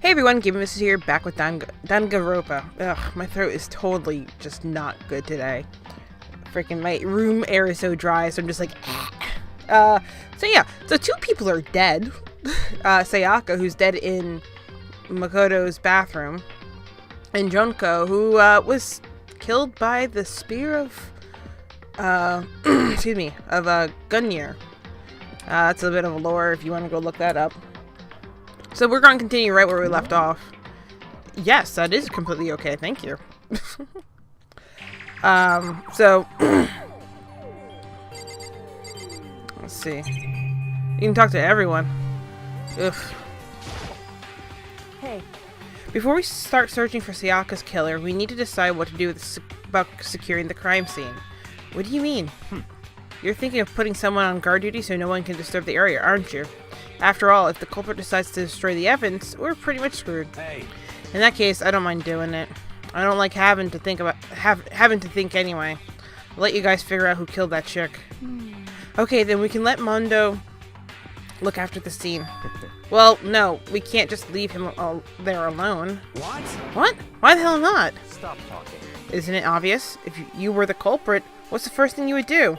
Hey everyone, Gaming here, back with Danganronpa. Ugh, my throat is totally just not good today. Freaking my room air is so dry, so I'm just like, so yeah, so two people are dead. Sayaka, who's dead in Makoto's bathroom, and Junko, who was killed by the spear of, excuse me, of Gungnir. That's a bit of a lore if you want to go look that up. So we're going to continue right where we left off. Yes, that is completely okay. Thank you. So let's see. You can talk to everyone. Ugh. Hey. Before we start searching for Sayaka's killer, we need to decide what to do about securing the crime scene. What do you mean? You're thinking of putting someone on guard duty so no one can disturb the area, aren't you? After all, if the culprit decides to destroy the evidence, we're pretty much screwed. Hey. In that case, I don't mind doing it. I don't like having to think anyway. I'll let you guys figure out who killed that chick. Okay, then we can let Mondo look after the scene. Well, no, we can't just leave him there alone. What? What? Why the hell not? Stop talking. Isn't it obvious? If you were the culprit, what's the first thing you would do?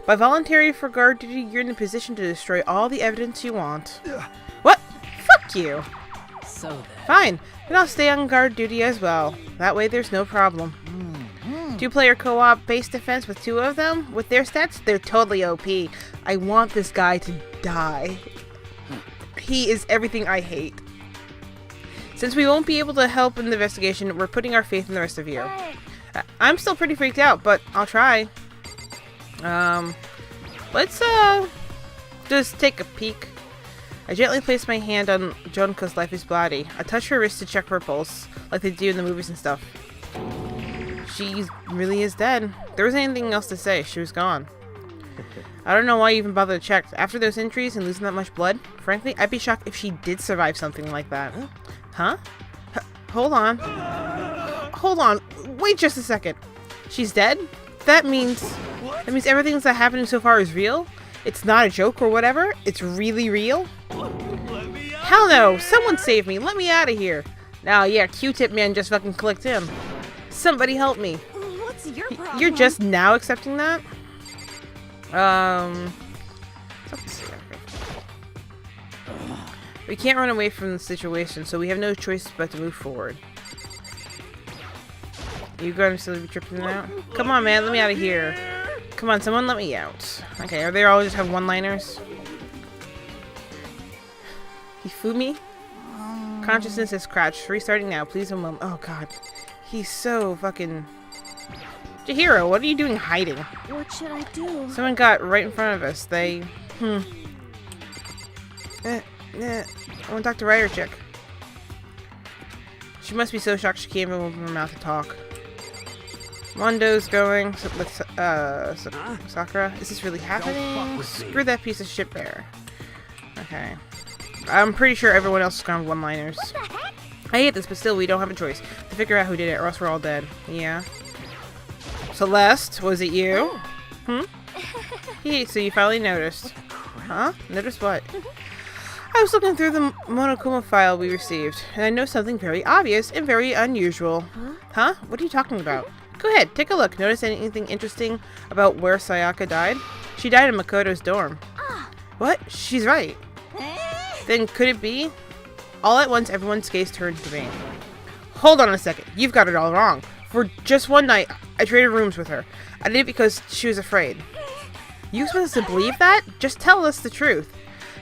By volunteering for guard duty, you're in a position to destroy all the evidence you want. What? Fuck you! So then. Fine, then I'll stay on guard duty as well. That way there's no problem. Two-player co-op base defense with two of them? With their stats, they're totally OP. I want this guy to die. He is everything I hate. Since we won't be able to help in the investigation, we're putting our faith in the rest of you. I'm still pretty freaked out, but I'll try. Let's just take a peek. I gently place my hand on Junko's lifeless body. I touch her wrist to check for a pulse, like they do in the movies and stuff. She really is dead. If there was anything else to say, she was gone. I don't know why you even bothered to check. After those injuries and losing that much blood, frankly, I'd be shocked if she did survive something like that. Huh? Hold on. Hold on. Wait just a second. She's dead? That means everything that's happening so far is real? It's not a joke or whatever? It's really real? Hell no! Someone save me! Let me out of here! Now, yeah, Q-Tip man just fucking clicked in. Somebody help me. What's your problem? You're just now accepting that? We can't run away from the situation, so we have no choice but to move forward. You gonna still be tripping out? Come on, man, let me out of here. Come on, someone let me out. Okay, are they all just have one-liners? Hifumi? Consciousness is scratched. Restarting now, please. Oh god. He's so fucking... Chihiro, what are you doing hiding? What should I do? Someone got right in front of us. They... I want to talk to Ryder chick. She must be so shocked she can't even open her mouth to talk. Mondo's going with Sakura. Is this really happening? Screw that piece of shit bear. Okay. I'm pretty sure everyone else has gone with one-liners. I hate this, but still, we don't have a choice to figure out who did it, or else we're all dead. Yeah. Celeste, was it you? Hey, so you finally noticed. Huh? Noticed what? I was looking through the Monokuma file we received, and I know something very obvious and very unusual. Huh? What are you talking about? Go ahead, take a look. Notice anything interesting about where Sayaka died? She died in Makoto's dorm. What? She's right. Then could it be? All at once, everyone's gaze turned to me. Hold on a second. You've got it all wrong. For just one night, I traded rooms with her. I did it because she was afraid. You expect us to believe that? Just tell us the truth.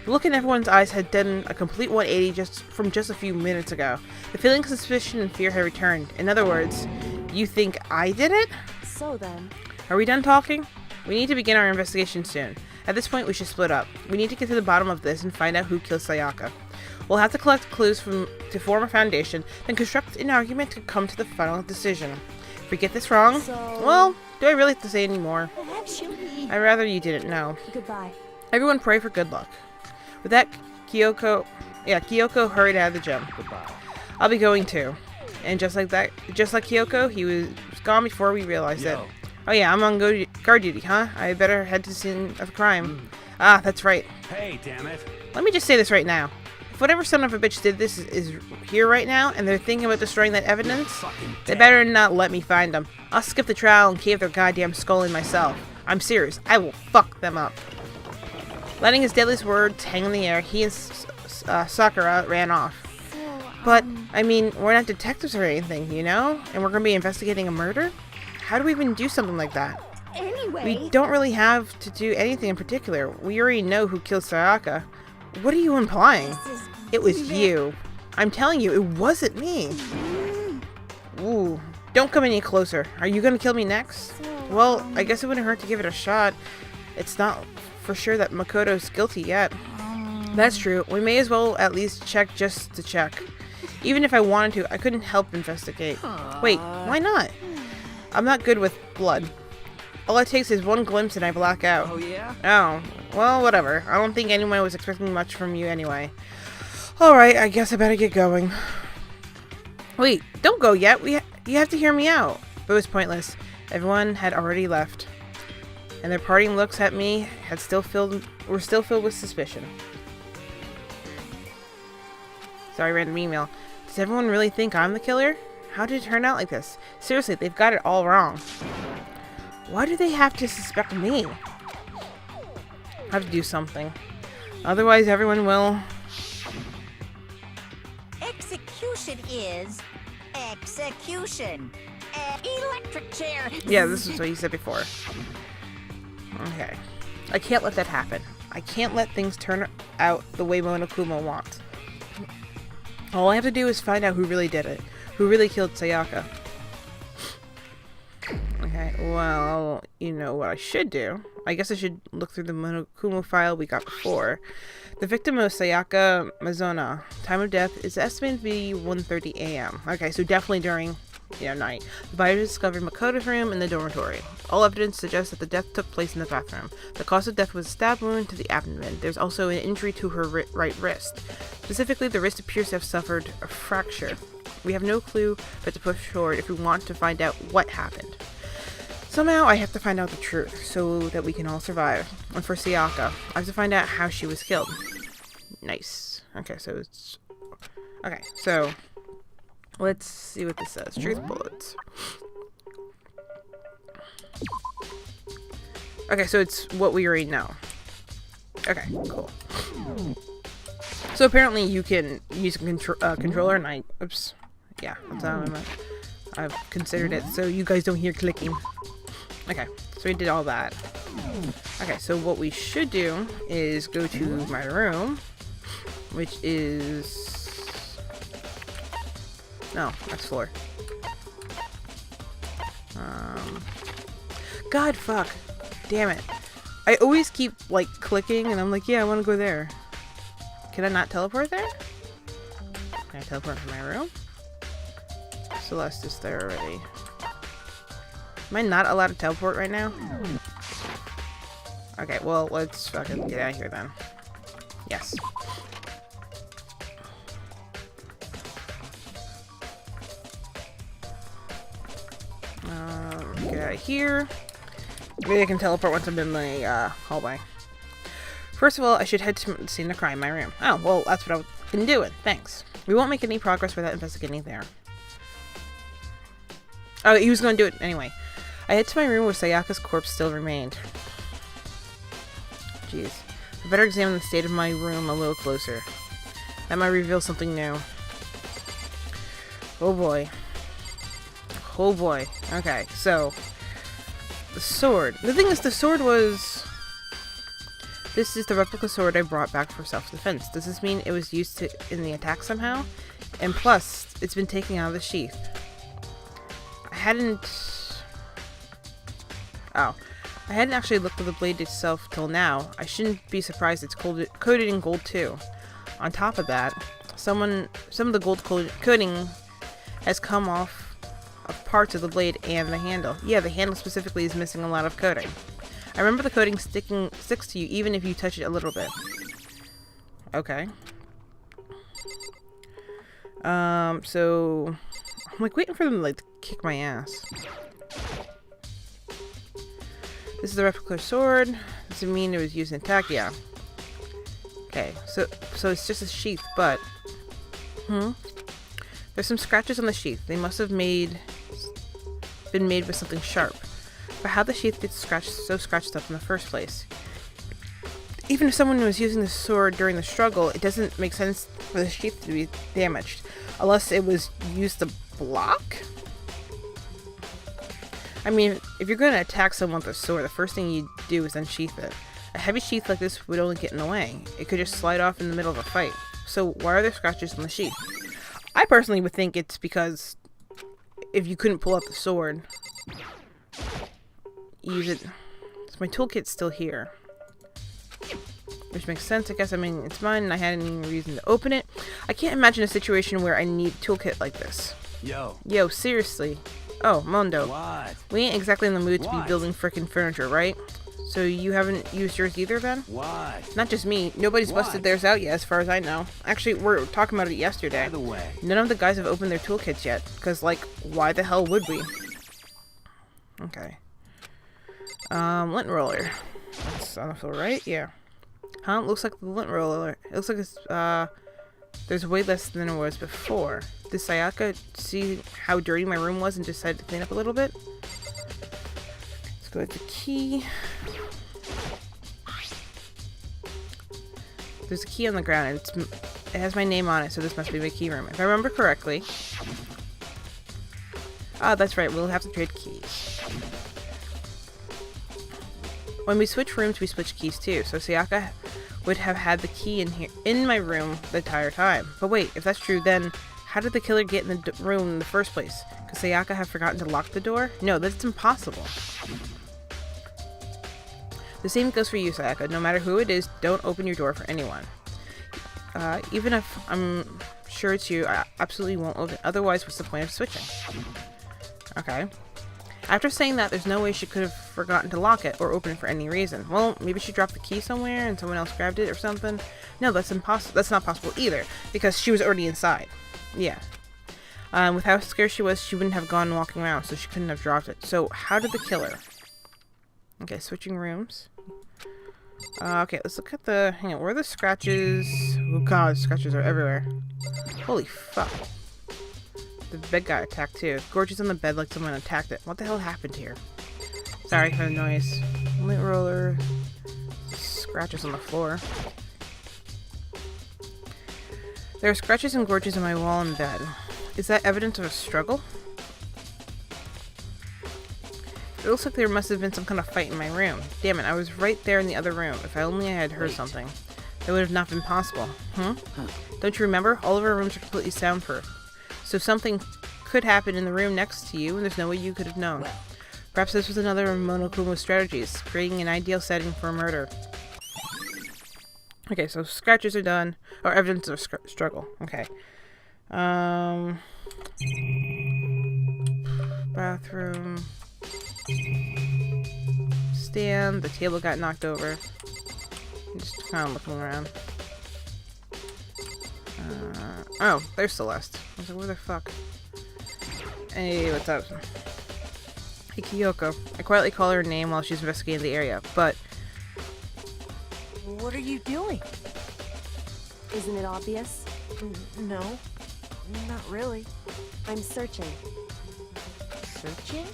The look in everyone's eyes had done a complete 180 from just a few minutes ago. The feeling of suspicion and fear had returned. In other words, you think I did it? So then. Are we done talking? We need to begin our investigation soon. At this point, we should split up. We need to get to the bottom of this and find out who killed Sayaka. We'll have to collect clues to form a foundation, then construct an argument to come to the final decision. If we get this wrong, well, do I really have to say any more? Actually. I'd rather you didn't know. Goodbye. Everyone pray for good luck. With that, Kyoko hurried out of the gym. Goodbye. I'll be going too. And just like Kyoko, he was gone before we realized it. Oh yeah, I'm on guard duty, huh? I better head to the scene of crime. Ah, that's right. Hey, damn it. Let me just say this right now. If whatever son of a bitch did this is here right now, and they're thinking about destroying that evidence, they better not let me find them. I'll skip the trial and cave their goddamn skull in myself. I'm serious. I will fuck them up. Letting his deadliest words hang in the air, he and Sakura ran off. But, I mean, we're not detectives or anything, you know? And we're gonna be investigating a murder? How do we even do something like that? Anyway, We don't really have to do anything in particular. We already know who killed Sayaka. What are you implying? It was you. I'm telling you, it wasn't me. Ooh. Don't come any closer. Are you gonna kill me next? Well, I guess it wouldn't hurt to give it a shot. It's not for sure that Makoto's guilty yet. That's true. We may as well at least check just to check. Even if I wanted to, I couldn't help investigate. Wait, why not? I'm not good with blood. All it takes is one glimpse and I black out. Oh, yeah? Oh, well, whatever. I don't think anyone was expecting much from you anyway. Alright, I guess I better get going. Wait, don't go yet. You have to hear me out. But it was pointless. Everyone had already left. And their parting looks at me were still filled with suspicion. Sorry, random email. Does everyone really think I'm the killer? How did it turn out like this? Seriously, they've got it all wrong. Why do they have to suspect me? I have to do something. Otherwise, everyone will... Execution is execution. Electric chair. Yeah, this is what you said before. Okay. I can't let that happen. I can't let things turn out the way Monokuma wants. All I have to do is find out who really did it. Who really killed Sayaka. Okay, well, you know what I should do? I guess I should look through the Monokuma file we got before. The victim was Sayaka Mizuna. Time of death is estimated to be 1:30 a.m. Okay, so definitely during, night. The body was discovered in Makoto's room in the dormitory. All evidence suggests that the death took place in the bathroom. The cause of death was a stab wound to the abdomen. There's also an injury to her right wrist. Specifically, the wrist appears to have suffered a fracture. We have no clue but to push forward if we want to find out what happened. Somehow, I have to find out the truth so that we can all survive. And for Sayaka, I have to find out how she was killed. Nice. Okay, so it's... Okay, so... Let's see what this says. Truth bullets. Okay, so it's what we already know. Okay, cool. So apparently you can use a controller and I... Oops. Yeah, that's how I meant. I've considered it so you guys don't hear clicking. Okay, so we did all that. Okay, so what we should do is go to my room, which is... No, next floor. God, fuck. Damn it. I always keep, like, clicking, and I'm like, yeah, I want to go there. Can I not teleport there? Can I teleport from my room? Celeste is there already. Am I not allowed to teleport right now? Okay, well, let's fucking get out of here then. Yes. Get out of here. Maybe I can teleport once I'm in the hallway. First of all, I should head to the scene of crime in my room. Oh, well, that's what I've been doing. Thanks. We won't make any progress without investigating there. Oh, he was going to do it anyway. I head to my room where Sayaka's corpse still remained. Jeez. I better examine the state of my room a little closer. That might reveal something new. Oh boy. Oh boy. Okay, so... The sword. The thing is, the sword was... This is the replica sword I brought back for self-defense. Does this mean it was used in the attack somehow? And plus, it's been taken out of the sheath. I hadn't actually looked at the blade itself till now. I shouldn't be surprised it's coated in gold too. On top of that, some of the gold coating has come off of parts of the blade and the handle. Yeah, the handle specifically is missing a lot of coating. I remember the coating sticks to you even if you touch it a little bit. Okay. So I'm like waiting for them to like kick my ass. This is the replica sword. Does it mean it was used in attack? Yeah. Okay, so it's just a sheath, but... There's some scratches on the sheath. They must have been made with something sharp. But how the sheath gets so scratched up in the first place? Even if someone was using the sword during the struggle, it doesn't make sense for the sheath to be damaged. Unless it was used to block? I mean, if you're going to attack someone with a sword, the first thing you do is unsheath it. A heavy sheath like this would only get in the way. It could just slide off in the middle of a fight. So why are there scratches on the sheath? I personally would think it's because if you couldn't pull out the sword, use it. So my toolkit's still here. Which makes sense, I guess. I mean, it's mine and I had any reason to open it. I can't imagine a situation where I need a toolkit like this. Yo, seriously. Oh, Mondo. What? We ain't exactly in the mood to be building frickin' furniture, right? So you haven't used yours either, then? What? Not just me. Nobody's busted theirs out yet, as far as I know. Actually, we're talking about it yesterday. By the way. None of the guys have opened their toolkits yet. Because, like, why the hell would we? Okay. Lint roller. That's on the floor, right? Yeah. Huh? Looks like the lint roller. It looks like it's, there's way less than it was before. Did Sayaka see how dirty my room was and decided to clean up a little bit? Let's go with the key. There's a key on the ground and it has my name on it, so this must be my key room. If I remember correctly. Ah, that's right, we'll have to trade keys. When we switch rooms, we switch keys too, so Sayaka would have had the key in my room the entire time. But wait, if that's true, then how did the killer get in the room in the first place? Could Sayaka have forgotten to lock the door? No, that's impossible. The same goes for you, Sayaka. No matter who it is, don't open your door for anyone. Even if I'm sure it's you, I absolutely won't open. Otherwise, what's the point of switching? Okay. After saying that, there's no way she could have forgotten to lock it or open it for any reason. Well, maybe she dropped the key somewhere and someone else grabbed it or something. No, that's impossible. That's not possible either, because she was already inside. Yeah. With how scared she was, she wouldn't have gone walking around, so she couldn't have dropped it. So, how did the killer? Okay, switching rooms. Okay, let's look at the... Hang on, where are the scratches? Oh god, scratches are everywhere. Holy fuck. The bed got attacked too. Gorgeous on the bed like someone attacked it. What the hell happened here? Sorry for the noise. Lint roller. Scratches on the floor. There are scratches and gorges on my wall and bed. Is that evidence of a struggle? It looks like there must have been some kind of fight in my room. Damn it, I was right there in the other room. If only I had heard something. That would have not been possible. Don't you remember? All of our rooms are completely soundproof. So something could happen in the room next to you, and there's no way you could have known. Perhaps this was another of Monokuma's strategies, creating an ideal setting for a murder. Okay, so scratches are done. Or evidence of struggle. Okay. Bathroom. Stand. The table got knocked over. I'm just kind of looking around. Oh, there's Celeste. I was like, where the fuck? Hey, what's up? Hey, Kyoko. I quietly call her name while she's investigating the area, but... What are you doing? Isn't it obvious? No, not really. I'm searching. Searching?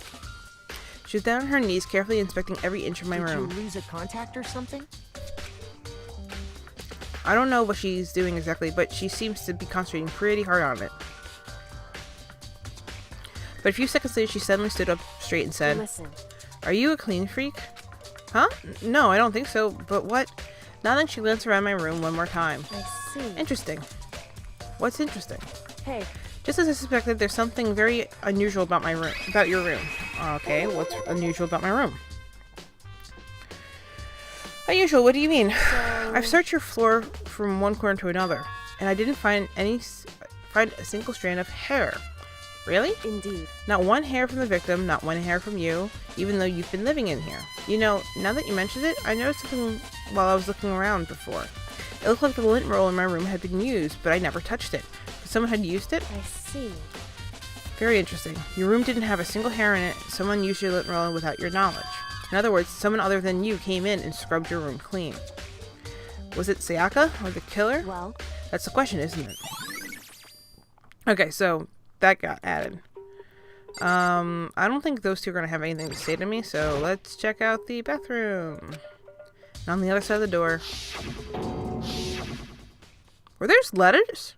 She was down on her knees, carefully inspecting every inch of my room. Did you lose a contact or something? I don't know what she's doing exactly, but she seems to be concentrating pretty hard on it. But a few seconds later, she suddenly stood up straight and said, Listen. "Are you a clean freak?" Huh? No, I don't think so, but what? Nodding, she glanced around my room one more time. I see. Interesting. What's interesting? Hey, Just as I suspected, there's something very unusual about my room. About your room. Okay, what's unusual about my room? Unusual? What do you mean? I've searched your floor from one corner to another, and I didn't find a single strand of hair. Really? indeed. Not one hair from the victim, not one hair from you, even though you've been living in here. You know, now that you mentioned it, I noticed something while I was looking around before. It looked like the lint roll in my room had been used, but I never touched it. Someone had used it? I see. Very interesting. Your room didn't have a single hair in it. Someone used your lint roller without your knowledge. In other words, someone other than you came in and scrubbed your room clean. Was it Sayaka or the killer? Well, That's the question, isn't it? Okay, so that got added. I don't think those two are gonna have anything to say to me, so let's check out the bathroom. And on the other side of the door. Were there's letters?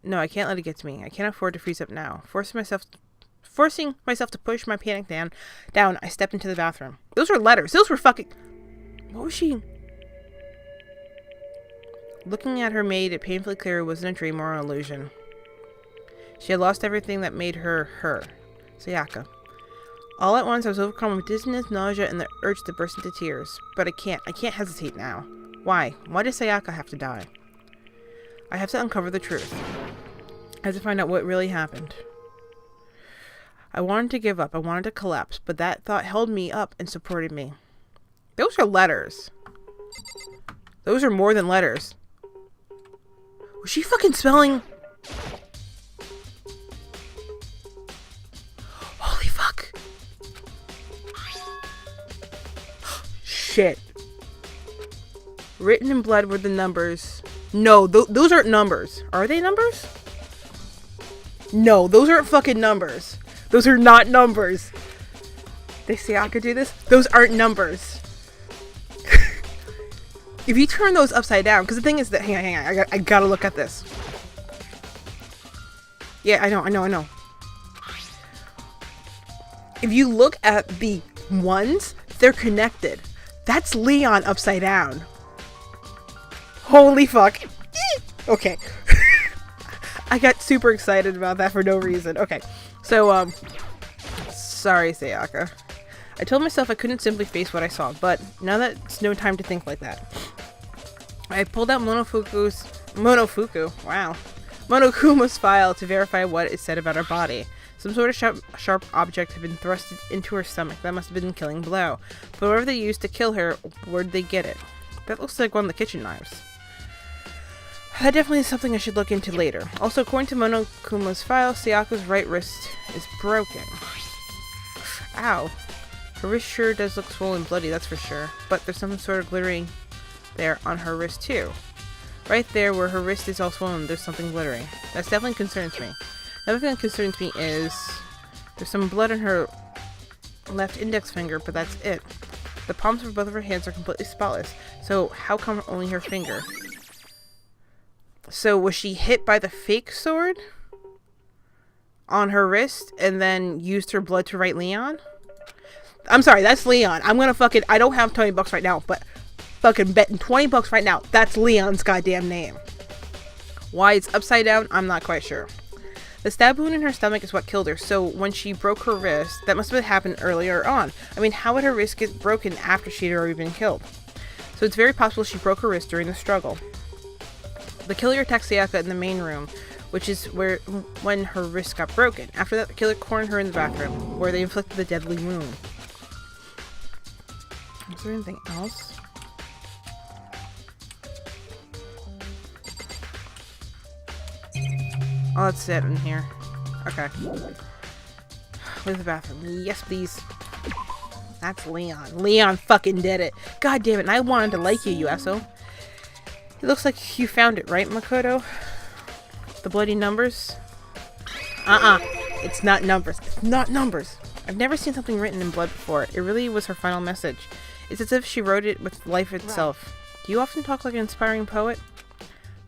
No, I can't let it get to me. I can't afford to freeze up now. Forcing myself to push my panic down, I step into the bathroom. Those were letters. Those were fucking... What was she... Looking at her made it painfully clear it wasn't a dream or an illusion. She had lost everything that made her her. Sayaka. All at once I was overcome with dizziness, nausea, and the urge to burst into tears. But I can't hesitate now. Why? Why did Sayaka have to die? I have to uncover the truth. I have to find out what really happened. I wanted to give up. I wanted to collapse, but that thought held me up and supported me. Those are letters. Those are more than letters. Was she fucking spelling... Holy fuck. Shit. Written in blood were the numbers. No, those aren't numbers. Are they numbers? No, those aren't fucking numbers. Those are not numbers. Did Sayaka do this? Those aren't numbers. If you turn those upside down, because the thing is that, hang on, I gotta look at this. Yeah, I know. If you look at the ones, they're connected. That's Leon upside down. Holy fuck. Okay. I got super excited about that for no reason. Okay. So, sorry, Sayaka. I told myself I couldn't simply face what I saw, but now that's no time to think like that. I pulled out Monokuma's file to verify what it said about her body. Some sort of sharp object had been thrust into her stomach. That must have been the killing blow. But whatever they used to kill her, where'd they get it? That looks like one of the kitchen knives. That definitely is something I should look into later. Also, according to Monokuma's file, Sayaka's right wrist is broken. Ow. Her wrist sure does look swollen and bloody, that's for sure. But there's some sort of glittering there on her wrist too. Right there where her wrist is all swollen, there's something glittering. That definitely concerns me. Another thing that concerns me is there's some blood on her left index finger, but that's it. The palms of both of her hands are completely spotless. So how come only her finger? So was she hit by the fake sword on her wrist and then used her blood to write Leon? I'm sorry, that's Leon. I'm gonna fucking... I don't have $20 right now, but fucking betting $20 right now. That's Leon's goddamn name. Why it's upside down, I'm not quite sure. The stab wound in her stomach is what killed her, so when she broke her wrist, that must have happened earlier on. I mean, how would her wrist get broken after she'd already been killed? So it's very possible she broke her wrist during the struggle. The killer attacked Sayaka in the main room, which is when her wrist got broken. After that, the killer cornered her in the bathroom, where they inflicted the deadly wound. Is there anything else? Oh, that's it in here. Okay. Where's the bathroom? Yes, please. That's Leon. Leon fucking did it. God damn it, and I wanted to like you, you asshole. It looks like you found it, right, Makoto? The bloody numbers? It's not numbers. It's not numbers. I've never seen something written in blood before. It really was her final message. It's as if she wrote it with life itself. Right. Do you often talk like an inspiring poet?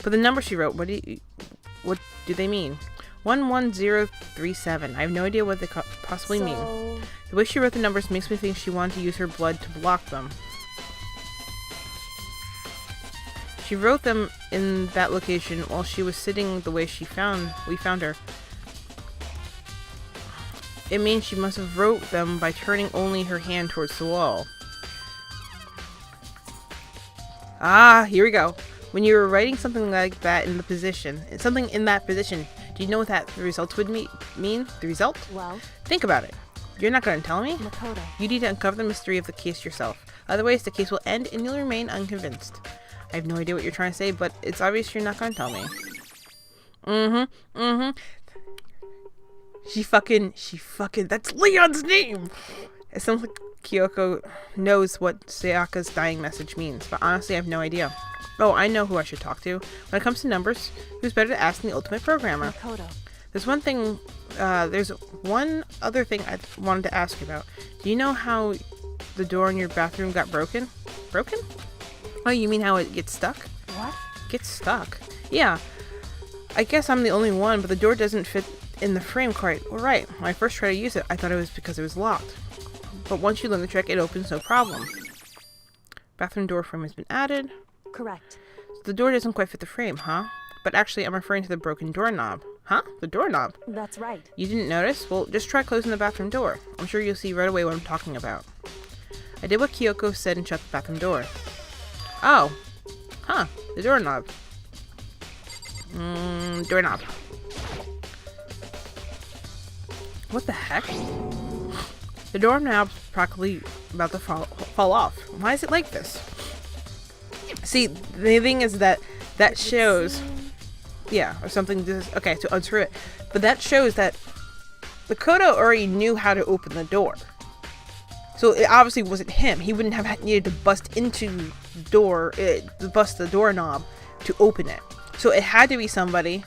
But the number she wrote, what do they mean? 11037. I have no idea what they possibly mean. The way she wrote the numbers makes me think she wanted to use her blood to block them. She wrote them in that location while she was sitting the way we found her. It means she must have wrote them by turning only her hand towards the wall. Ah, here we go. When you were writing something like that in that position, do you know what that result would mean? The result? Well, think about it. You're not going to tell me? Makoto. You need to uncover the mystery of the case yourself. Otherwise, the case will end and you'll remain unconvinced. I have no idea what you're trying to say, but it's obvious you're not going to tell me. She fucking, that's Leon's name! It sounds like Kyoko knows what Sayaka's dying message means, but honestly I have no idea. Oh, I know who I should talk to. When it comes to numbers, who's better to ask than the ultimate programmer? Makoto. There's one other thing I wanted to ask you about. Do you know how the door in your bathroom got broken? Broken? Oh, you mean how it gets stuck? What? Gets stuck? Yeah. I guess I'm the only one, but the door doesn't fit in the frame quite right. When I first tried to use it, I thought it was because it was locked. But once you learn the trick, it opens no problem. Bathroom door frame has been added. Correct. So the door doesn't quite fit the frame, huh? But actually, I'm referring to the broken doorknob. Huh? The doorknob? That's right. You didn't notice? Well, just try closing the bathroom door. I'm sure you'll see right away what I'm talking about. I did what Kyoko said and shut the bathroom door. Oh. Huh. The doorknob. Doorknob. What the heck? The doorknob's practically about to fall off. Why is it like this? See, the thing is that shows... Yeah, or something. Okay, to unscrew it. But that shows that Makoto already knew how to open the door. So it obviously wasn't him. He wouldn't have needed to bust into the door, bust the doorknob to open it. So it had to be somebody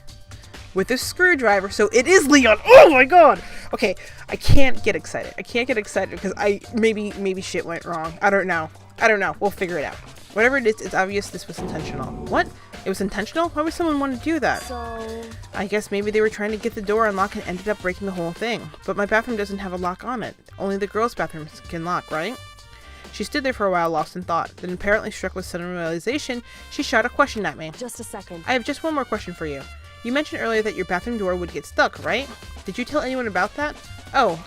with a screwdriver. So it is Leon. Oh my god! Okay, I can't get excited. I can't get excited because maybe shit went wrong. I don't know. We'll figure it out. Whatever it is, it's obvious this was intentional. What? It was intentional? Why would someone want to do that? So... I guess maybe they were trying to get the door unlocked and ended up breaking the whole thing. But my bathroom doesn't have a lock on it. Only the girls' bathrooms can lock, right? She stood there for a while, lost in thought. Then, apparently struck with sudden realization, she shot a question at me. Just a second. I have just one more question for you. You mentioned earlier that your bathroom door would get stuck, right? Did you tell anyone about that? Oh,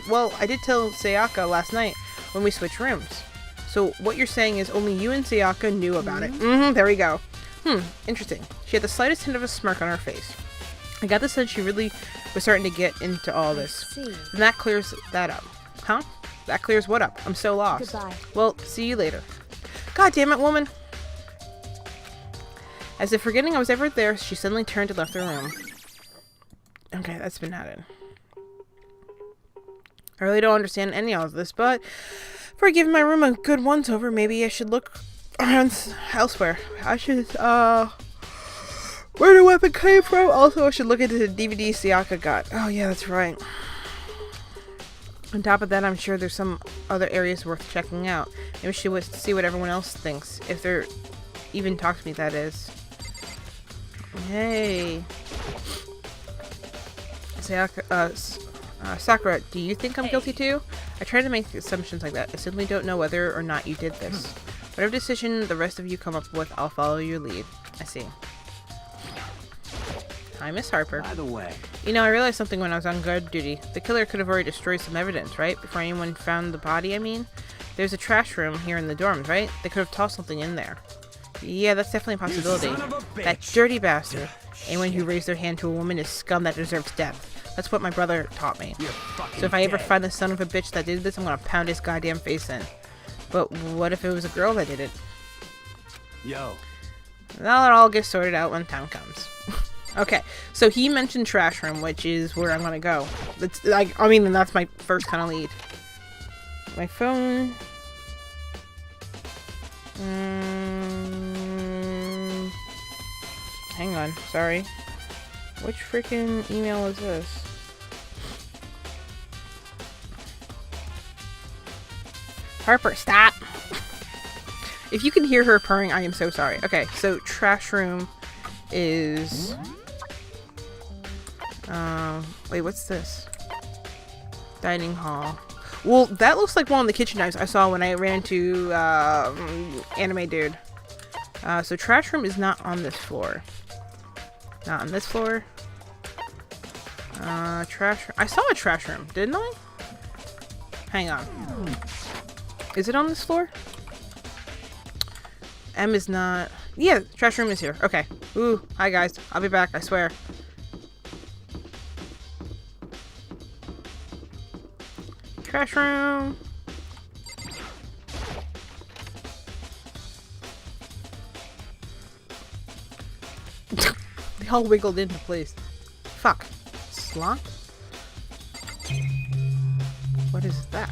well, I did tell Sayaka last night when we switched rooms. So what you're saying is only you and Sayaka knew about it. There we go. Interesting. She had the slightest hint of a smirk on her face. I got the sense she really was starting to get into all this. I see. And that clears that up. Huh? That clears what up? I'm so lost. Goodbye. Well, see you later. God damn it, woman! As if forgetting I was ever there, she suddenly turned and left the room. Okay, that's been added. I really don't understand any of this, but for giving my room a good once-over, maybe I should look around elsewhere. I should, where the weapon came from? Also, I should look into the DVD Sayaka got. Oh, yeah, that's right. On top of that, I'm sure there's some other areas worth checking out. Maybe she would see what everyone else thinks. If they're even talk to me, that is. Hey. Sayaka, Sakura, do you think I'm guilty too? I try to make assumptions like that. I simply don't know whether or not you did this. Whatever decision the rest of you come up with, I'll follow your lead. I see. Hi, Miss Harper. By the way, You know, I realized something when I was on guard duty. The killer could have already destroyed some evidence, right? Before anyone found the body, I mean? There's a trash room here in the dorms, right? They could have tossed something in there. Yeah, that's definitely a possibility. That dirty bastard. Anyone who raised their hand to a woman is scum that deserves death. That's what my brother taught me. So if I ever find the son of a bitch that did this, I'm gonna pound his goddamn face in. But what if it was a girl that did it? Yo. Well, it all gets sorted out when time comes. Okay, so he mentioned trash room, which is where I'm gonna go. That's like, I mean, that's my first kind of lead. My phone. Hang on, sorry. Which freaking email is this? Harper, stop! If you can hear her purring, I am so sorry. Okay, so trash room is... wait, what's this? Dining hall. Well, that looks like one of the kitchen knives I saw when I ran into anime dude. So trash room is not on this floor. Not on this floor. Trash room. I saw a trash room, didn't I? Hang on. Is it on this floor? M is not... Yeah, trash room is here. Okay. Ooh, hi guys. I'll be back, I swear. Trash room. They all wiggled into place. Fuck. Slot? What is that?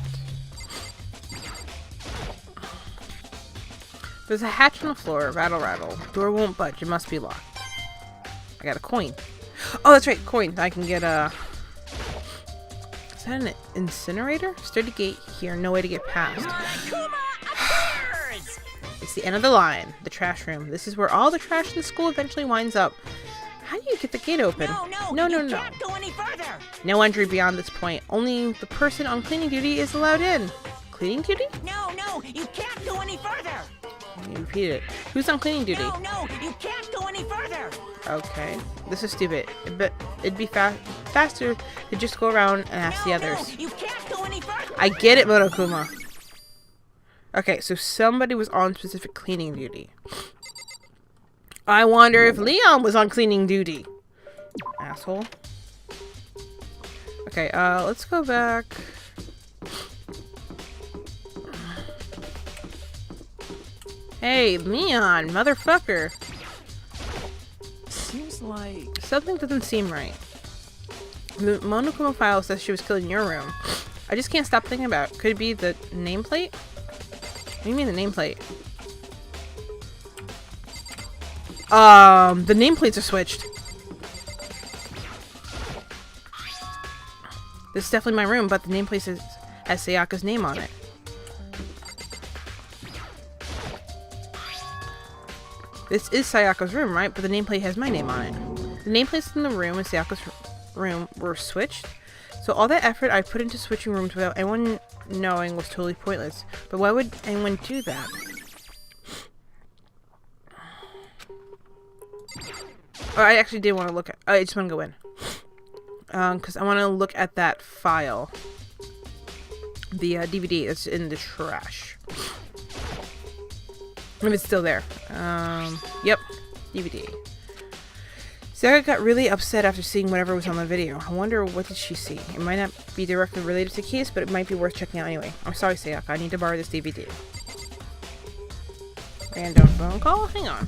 There's a hatch on the floor. Rattle, rattle. Door won't budge. It must be locked. I got a coin. Oh, that's right. Coin. I can get a... Is that an incinerator? Sturdy gate here. No way to get past. It's the end of the line. The trash room. This is where all the trash in the school eventually winds up. How do you get the gate open? No. You can't go any further. No entry beyond this point. Only the person on cleaning duty is allowed in. Cleaning duty? No, you can't go any further. You repeat it. Who's on cleaning duty? No, you can't go any further. Okay. This is stupid. It'd be faster to just go around and ask the others. You can't go any further. I get it, Monokuma. Okay, so somebody was on specific cleaning duty. I wonder if Leon was on cleaning duty. Asshole. Okay, let's go back. Hey, Leon, motherfucker. Seems like Something doesn't seem right. The Monokuma file says she was killed in your room. I just can't stop thinking about it. Could it be the nameplate? What do you mean the nameplate? The nameplates are switched. This is definitely my room, but the nameplate has Sayaka's name on it. This is Sayaka's room, right? But the nameplate has my name on it. The nameplates in the room and Sayaka's room were switched. So all that effort I put into switching rooms without anyone knowing was totally pointless. But why would anyone do that? Oh, I actually did want to look at... I just want to go in. Because I want to look at that file. The DVD that's in the trash. If it's still there. Yep. DVD. Sayaka got really upset after seeing whatever was on the video. I wonder what did she see. It might not be directly related to the case, but it might be worth checking out anyway. I'm sorry, Sayaka. I need to borrow this DVD. Random phone call? Hang on.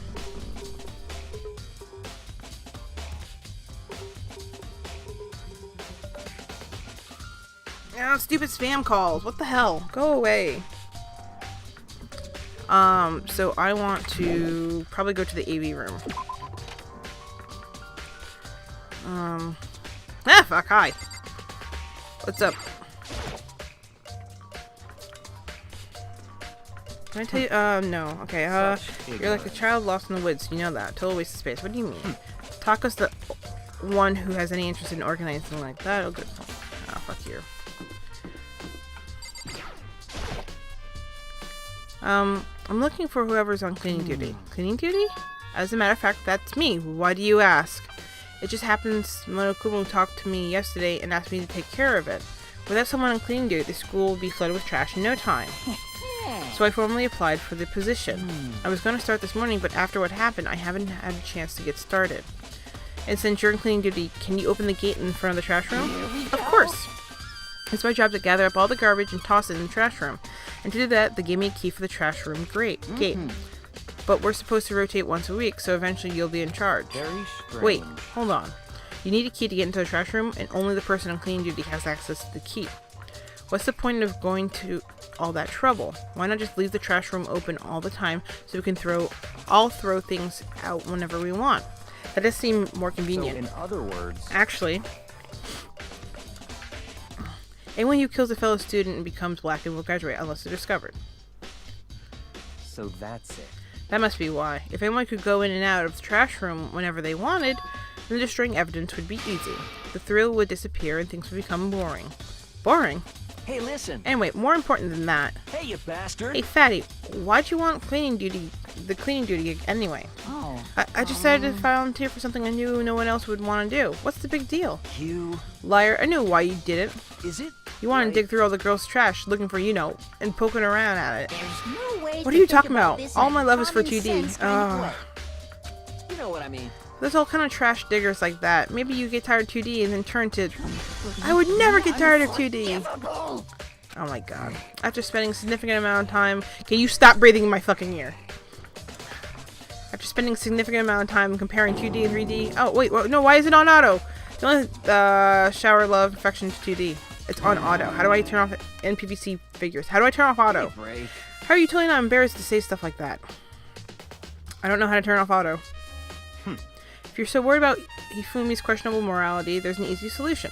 Ah, stupid spam calls. What the hell? Go away. So I want to probably go to the AV room. Fuck, hi. What's up? Can I tell you, no. Okay, you're like a child lost in the woods. You know that. Total waste of space. What do you mean? Taka's the one who has any interest in organizing something like that. Oh, good. Oh, fuck you. I'm looking for whoever's on cleaning duty. Cleaning duty? As a matter of fact, that's me. Why do you ask? It just happens Monokuma talked to me yesterday and asked me to take care of it. Without someone on cleaning duty, the school will be flooded with trash in no time. So I formally applied for the position. I was going to start this morning, but after what happened, I haven't had a chance to get started. And since you're on cleaning duty, can you open the gate in front of the trash room? Of course! It's my job to gather up all the garbage and toss it in the trash room. And to do that, they gave me a key for the trash room gate. But we're supposed to rotate once a week, so eventually you'll be in charge. very strange. Wait, hold on. You need a key to get into the trash room, and only the person on cleaning duty has access to the key. What's the point of going to all that trouble? Why not just leave the trash room open all the time so we can throw things out whenever we want? That does seem more convenient. So in other words, Actually, anyone who kills a fellow student and becomes black and will graduate unless they're discovered. so that's it. That must be why. If anyone could go in and out of the trash room whenever they wanted, then destroying evidence would be easy. The thrill would disappear and things would become boring. Boring? Hey, listen. Anyway, more important than that. Hey, you bastard. Hey, Fatty, why'd you want the cleaning duty gig anyway? Oh. I just decided to volunteer for something I knew no one else would want to do. What's the big deal? You. Liar, I knew why you did it. Is it? You want right? to dig through all the girls' trash looking for, and poking around at it. There's no way What to are you think talking about about? this All in my love is for common 2D. sense kind of way. You know what I mean. There's all kind of trash diggers like that. Maybe you get tired of 2D and then turn to... I would never get tired of 2D. Oh my god. After spending a significant amount of time... Can you stop breathing in my fucking ear? After spending a significant amount of time comparing 2D and 3D... Oh, wait, no, why is it on auto? Don't shower love affection to 2D. It's on auto. How do I turn off NPVC figures? How do I turn off auto? Break. How are you totally not embarrassed to say stuff like that? I don't know how to turn off auto. If you're so worried about Hifumi's questionable morality, there's an easy solution.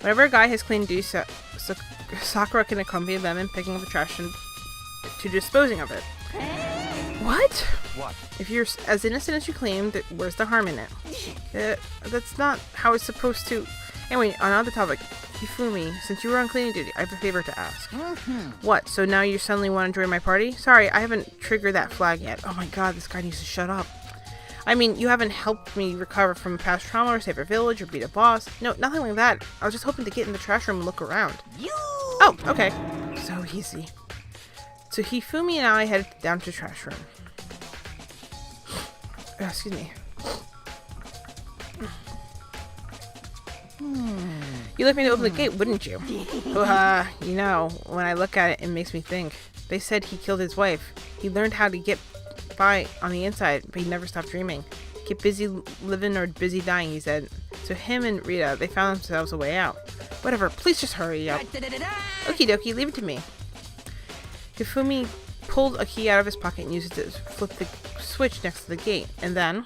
Whenever a guy has clean duty, Sakura can accompany them in picking up the trash and to disposing of it. What? What? If you're as innocent as you claim, where's the harm in it? That's not how it's supposed to... Anyway, on another topic, Hifumi, since you were on cleaning duty, I have a favor to ask. What, so now you suddenly want to join my party? Sorry, I haven't triggered that flag yet. Oh my god, this guy needs to shut up. I mean, you haven't helped me recover from past trauma or save a village or beat a boss. No, nothing like that. I was just hoping to get in the trash room and look around. Oh, okay. So easy. So Hifumi and I headed down to the trash room. Excuse me. You left me to open the gate, wouldn't you? You know, when I look at it, it makes me think. They said he killed his wife. He learned how to get by on the inside, but he never stopped dreaming. Get busy living or busy dying, he said. So him and Rita, they found themselves a way out. Whatever, please just hurry up. Okie dokie, leave it to me. Hifumi pulled a key out of his pocket and used it to flip the switch next to the gate, and then...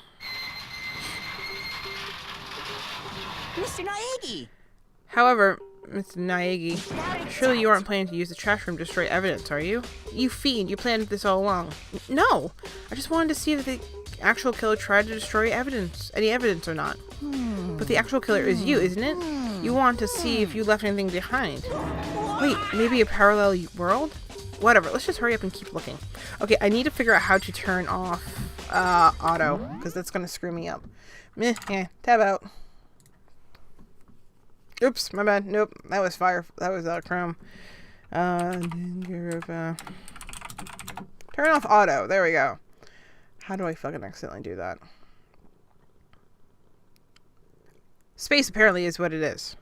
Mr. Naegi! However, Mr. Naegi, surely you aren't planning to use the trash room to destroy evidence, are you? You fiend, you planned this all along. No! I just wanted to see if the actual killer tried to destroy any evidence or not. But the actual killer is you, isn't it? You want to see if you left anything behind. Wait, maybe a parallel world? Whatever, let's just hurry up and keep looking. Okay, I need to figure out how to turn off auto, because that's going to screw me up. Meh, yeah, tab out. Oops, my bad. Nope, that was fire. That was Chrome. Danganronpa. Turn off auto. There we go. How do I fucking accidentally do that? Space apparently is what it is.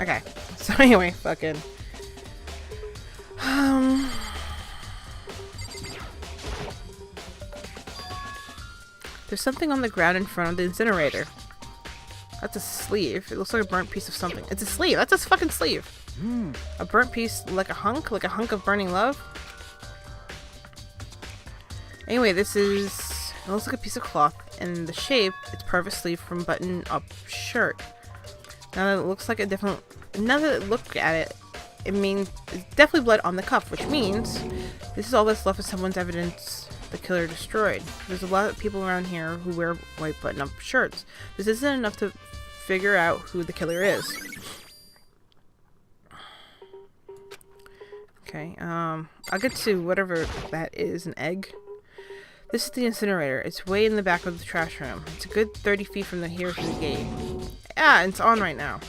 Okay. So anyway, fucking. There's something on the ground in front of the incinerator. That's a sleeve. It looks like a burnt piece of something. It's a sleeve. That's a fucking sleeve. A burnt piece, like a hunk of burning love. Anyway, this is... It looks like a piece of cloth, and the shape, it's part of a sleeve from button-up shirt. Now that it looks like a different... Now that I look at it, it means it's definitely blood on the cuff, which means this is all that's left of someone's evidence the killer destroyed. There's a lot of people around here who wear white button-up shirts. This isn't enough to figure out who the killer is. Okay, I'll get to whatever that is, an egg. This is the incinerator. It's way in the back of the trash room. It's a good 30 feet from here to the gate. Yeah, it's on right now.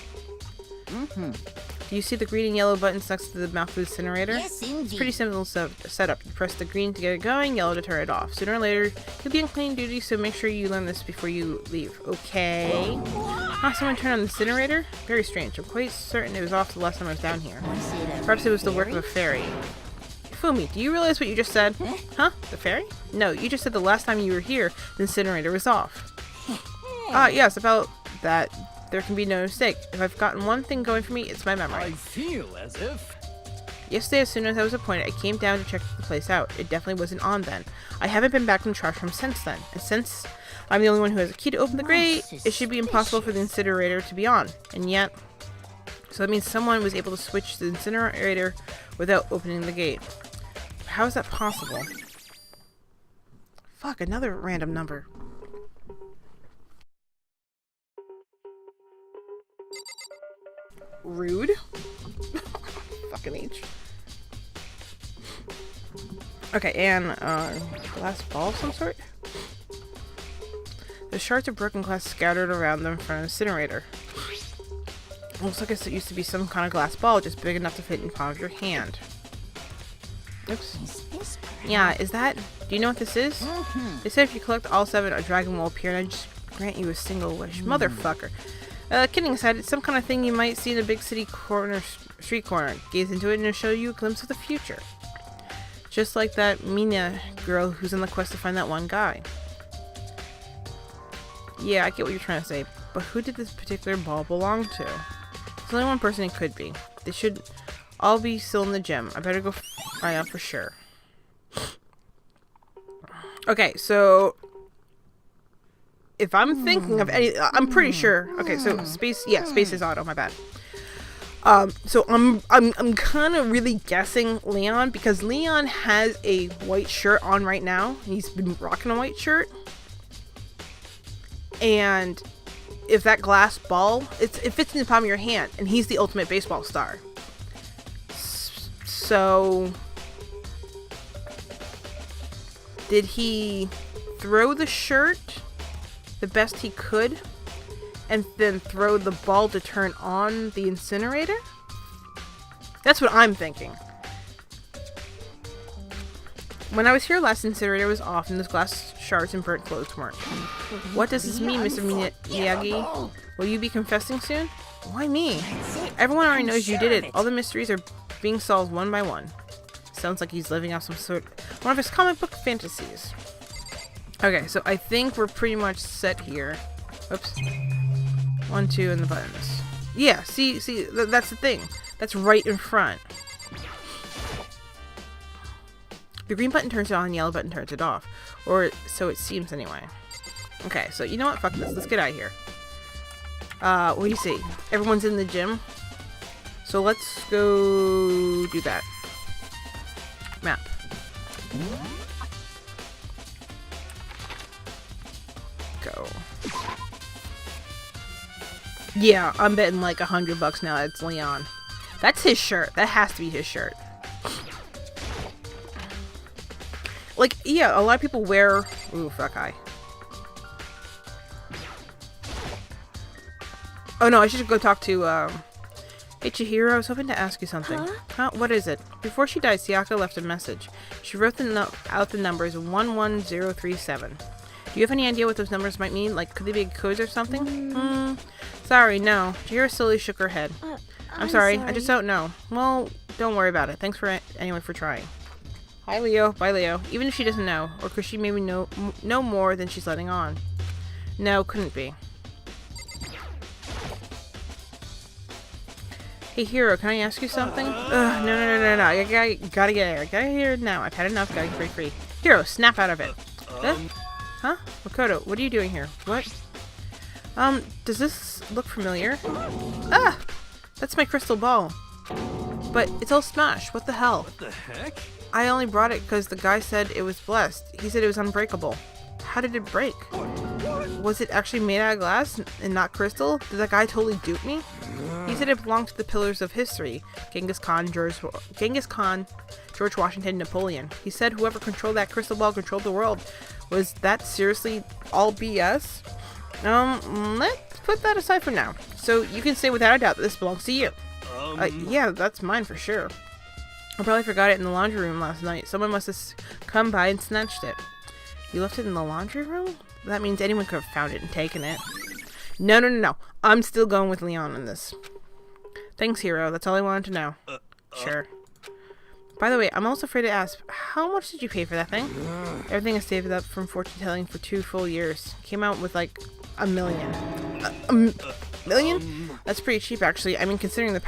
Do you see the green and yellow buttons next to the mouth of the incinerator? Yes, indeed. It's pretty simple setup. You press the green to get it going, yellow to turn it off. Sooner or later, you'll be on cleaning duty, so make sure you learn this before you leave. Okay. Someone turned on the incinerator? Very strange. I'm quite certain it was off the last time I was down here. Perhaps it was the work of a fairy. Fumi, do you realize what you just said? Huh? The fairy? No, you just said the last time you were here, the incinerator was off. Yes, about that. There can be no mistake. If I've gotten one thing going for me, it's my memory. I feel as if... Yesterday, as soon as I was appointed, I came down to check the place out. It definitely wasn't on then. I haven't been back from the trash room since then. And since I'm the only one who has a key to open the grate, it should be impossible for the incinerator to be on. And yet... So that means someone was able to switch the incinerator without opening the gate. How is that possible? Fuck, another random number. Rude. Fucking H. Okay, and glass ball of some sort? There's shards of broken glass scattered around them in front of the incinerator. Looks like it used to be some kind of glass ball, just big enough to fit in the palm of your hand. Oops. Yeah, is that... Do you know what this is? They said if you collect all 7, a dragon will appear and I just grant you a single wish. Motherfucker. Kidding aside, it's some kind of thing you might see in a big city street corner. Gaze into it and it'll show you a glimpse of the future. Just like that Mina girl who's on the quest to find that one guy. Yeah, I get what you're trying to say, but who did this particular ball belong to? There's only one person it could be. They should all be still in the gym. I better go find out for sure. Okay, so if I'm thinking of any, I'm pretty sure. Okay, so space is auto. My bad. So I'm kind of really guessing Leon because Leon has a white shirt on right now. He's been rocking a white shirt, and if that glass ball, it fits in the palm of your hand, and he's the ultimate baseball star. So, did he throw the shirt the best he could, and then throw the ball to turn on the incinerator? That's what I'm thinking. When I was here last, the incinerator was off, and those glass shards and burnt clothes weren't. What does this mean, Mr. Miyagi? Will you be confessing soon? Why me? Everyone already knows you did it. All the mysteries are being solved one by one. Sounds like he's living out one of his comic book fantasies. Okay, so I think we're pretty much set here. Oops. 1, 2, and the buttons. Yeah, see, that's the thing. That's right in front. The green button turns it on, the yellow button turns it off. Or so it seems anyway. Okay, so you know what? Fuck this. Let's get out of here. What do you see? Everyone's in the gym. So let's go do that. Map. Go. Yeah, I'm betting like $100 now it's Leon. That's his shirt. That has to be his shirt. Like, yeah, a lot of people wear... Ooh, fuck eye. Oh no, I should go talk to, Hey Chihiro, I was hoping to ask you something. Huh? What is it? Before she died, Sayaka left a message. She wrote out the numbers 11037. Do you have any idea what those numbers might mean? Like, could they be codes or something? Sorry, no. Chihiro slowly shook her head. I'm sorry, I just don't know. Well, don't worry about it. Thanks anyway for trying. Hi, Leo. Bye, Leo. Even if she doesn't know, or could she maybe know more than she's letting on? No, couldn't be. Hey, Hero, can I ask you something? Ugh, no. I gotta get here. Gotta get here now. I've had enough. Gotta get break free. Hero, snap out of it. Huh? Makoto, what are you doing here? What? Does this look familiar? Ah! That's my crystal ball. But it's all smashed. What the hell? What the heck? I only brought it because the guy said it was blessed. He said it was unbreakable. How did it break? Was it actually made out of glass and not crystal? Did that guy totally dupe me? He said it belonged to the pillars of history. Genghis Khan, George Washington, Napoleon. He said whoever controlled that crystal ball controlled the world. Was that seriously all BS? Let's put that aside for now. So you can say without a doubt that this belongs to you. Yeah, that's mine for sure. I probably forgot it in the laundry room last night. Someone must have come by and snatched it. You left it in the laundry room? That means anyone could have found it and taken it. No. I'm still going with Leon on this. Thanks, Hero. That's all I wanted to know. Sure. By the way, I'm also afraid to ask, how much did you pay for that thing? Everything is saved up from fortune telling for 2 full years. Came out with like $1 million. $1 million? That's pretty cheap, actually. I mean, considering it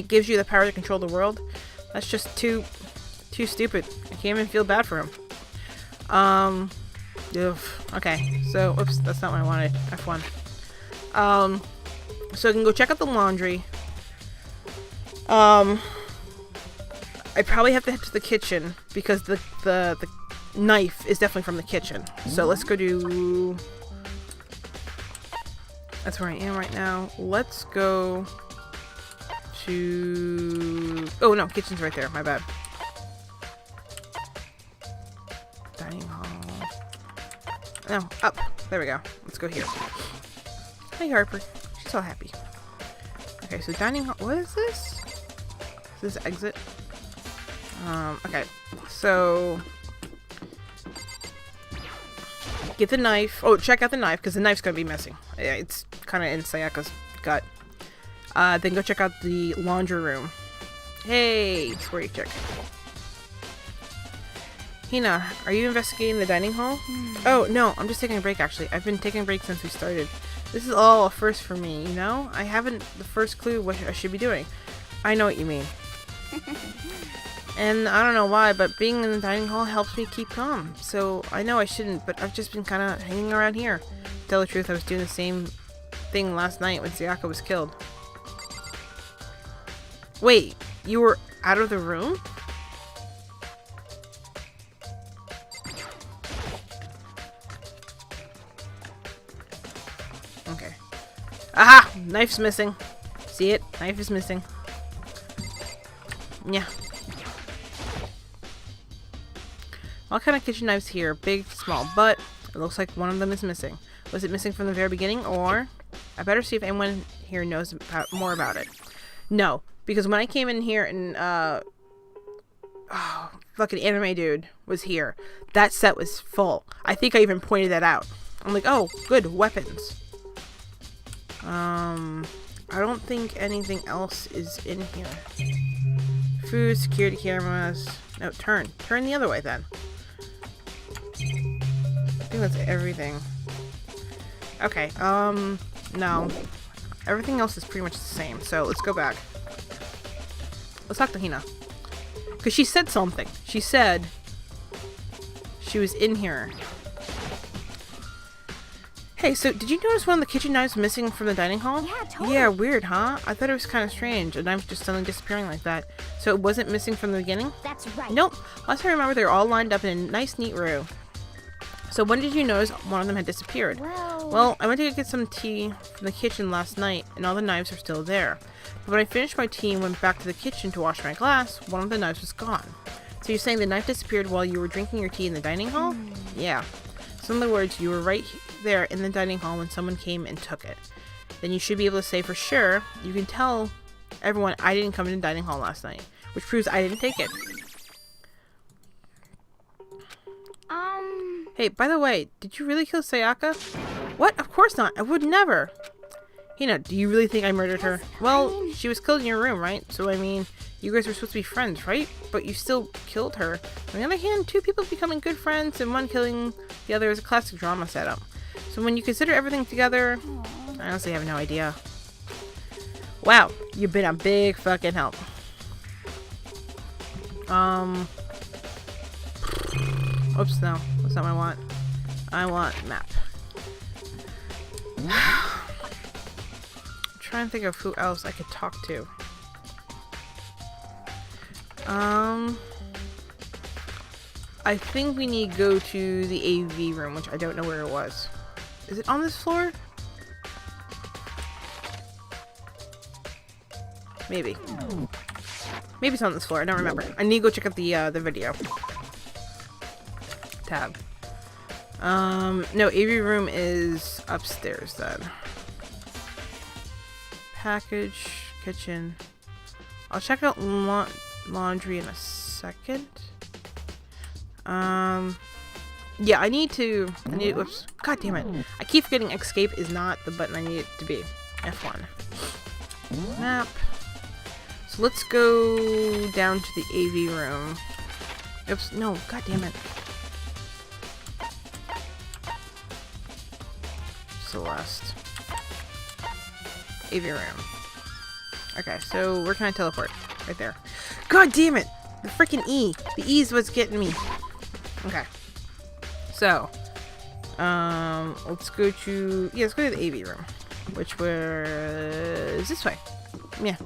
gives you the power to control the world, that's just too stupid. I can't even feel bad for him. Okay, so, oops, that's not what I wanted. F1. So I can go check out the laundry. I probably have to head to the kitchen because the knife is definitely from the kitchen. So let's go do... That's where I am right now. Let's go to... Oh no, kitchen's right there. My bad. Dining hall. No, up. There we go. Let's go here. Hi, Harper. She's all happy. Okay, so dining hall. What is this? Is this exit? Okay. So get the knife. Oh, check out the knife because the knife's gonna be missing. Yeah, it's kind of in Sayaka's gut. Then go check out the laundry room. Hey, squirty chick. Hina, are you investigating the dining hall? Oh, no, I'm just taking a break, actually. I've been taking a break since we started. This is all a first for me, you know? I haven't the first clue what I should be doing. I know what you mean. And I don't know why, but being in the dining hall helps me keep calm. So I know I shouldn't, but I've just been kind of hanging around here. To tell the truth, I was doing the same thing last night when Sayaka was killed. Wait, you were out of the room? Okay. Aha! Knife's missing. See it? Knife is missing. Yeah. All kind of kitchen knives here, big, small, but it looks like one of them is missing. Was it missing from the very beginning, or I better see if anyone here knows more about it. No, because when I came in here and fucking anime dude was here, that set was full. I think I even pointed that out. I'm like, oh, good, weapons. I don't think anything else is in here. Food, security cameras. No, turn the other way then. I think that's everything. Okay, no. Everything else is pretty much the same, so let's go back. Let's talk to Hina. Because she said something. She said she was in here. Hey, so did you notice one of the kitchen knives missing from the dining hall? Yeah, totally. Yeah, weird, huh? I thought it was kind of strange. A knife just suddenly disappearing like that. So it wasn't missing from the beginning? That's right. Nope. Last I remember, they were all lined up in a nice, neat row. So when did you notice one of them had disappeared? Well, I went to get some tea from the kitchen last night, and all the knives are still there. But when I finished my tea and went back to the kitchen to wash my glass, one of the knives was gone. So you're saying the knife disappeared while you were drinking your tea in the dining hall? Yeah. So in other words, you were right there in the dining hall when someone came and took it. Then you should be able to say for sure, you can tell everyone I didn't come in the dining hall last night, which proves I didn't take it. Hey, by the way, did you really kill Sayaka? What? Of course not. I would never. Hina, do you really think I murdered her? Well, she was killed in your room, right? So, I mean, you guys were supposed to be friends, right? But you still killed her. On the other hand, two people becoming good friends and one killing the other is a classic drama setup. So when you consider everything together, I honestly have no idea. Wow, you've been a big fucking help. Oops, no. That's not what I want. I want map. I'm trying to think of who else I could talk to. I think we need to go to the AV room, which I don't know where it was. Is it on this floor? Maybe. Maybe it's on this floor. I don't remember. I need to go check out the video. Tab. No, AV room is upstairs then. Package, kitchen. I'll check out laundry in a second. Yeah, I need, whoops. God damn it. I keep forgetting escape is not the button I need it to be. F1. Map. So let's go down to the AV room. Oops, no, god damn it. Celeste. AV room. Okay, so where can I teleport? Right there. God damn it! The freaking E! The E is what's getting me. Okay. So, let's go to, let's go to the AV room. Which was this way. Yeah.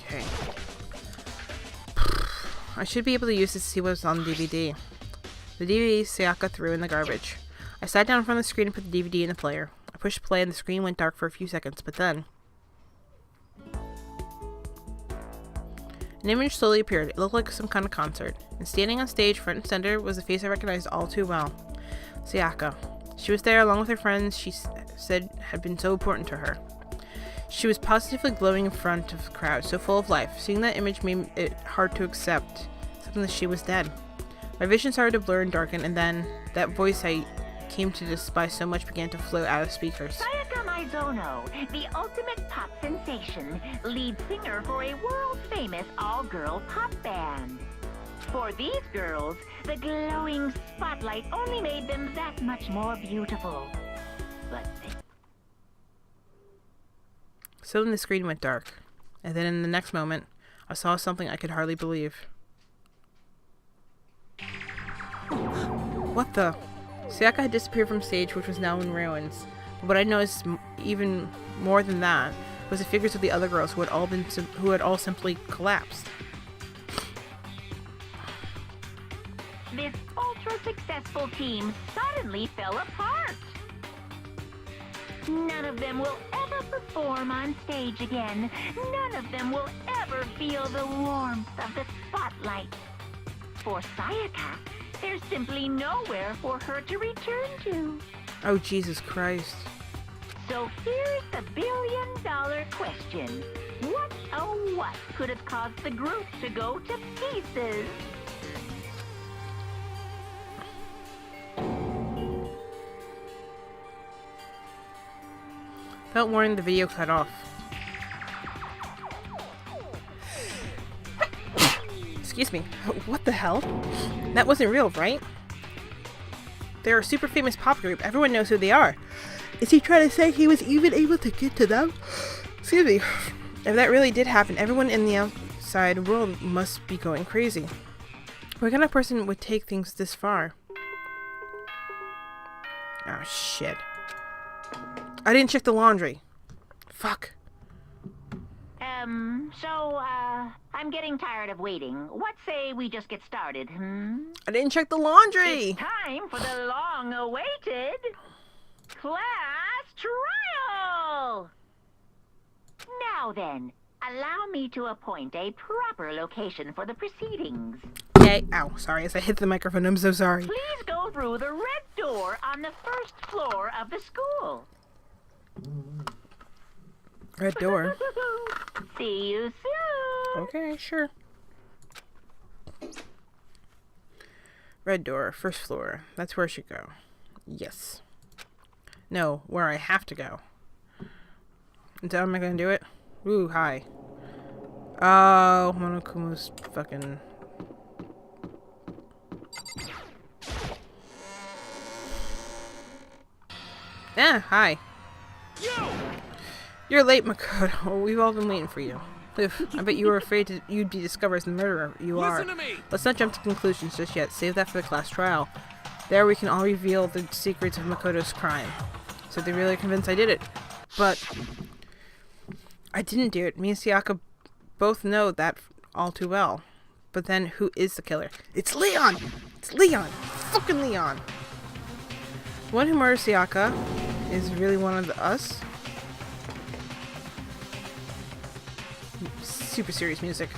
Okay. I should be able to use this to see what's on the DVD. The DVD Sayaka threw in the garbage. I sat down in front of the screen and put the DVD in the player. I pushed play and the screen went dark for a few seconds, but then an image slowly appeared. It looked like some kind of concert. And standing on stage, front and center, was a face I recognized all too well. Sayaka. She was there along with her friends she said had been so important to her. She was positively glowing in front of the crowd, so full of life. Seeing that image made it hard to accept something that she was dead. My vision started to blur and darken, and then that voice I came to despise so much began to float out of speakers. Sayaka Maizono, the ultimate pop sensation, lead singer for a world-famous all-girl pop band. For these girls, the glowing spotlight only made them that much more beautiful. But Suddenly the screen went dark, and then in the next moment, I saw something I could hardly believe. What the? Sayaka had disappeared from stage, which was now in ruins. But what I noticed even more than that was the figures of the other girls who had all simply collapsed. this ultra-successful team suddenly fell apart. None of them will ever perform on stage again. None of them will ever feel the warmth of the spotlight. For Sayaka, there's simply nowhere for her to return to. Oh, Jesus Christ. So here's the billion-dollar question. What, oh what, could have caused the group to go to pieces? Without warning, the video cut off. Excuse me. What the hell? That wasn't real, right? They're a super famous pop group. Everyone knows who they are. Is he trying to say he was even able to get to them? Excuse me. If that really did happen, everyone in the outside world must be going crazy. What kind of person would take things this far? Oh, shit. I didn't check the laundry. Fuck. I'm getting tired of waiting. What say we just get started, I didn't check the laundry! It's time for the long-awaited class trial! Now then, allow me to appoint a proper location for the proceedings. Okay, ow, sorry, as I hit the microphone, I'm so sorry. Please go through the red door on the first floor of the school. Red door. See you soon. Okay, sure. Red door, first floor. That's where I should go. Yes. No, where I have to go. And how am I gonna do it? Ooh, hi. Oh, Monokuma's fucking... Yeah, hi. You're late, Makoto. We've all been waiting for you. I bet you were afraid you'd be discovered as the murderer. You are. Let's not jump to conclusions just yet. Save that for the class trial. There we can all reveal the secrets of Makoto's crime. So they're really convinced I did it. But I didn't do it. Me and Sayaka both know that all too well. But then who is the killer? It's Leon! It's Leon! Fucking Leon! The one who murdered Sayaka is really one of us. Super serious music.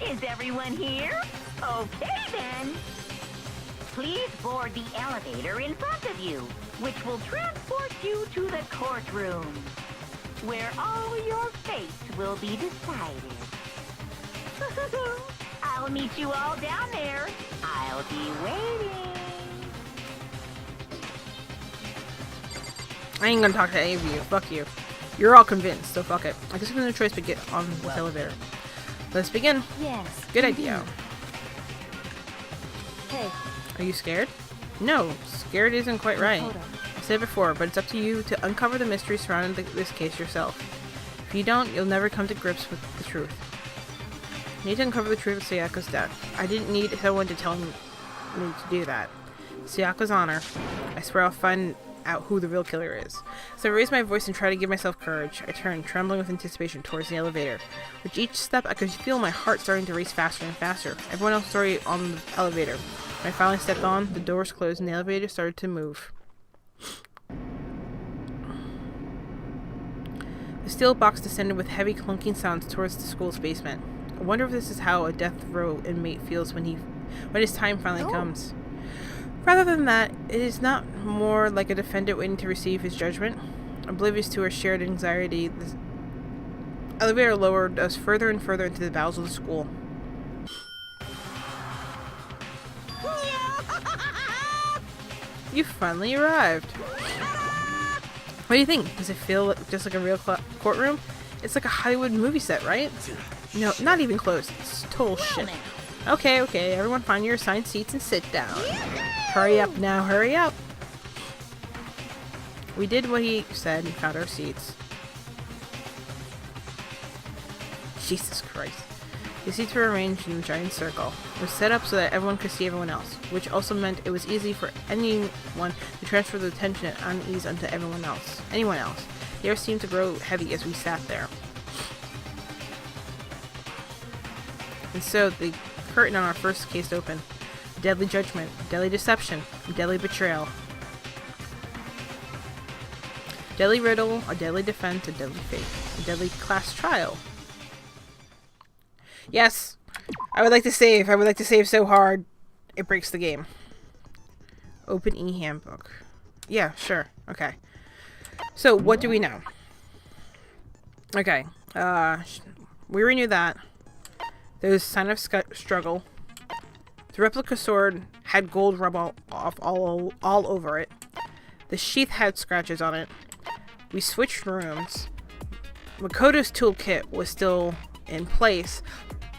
Is everyone here? Okay then. Please board the elevator in front of you, which will transport you to the courtroom, where all your fates will be decided. I'll meet you all down there. I'll be waiting. I ain't gonna talk to any of you. Fuck you. You're all convinced, so fuck it. I guess we have no choice but get on this elevator. Let's begin. Yes. Good idea. Hey, Are you scared? No, scared isn't quite right. Makoto. I said it before, but it's up to you to uncover the mystery surrounding this case yourself. If you don't, you'll never come to grips with the truth. You need to uncover the truth of Sayaka's death. I didn't need someone to tell me to do that. Sayaka's honor. I swear I'll find out who the real killer is. So I raised my voice and tried to give myself courage. I turned, trembling with anticipation, towards the elevator. With each step, I could feel my heart starting to race faster and faster. Everyone else was already on the elevator. When I finally stepped on, the doors closed and the elevator started to move. The steel box descended with heavy clunking sounds towards the school's basement. I wonder if this is how a death row inmate feels when his time finally comes. Rather than that, it is not more like a defendant waiting to receive his judgment. Oblivious to our shared anxiety, the elevator lowered us further and further into the bowels of the school. You finally arrived. What do you think? Does it feel just like a real courtroom? It's like a Hollywood movie set, right? No, not even close. It's total shit. Okay, okay, everyone find your assigned seats and sit down. Hurry up now, hurry up. We did what he said and found our seats. Jesus Christ. The seats were arranged in a giant circle. It was set up so that everyone could see everyone else, which also meant it was easy for anyone to transfer the attention and unease onto anyone else. The air seemed to grow heavy as we sat there. And so the curtain on our first case opened. A deadly judgment, a deadly deception, a deadly betrayal. A deadly riddle, a deadly defense, a deadly fate, a deadly class trial. Yes, I would like to save. I would like to save so hard. It breaks the game. Open e-handbook. Yeah, sure. Okay. So, what do we know? Okay. We already knew that. There's a sign of struggle. The replica sword had gold rub all over it. The sheath had scratches on it. We switched rooms. Makoto's toolkit was still in place.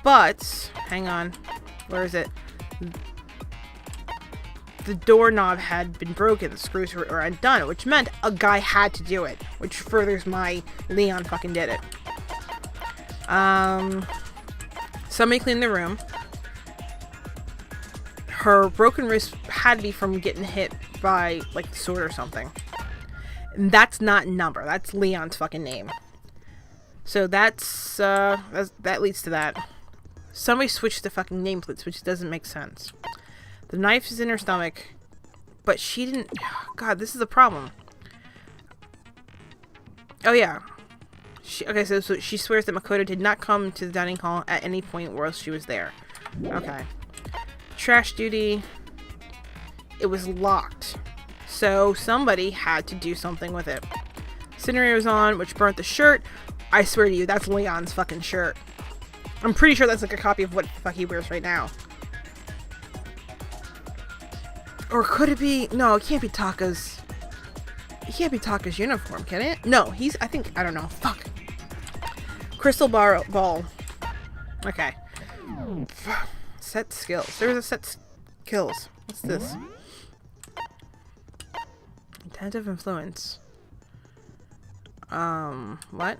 But, hang on, where is it? The doorknob had been broken, the screws were undone, which meant a guy had to do it, which furthers my Leon fucking did it. Somebody cleaned the room. Her broken wrist had to be from getting hit by, like, the sword or something. And that's not number, that's Leon's fucking name. So that leads to that. Somebody switched the fucking nameplates, which doesn't make sense. The knife is in her stomach, but she didn't... God, this is a problem. Oh, yeah. Okay, so she swears that Makoto did not come to the dining hall at any point while she was there. Okay. Trash duty. It was locked. So somebody had to do something with it. Incinerator was on, which burnt the shirt. I swear to you, that's Leon's fucking shirt. I'm pretty sure that's like a copy of what the fuck he wears right now. Or could it be... No, it can't be Taka's... It can't be Taka's uniform, can it? No, I don't know. Fuck. Crystal ball. Okay. Set skills. There's a set skills. What's this? Attentive influence. What?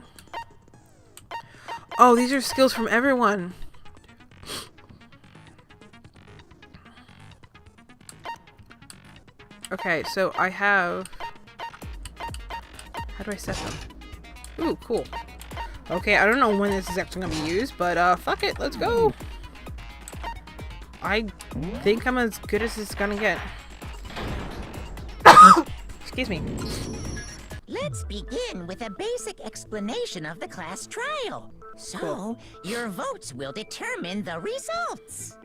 Oh, these are skills from everyone. Okay, so I have... How do I set them? Ooh, cool. Okay, I don't know when this is actually gonna be used, but fuck it, let's go. I think I'm as good as it's gonna get. Excuse me. Let's begin with a basic explanation of the class trial. So, your votes will determine the results.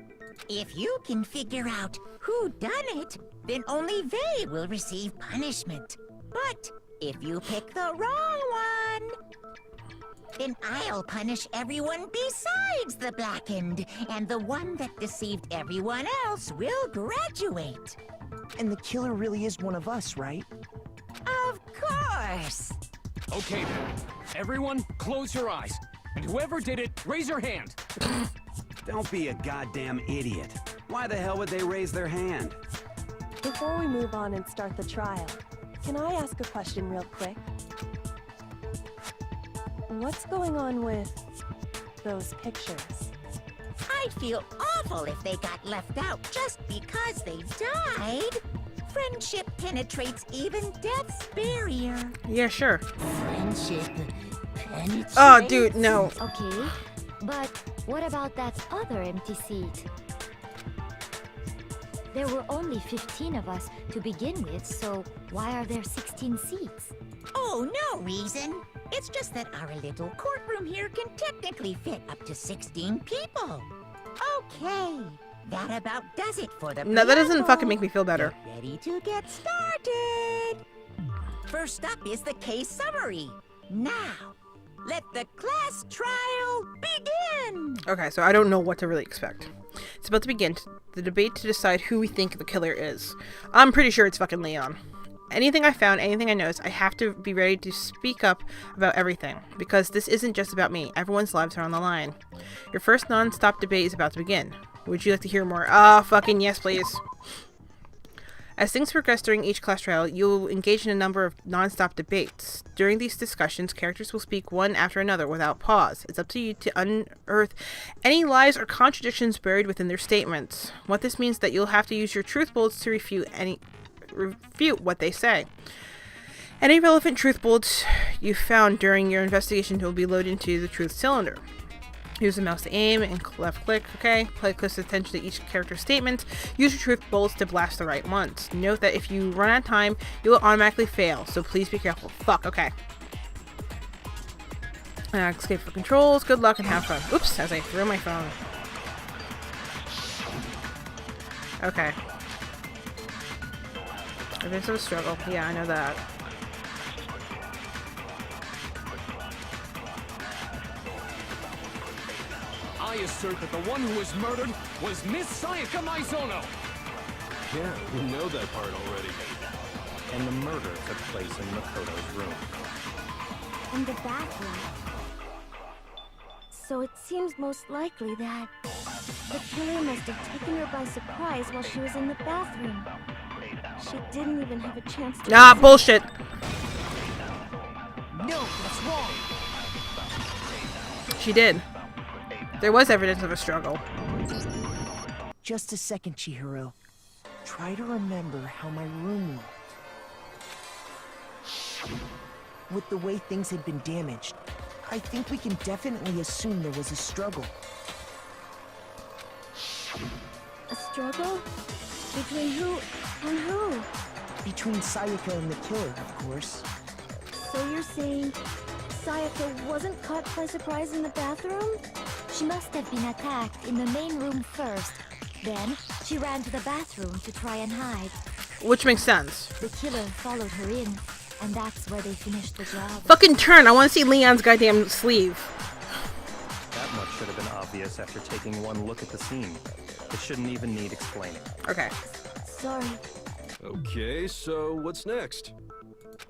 If you can figure out who done it, then only they will receive punishment. But if you pick the wrong one, then I'll punish everyone besides the blackened, and the one that deceived everyone else will graduate. And the killer really is one of us, right? Of course! Okay then. Everyone, close your eyes. And whoever did it, raise your hand. Don't be a goddamn idiot. Why the hell would they raise their hand? Before we move on and start the trial, can I ask a question real quick? What's going on with those pictures? I'd feel awful if they got left out just because they died. Friendship penetrates even death's barrier. Yeah, sure. Friendship penetrates... Oh, dude, no. Okay, but what about that other empty seat? There were only 15 of us to begin with, so why are there 16 seats? Oh, no reason. It's just that our little courtroom here can technically fit up to 16 people. Okay, that about does it for the No, that doesn't preamble. fucking make me feel better. Get ready to get started. First up is the case summary. Now, let the class trial begin. Okay, so I don't know what to really expect. It's about to begin the debate to decide who we think the killer is. I'm pretty sure it's fucking Leon. Anything I found, anything I noticed, I have to be ready to speak up about everything. Because this isn't just about me. Everyone's lives are on the line. Your first non-stop debate is about to begin. Would you like to hear more? Ah, fucking yes, please. As things progress during each class trial, you'll engage in a number of non-stop debates. During these discussions, characters will speak one after another without pause. It's up to you to unearth any lies or contradictions buried within their statements. What this means is that you'll have to use your truth bullets to refute what they say. Any relevant truth bullets you found during your investigation will be loaded into the truth cylinder. Use the mouse to aim and left click, okay? Pay close attention to each character's statement. Use your truth bullets to blast the right ones. Note that if you run out of time, you will automatically fail, so please be careful. Fuck, okay. Escape for controls. Good luck and have fun. Oops, as I threw my phone. Okay. There's a struggle. Yeah, I know that. I assert that the one who was murdered was Miss Sayaka Maizono! Yeah, we know that part already. And the murder took place in Makoto's room. In the bathroom. So it seems most likely that the killer must have taken her by surprise while she was in the bathroom. She didn't even have a chance to... Ah, bullshit! No, that's wrong. She did. There was evidence of a struggle. Just a second, Chihiro. Try to remember how my room looked. With the way things had been damaged, I think we can definitely assume there was a struggle. A struggle? Between who and who? Between Sayaka and the killer, of course. So you're saying Sayaka wasn't caught by surprise in the bathroom? She must have been attacked in the main room first. Then, she ran to the bathroom to try and hide. Which makes sense. The killer followed her in, and that's where they finished the job. Fucking turn! I want to see Leon's goddamn sleeve. That much should have been obvious after taking one look at the scene. It shouldn't even need explaining. Okay. Sorry. Okay, so what's next?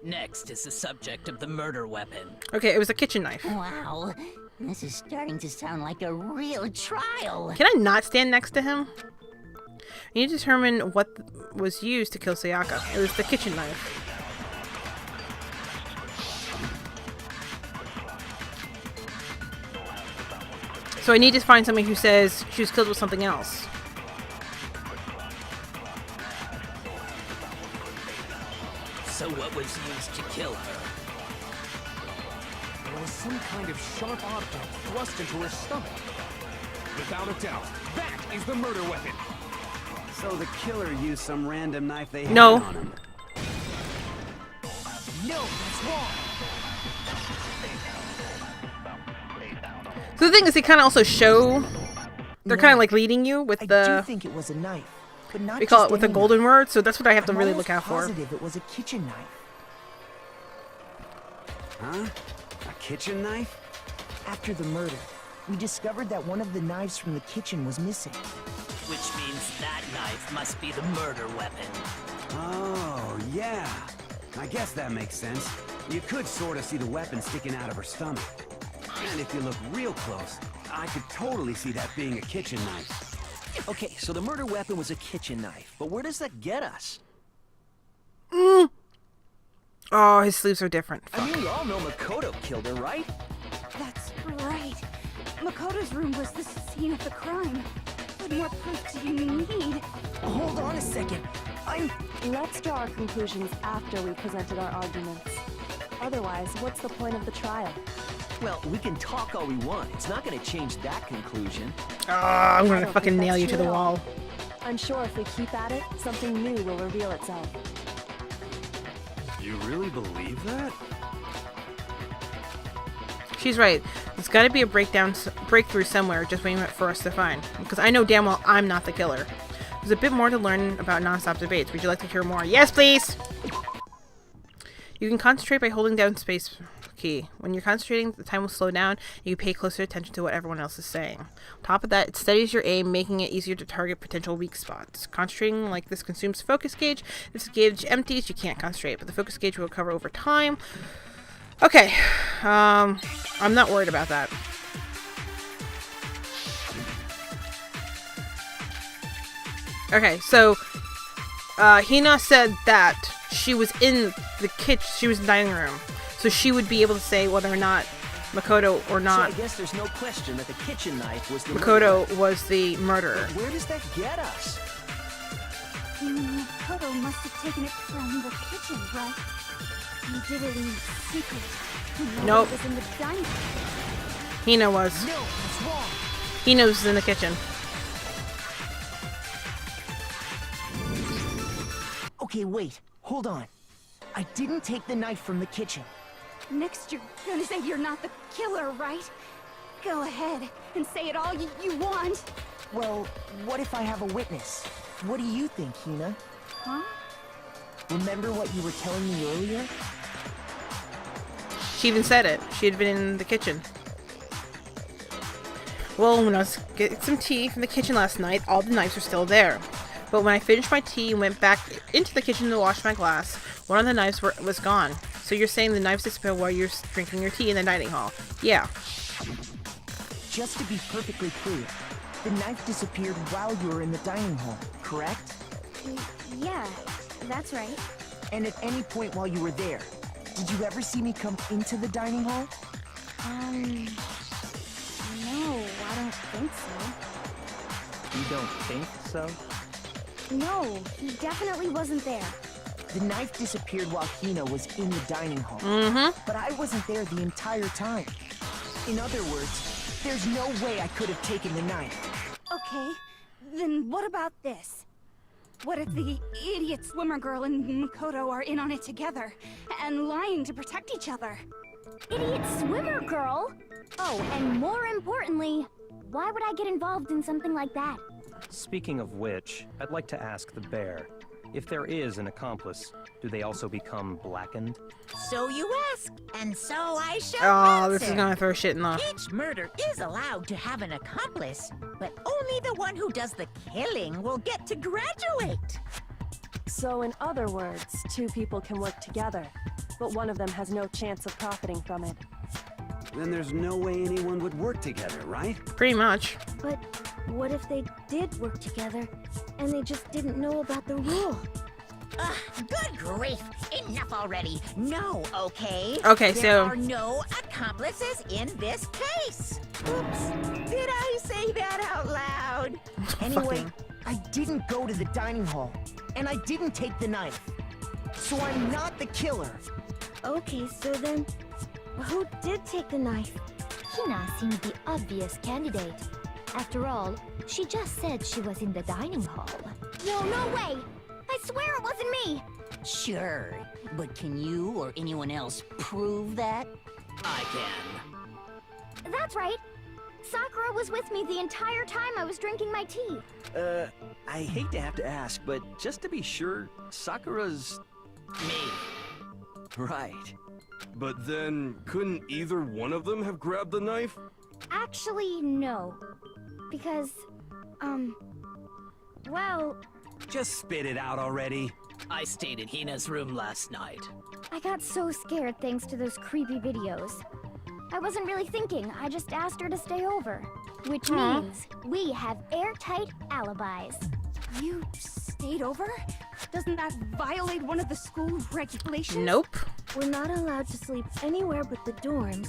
Next is the subject of the murder weapon. Okay, it was a kitchen knife. Wow, this is starting to sound like a real trial. Can I not stand next to him? You need to determine what was used to kill Sayaka. It was the kitchen knife. So I need to find somebody who says she was killed with something else. So what was used to kill her? There was some kind of sharp object thrust into her stomach. Without a doubt, that is the murder weapon. So the killer used some random knife they had No. on him. No, that's wrong. So the thing is, they kind of also show... They're kind of like leading you with I the... do think it was a knife, but not We call just it with the any golden knife. word, so that's what I have to I'm really almost look out for. positive it was a kitchen knife. Huh? A kitchen knife? After the murder, we discovered that one of the knives from the kitchen was missing. Which means that knife must be the murder weapon. Oh, yeah. I guess that makes sense. You could sort of see the weapon sticking out of her stomach. And if you look real close, I could totally see that being a kitchen knife. Okay, so the murder weapon was a kitchen knife, but where does that get us? Oh, his sleeves are different. I mean, we all know Makoto killed her, right? That's right. Makoto's room was the scene of the crime. What more proof do you need? Hold on a second. Let's draw our conclusions after we presented our arguments. Otherwise, what's the point of the trial? Well, we can talk all we want. It's not going to change that conclusion. Ah, I'm I gonna don't fucking think nail that's you to true the at all. wall. I'm sure if we keep at it, something new will reveal itself. You really believe that? She's right. There's got to be a breakthrough somewhere just waiting for us to find. Because I know damn well I'm not the killer. There's a bit more to learn about non-stop debates. Would you like to hear more? Yes, please! You can concentrate by holding down space key. When you're concentrating, the time will slow down, and you pay closer attention to what everyone else is saying. On top of that, it steadies your aim, making it easier to target potential weak spots. Concentrating like this consumes focus gauge. If the gauge empties, you can't concentrate, but the focus gauge will recover over time. Okay, I'm not worried about that. Okay, so Hina said that she was in the kitchen, she was in the dining room, so she would be able to say whether or not Makoto or not. So I guess there's no question that the kitchen knife was the Makoto murderer. was the murderer. But where does that get us? Makoto must have taken it from the kitchen, right? He did it in secret. Nope. It was in the dining room. Hina was. No, that's wrong. Hina was in the kitchen. Okay, wait. Hold on. I didn't take the knife from the kitchen. Next, you're gonna say you're not the killer, right? Go ahead and say it all you want. Well, what if I have a witness? What do you think, Hina? Huh? Remember what you were telling me earlier? She even said it. She had been in the kitchen. Well, when I was getting some tea from the kitchen last night, all the knives were still there. But when I finished my tea and went back into the kitchen to wash my glass, one of the knives was gone. So you're saying the knives disappeared while you're drinking your tea in the dining hall? Yeah. Just to be perfectly clear, the knife disappeared while you were in the dining hall, correct? Yeah, that's right. And at any point while you were there, did you ever see me come into the dining hall? No, I don't think so. You don't think so? No, he definitely wasn't there. The knife disappeared while Hina was in the dining hall. But I wasn't there the entire time. In other words, there's no way I could have taken the knife. Okay, then what about this? What if the idiot swimmer girl and Makoto are in on it together and lying to protect each other? Idiot swimmer girl? Oh, and more importantly, why would I get involved in something like that? Speaking of which, I'd like to ask the bear, if there is an accomplice, do they also become blackened? So you ask, and so I shall Oh, answer. this is gonna throw shit in the... Each murder is allowed to have an accomplice, but only the one who does the killing will get to graduate. So in other words, two people can work together, but one of them has no chance of profiting from it. Then there's no way anyone would work together, right? Pretty much. But what if they did work together and they just didn't know about the rule? Ugh, good grief! Enough already! No, okay? Okay, there so... are no accomplices in this case! Oops, did I say that out loud? Anyway, I didn't go to the dining hall, and I didn't take the knife. So I'm not the killer. Okay, so then, who did take the knife? Hina seemed the obvious candidate. After all, she just said she was in the dining hall. No way! I swear it wasn't me! Sure, but can you or anyone else prove that? I can. That's right. Sakura was with me the entire time I was drinking my tea. I hate to have to ask, but just to be sure, Sakura's... Me. Right. But then, couldn't either one of them have grabbed the knife? Actually, no. Because, well... Just spit it out already. I stayed in Hina's room last night. I got so scared thanks to those creepy videos. I wasn't really thinking, I just asked her to stay over. Which means we have airtight alibis. You stayed over? Doesn't that violate one of the school regulations? Nope. We're not allowed to sleep anywhere but the dorms.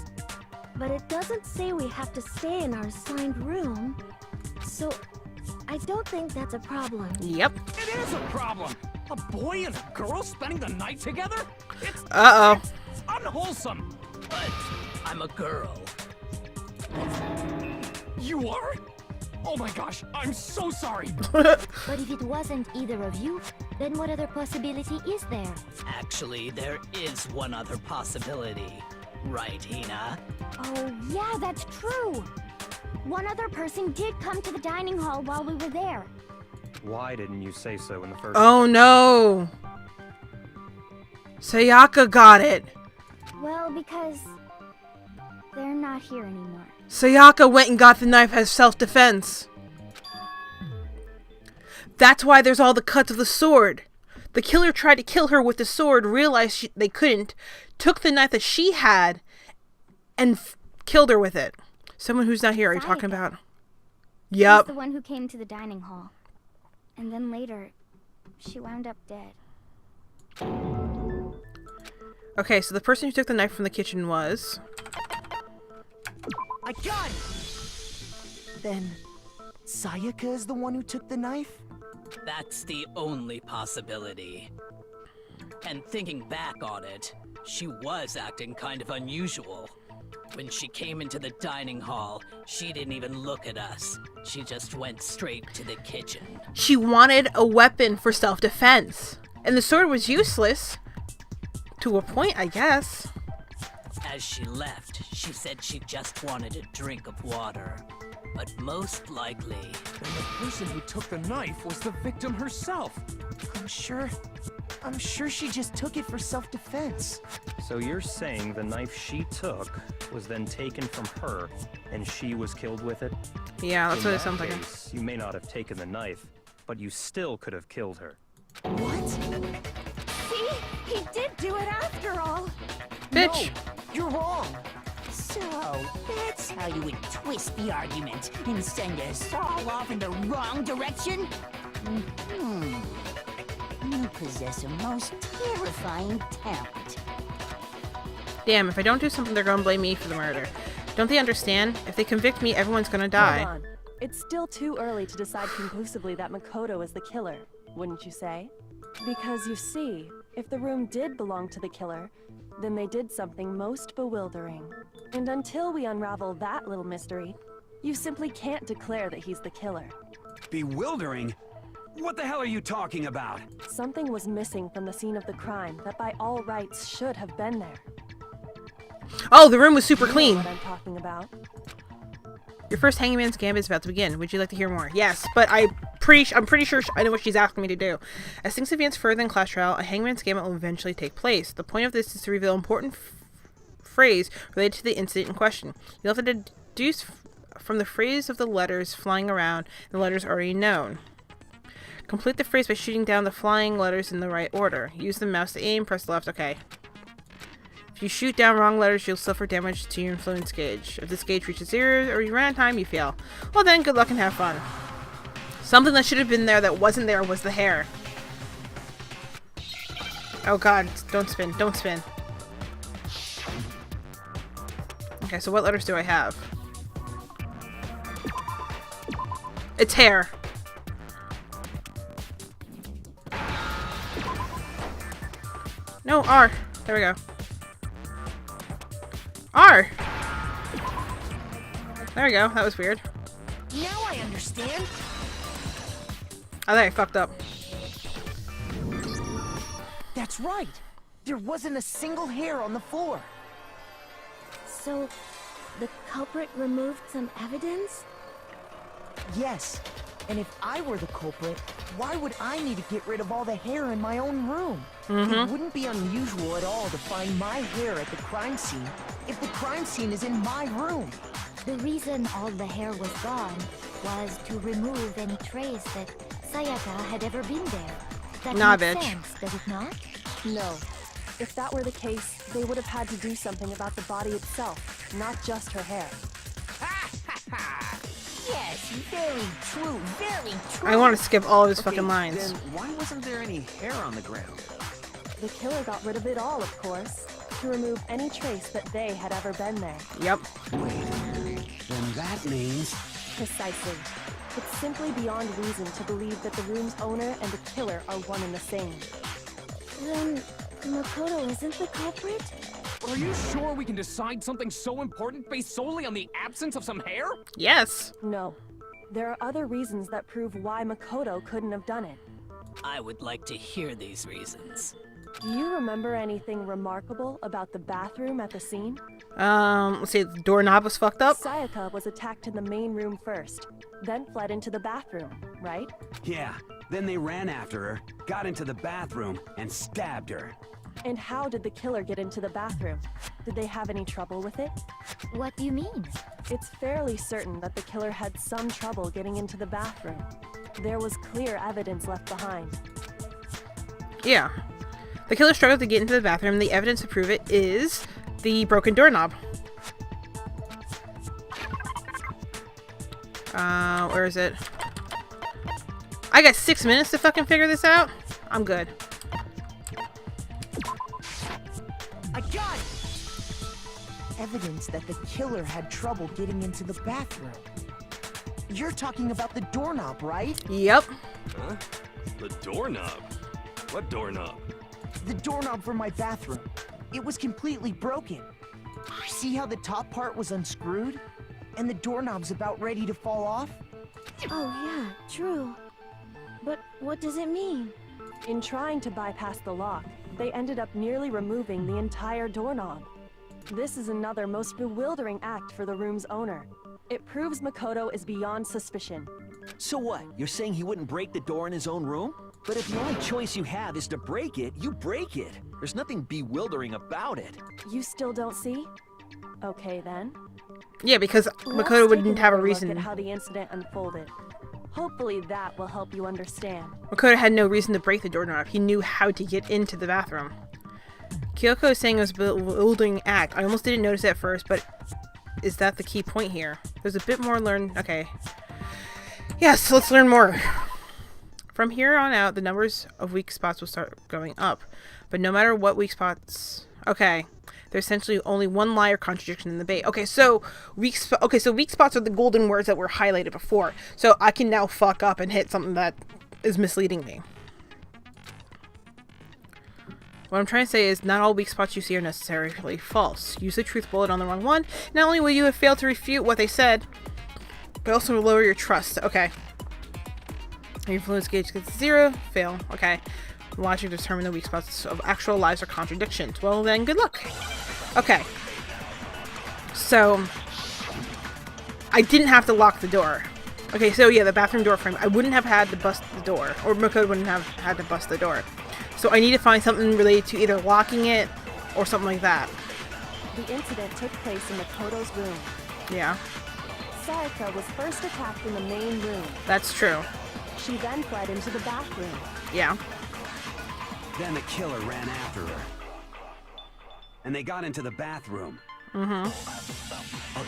But it doesn't say we have to stay in our assigned room. So, I don't think that's a problem. Yep. It is a problem. A boy and a girl spending the night together? It's unwholesome. But I'm a girl. You are? Oh my gosh, I'm so sorry. But if it wasn't either of you, then what other possibility is there? Actually, there is one other possibility. Right, Hina? Oh, yeah, that's true. One other person did come to the dining hall while we were there. Why didn't you say so in the first Oh no! Sayaka got it! Well, because they're not here anymore. Sayaka went and got the knife as self-defense. That's why there's all the cuts of the sword. The killer tried to kill her with the sword, realized they couldn't, took the knife that she had, and killed her with it. Someone who's not here, are you talking about? She's Yep. the one who came to the dining hall. And then later, she wound up dead. Okay, so the person who took the knife from the kitchen was... I got it! Then, Sayaka is the one who took the knife? That's the only possibility. And thinking back on it, she was acting kind of unusual. When she came into the dining hall, she didn't even look at us. She just went straight to the kitchen. She wanted a weapon for self-defense. And the sword was useless. To a point, I guess. As she left, she said she just wanted a drink of water. But most likely... Then the person who took the knife was the victim herself. I'm sure she just took it for self-defense. So you're saying the knife she took was then taken from her, and she was killed with it? Yeah, that's what it sounds like. Case, you may not have taken the knife, but you still could have killed her. What? See? He did do it after all. Bitch! No, you're wrong. So, that's how you would twist the argument and send us all off in the wrong direction? You possess a most terrifying talent. Damn, if I don't do something, they're gonna blame me for the murder. Don't they understand? If they convict me, everyone's gonna die. Hold on. It's still too early to decide conclusively that Makoto is the killer, wouldn't you say? Because you see, if the room did belong to the killer, then they did something most bewildering. And until we unravel that little mystery, you simply can't declare that he's the killer. Bewildering? What the hell are you talking about? Something was missing from the scene of the crime that by all rights should have been there. Oh, the room was super clean. You know what I'm talking about. Your first Hangman's Gambit is about to begin. Would you like to hear more? Yes, but I'm pretty sure I know what she's asking me to do. As things advance further in class trial, a Hangman's Gambit will eventually take place. The point of this is to reveal important phrase related to the incident in question. You'll have to deduce from the phrase of the letters flying around the letters already known. Complete the phrase by shooting down the flying letters in the right order. Use the mouse to aim, press left, okay. If you shoot down wrong letters, you'll suffer damage to your influence gauge. If this gauge reaches 0 or you run out of time, you fail. Well then, good luck and have fun. Something that should have been there that wasn't there was the hair. Oh god, don't spin, don't spin. Okay, so what letters do I have? It's hair. No, R. There we go. R! There we go. That was weird. Now I understand. I think I fucked up. That's right. There wasn't a single hair on the floor. So, the culprit removed some evidence? Yes. And if I were the culprit, why would I need to get rid of all the hair in my own room? It wouldn't be unusual at all to find my hair at the crime scene if the crime scene is in my room. The reason all the hair was gone was to remove any trace that Sayaka had ever been there. That makes sense, does it not? No. If that were the case, they would have had to do something about the body itself, not just her hair. Yes, very true, very true. I want to skip all of his fucking lines. Then why wasn't there any hair on the ground? The killer got rid of it all, of course, to remove any trace that they had ever been there. Yep. Then that means... Precisely. It's simply beyond reason to believe that the room's owner and the killer are one and the same. Then, Makoto isn't the culprit? Are you sure we can decide something so important based solely on the absence of some hair? Yes. No. There are other reasons that prove why Makoto couldn't have done it. I would like to hear these reasons. Do you remember anything remarkable about the bathroom at the scene? Let's see, the doorknob was fucked up? Sayaka was attacked in the main room first, then fled into the bathroom, right? Yeah, then they ran after her, got into the bathroom, and stabbed her. And how did the killer get into the bathroom? Did they have any trouble with it? What do you mean? It's fairly certain that the killer had some trouble getting into the bathroom. There was clear evidence left behind. Yeah. The killer struggled to get into the bathroom. The evidence to prove it is the broken doorknob. Where is it? I got 6 minutes to fucking figure this out. I'm good. I got it! Evidence that the killer had trouble getting into the bathroom. You're talking about the doorknob, right? Yep. Huh? The doorknob? What doorknob? The doorknob for my bathroom. It was completely broken. See how the top part was unscrewed? And the doorknob's about ready to fall off? Oh yeah, true. But what does it mean? In trying to bypass the lock, they ended up nearly removing the entire doorknob. This is another most bewildering act for the room's owner. It proves Makoto is beyond suspicion. So what? You're saying he wouldn't break the door in his own room? But if the only choice you have is to break it, you break it. There's nothing bewildering about it. You still don't see? Okay then. Yeah, because Let's Makoto take wouldn't have a another reason. look at how the incident unfolded. Hopefully that will help you understand. Makoto had no reason to break the doorknob. He knew how to get into the bathroom. Kyoko is saying it was a bewildering act. I almost didn't notice it at first, but is that the key point here? There's a bit more learn. Okay. Yes, let's learn more. From here on out, the numbers of weak spots will start going up. But no matter what weak spots... Okay. There's essentially only one lie or contradiction in the bait. Okay, so weak spots are the golden words that were highlighted before. So I can now fuck up and hit something that is misleading me. What I'm trying to say is not all weak spots you see are necessarily false. Use the truth bullet on the wrong one. Not only will you have failed to refute what they said, but also will lower your trust. Okay. Your influence gauge gets 0. Fail. Okay. Logic to determine the weak spots of actual lies or contradictions. Well then, good luck. Okay. So, I didn't have to lock the door. Okay, so yeah, the bathroom door frame. I wouldn't have had to bust the door. Or Makoto wouldn't have had to bust the door. So I need to find something related to either locking it or something like that. The incident took place in Makoto's room. Yeah. Sayaka was first attacked in the main room. That's true. She then fled into the bathroom. Yeah. Then the killer ran after her. And they got into the bathroom. At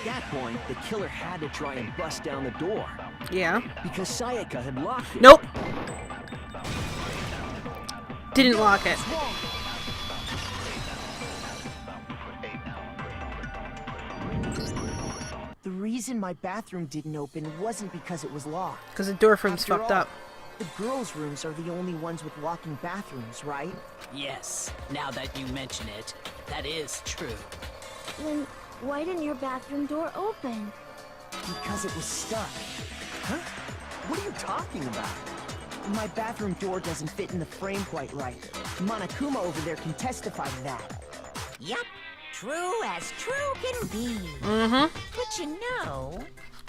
that point, the killer had to try and bust down the door. Yeah. Because Sayaka had locked it. Nope. Didn't lock it. The reason my bathroom didn't open wasn't because it was locked. Because the door frame's After fucked all, up. The girls' rooms are the only ones with locking bathrooms, right? Yes, now that you mention it, that is true. Then why didn't your bathroom door open? Because it was stuck. Huh? What are you talking about? My bathroom door doesn't fit in the frame quite right. Monokuma over there can testify to that. Yup, true as true can be. But you know,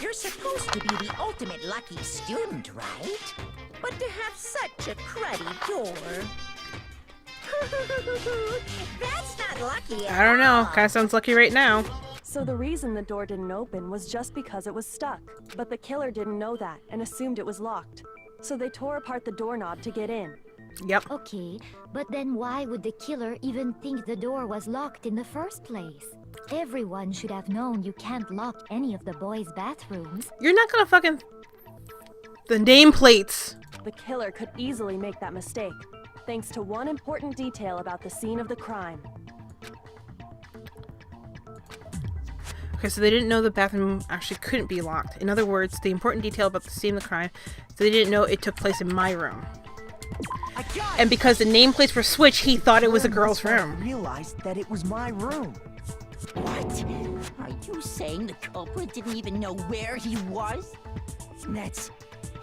you're supposed to be the ultimate lucky student, right? But to have such a cruddy door... That's not lucky at I don't know. all. Kind of sounds lucky right now. So the reason the door didn't open was just because it was stuck. But the killer didn't know that and assumed it was locked. So they tore apart the doorknob to get in. Yep. Okay, but then why would the killer even think the door was locked in the first place? Everyone should have known you can't lock any of the boys' bathrooms. You're not gonna fucking... The nameplates. The killer could easily make that mistake, thanks to one important detail about the scene of the crime. Okay, so they didn't know the bathroom actually couldn't be locked. In other words, the important detail about the scene of the crime, so they didn't know it took place in my room. And because the nameplates were switched, he thought it was a girl's room. Realized that it was my room. What? Are you saying the culprit didn't even know where he was? That's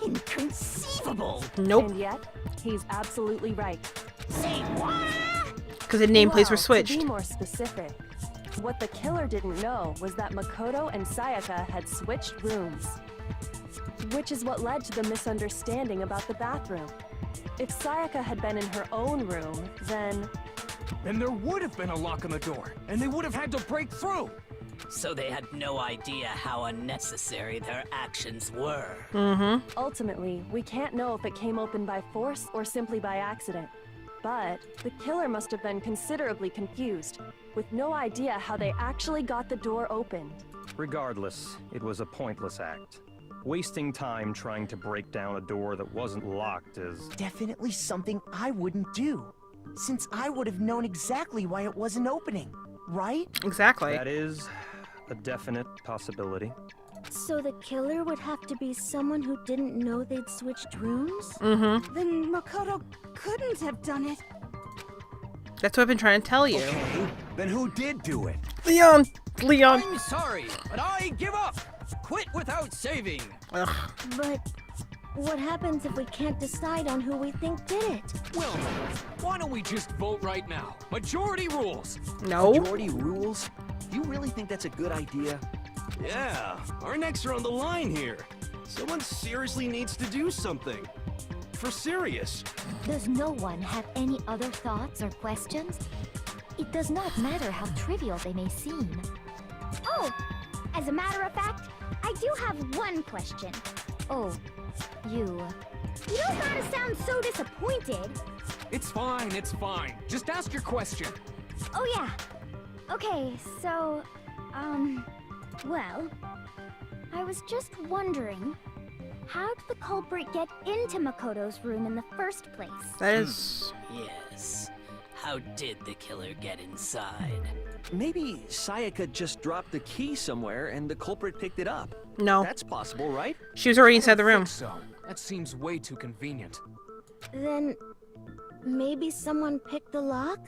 inconceivable. Nope. And yet, he's absolutely right. Say what? Because the nameplates were To switched. be more specific, what the killer didn't know was that Makoto and Sayaka had switched rooms. Which is what led to the misunderstanding about the bathroom. If Sayaka had been in her own room, then... Then there would have been a lock on the door, and they would have had to break through. So they had no idea how unnecessary their actions were. Ultimately, we can't know if it came open by force or simply by accident. But the killer must have been considerably confused, with no idea how they actually got the door opened. Regardless, it was a pointless act. Wasting time trying to break down a door that wasn't locked is... Definitely something I wouldn't do, since I would have known exactly why it wasn't opening, right? Exactly. That is a definite possibility. So the killer would have to be someone who didn't know they'd switched rooms? Mm-hmm. Then Makoto couldn't have done it. That's what I've been trying to tell you. Okay, then who did do it? Leon! Leon! I'm sorry, but I give up. Quit without saving. Ugh. But what happens if we can't decide on who we think did it? Well, why don't we just vote right now? Majority rules. No. Majority rules? You really think that's a good idea? Yeah, our necks are on the line here. Someone seriously needs to do something. For serious. Does no one have any other thoughts or questions? It does not matter how trivial they may seem. Oh, as a matter of fact, I do have one question. Oh, you... You don't gotta sound so disappointed. It's fine. Just ask your question. Oh yeah. Okay, so, well, I was just wondering, how did the culprit get into Makoto's room in the first place? That is... Yes. How did the killer get inside? Maybe Sayaka just dropped the key somewhere and the culprit picked it up. No. That's possible, right? She was already inside the room. So, that seems way too convenient. Then... maybe someone picked the lock?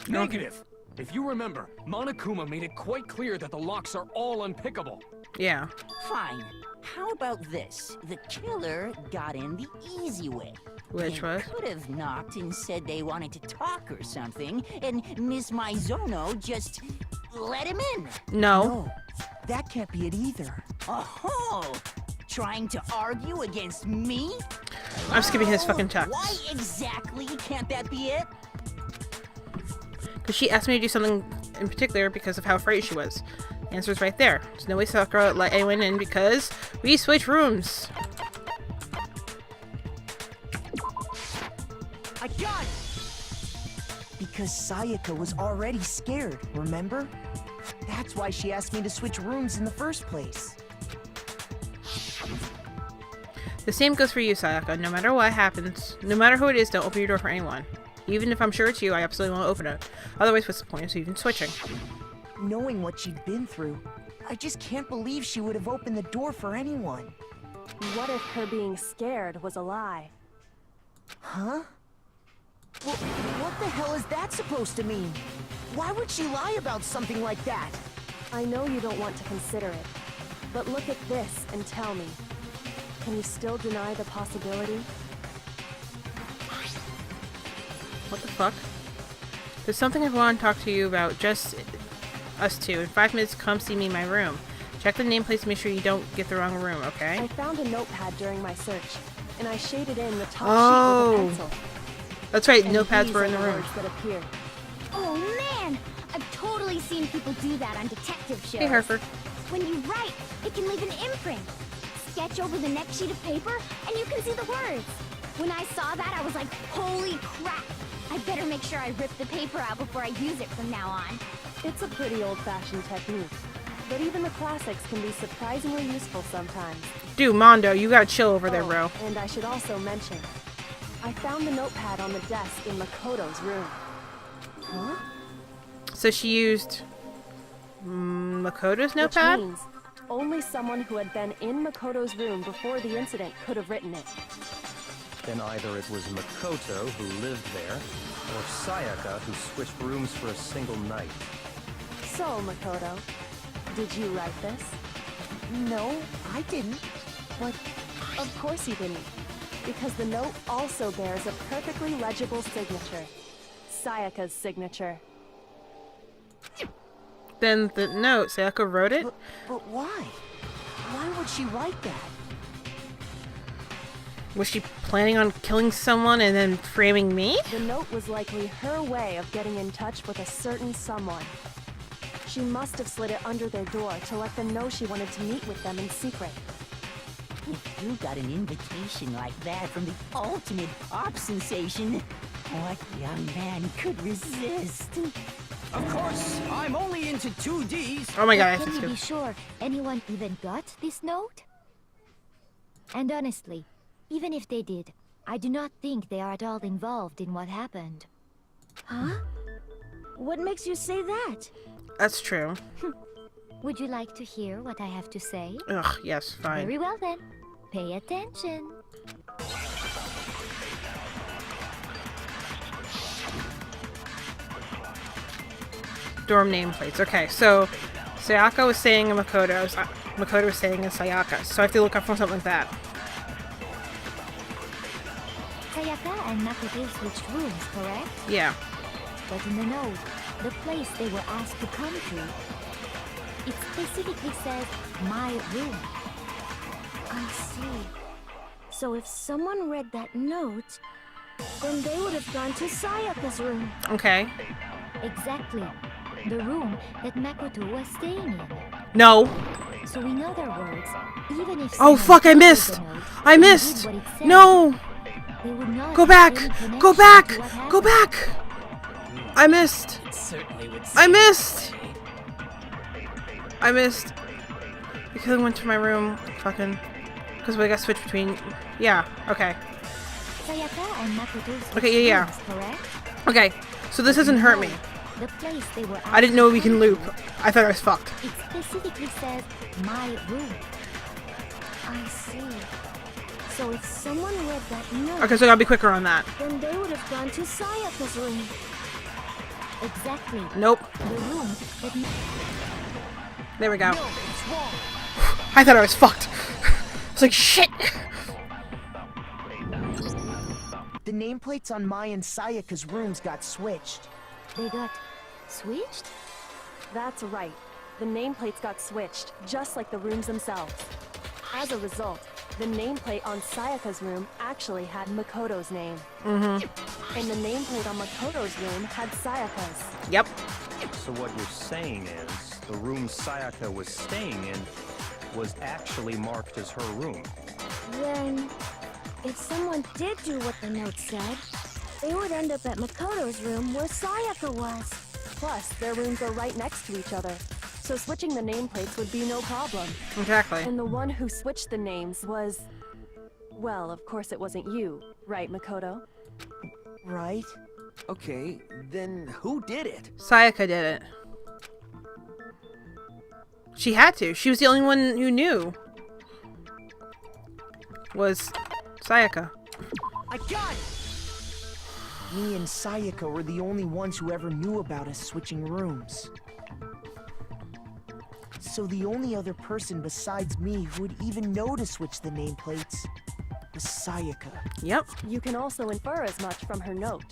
Negative. If you remember, Monokuma made it quite clear that the locks are all unpickable. Yeah. Fine. How about this? The killer got in the easy way. Which was? Could have knocked and said they wanted to talk or something, and Miss Maizono just let him in. No. That can't be it either. Oh, trying to argue against me? I'm skipping his fucking text. Why exactly can't that be it? Because she asked me to do something in particular because of how afraid she was. The answer's right there. There's no way Sakura let anyone in because we switch rooms. I got it! Because Sayaka was already scared, remember? That's why she asked me to switch rooms in the first place. The same goes for you, Sayaka. No matter what happens, no matter who it is, don't open your door for anyone. Even if I'm sure it's you, I absolutely won't open it. Otherwise, what's the point of even switching? Knowing what she'd been through, I just can't believe she would have opened the door for anyone. What if her being scared was a lie? Huh? Well, what the hell is that supposed to mean? Why would she lie about something like that? I know you don't want to consider it, but look at this and tell me. Can you still deny the possibility? What the fuck? There's something I want to talk to you about, just us two. In 5 minutes, come see me in my room. Check the nameplate to make sure you don't get the wrong room, okay? I found a notepad during my search, and I shaded in the top sheet with a pencil. That's right, And notepads these were are in the room. words that appeared. Oh man! I've totally seen people do that on detective shows. Hey, Harper. When you write, it can leave an imprint. Sketch over the next sheet of paper, and you can see the words. When I saw that, I was like, holy crap! I better make sure I rip the paper out before I use it from now on. It's a pretty old-fashioned technique, but even the classics can be surprisingly useful sometimes. Dude, Mondo, you gotta chill over there, bro. And I should also mention, I found the notepad on the desk in Makoto's room. Huh? So she used Makoto's notepad? Which means only someone who had been in Makoto's room before the incident could have written it. Then either it was Makoto who lived there, or Sayaka who switched rooms for a single night. So, Makoto, did you write this? No, I didn't. But of course you didn't, because the note also bears a perfectly legible signature. Sayaka's signature. Then the note, Sayaka wrote it? But why? Why would she write that? Was she planning on killing someone and then framing me? The note was likely her way of getting in touch with a certain someone. She must have slid it under their door to let them know she wanted to meet with them in secret. If you got an invitation like that from the ultimate pop sensation, what young man could resist? Of course, I'm only into 2Ds. Oh my god, I Can have you to be sure anyone even got this note? And honestly, even if they did, I do not think they are at all involved in what happened. Huh? What makes you say that? That's true. Would you like to hear what I have to say? Ugh, yes, fine. Very well then. Pay attention. Dorm nameplates. Okay, so Sayaka was saying in Makoto's. Makoto was saying in Sayaka. So I have to look up for something like that. Sayaka and Makoto switched rooms, correct? Yeah. But in the note, the place they were asked to come to, it specifically says, my room. I see. So if someone read that note, then they would have gone to Sayaka's room. Okay. Exactly. The room that Makoto was staying in. No. So in other words, even if Oh fuck, I missed! I missed! No! Go back! Go back! Go back! I missed! I missed! I missed. Because I went to my room. Fucking. Because we got switched between. Yeah, okay. Sayaka and Makoto Okay, yeah. Correct? Okay, so this doesn't hurt me. The place they were I didn't know we can loop. I thought I was fucked. It specifically says, my room. I see. So if someone read that note... Okay, so I gotta be quicker on that. Then they would have gone to Sayaka's room. Exactly. Nope. The room that... There we go. I thought I was fucked. I was like, shit! The nameplates on my and Sayaka's rooms got switched. They got switched? That's right. The nameplates got switched, just like the rooms themselves. As a result, the nameplate on Sayaka's room actually had Makoto's name. Mm-hmm. And the nameplate on Makoto's room had Sayaka's. Yep. So what you're saying is, the room Sayaka was staying in was actually marked as her room. Then, if someone did do what the note said, they would end up at Makoto's room where Sayaka was. Plus, their rooms are right next to each other, so switching the nameplates would be no problem. Exactly. And the one who switched the names was... Well, of course it wasn't you, right, Makoto? Right. Okay, then who did it? Sayaka did it. She had to. She was the only one who knew. Was Sayaka. I got it! Me and Sayaka were the only ones who ever knew about us switching rooms. So the only other person besides me who would even know to switch the nameplates was Sayaka. Yep. You can also infer as much from her note.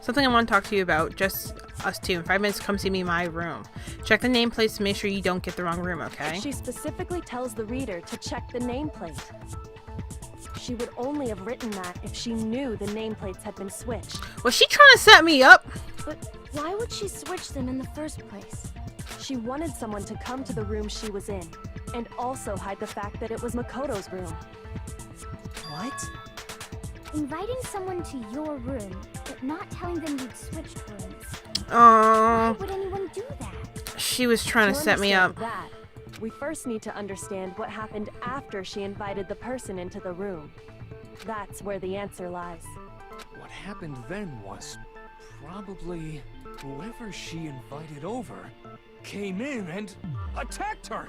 Something I want to talk to you about. Just us two. In 5 minutes, come see me in my room. Check the nameplates to make sure you don't get the wrong room, okay? She specifically tells the reader to check the nameplate. She would only have written that if she knew the nameplates had been switched. Was she trying to set me up? But why would she switch them in the first place? She wanted someone to come to the room she was in, and also hide the fact that it was Makoto's room. What? Inviting someone to your room, but not telling them you'd switched rooms. Aww. Why would anyone do that? She was trying to set me up. That, we first need to understand what happened after she invited the person into the room. That's where the answer lies. What happened then was probably whoever she invited over came in and attacked her.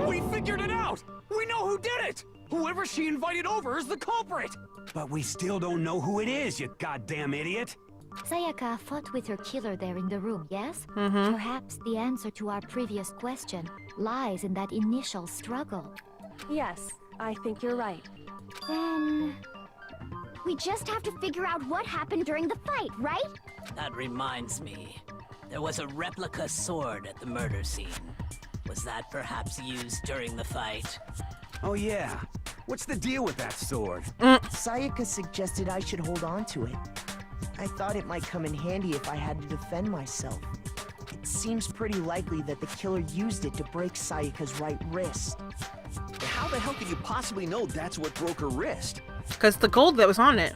We figured it out! We know who did it! Whoever she invited over is the culprit! But we still don't know who it is, you goddamn idiot! Sayaka fought with her killer there in the room, yes? Mm-hmm. Perhaps the answer to our previous question lies in that initial struggle. Yes, I think you're right. Then... we just have to figure out what happened during the fight, right? That reminds me. There was a replica sword at the murder scene. Was that perhaps used during the fight? Oh yeah. What's the deal with that sword? Sayaka suggested I should hold on to it. I thought it might come in handy if I had to defend myself. It seems pretty likely that the killer used it to break Sayaka's right wrist. How the hell could you possibly know that's what broke her wrist? Because the gold that was on it.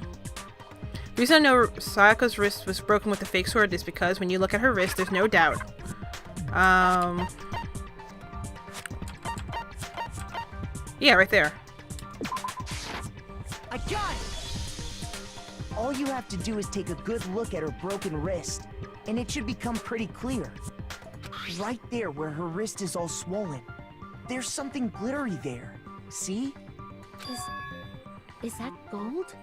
The reason I know Sayaka's wrist was broken with the fake sword is because when you look at her wrist, there's no doubt. Yeah, right there. I got it! All you have to do is take a good look at her broken wrist, and it should become pretty clear. Right there where her wrist is all swollen. There's something glittery there. See? Is that gold?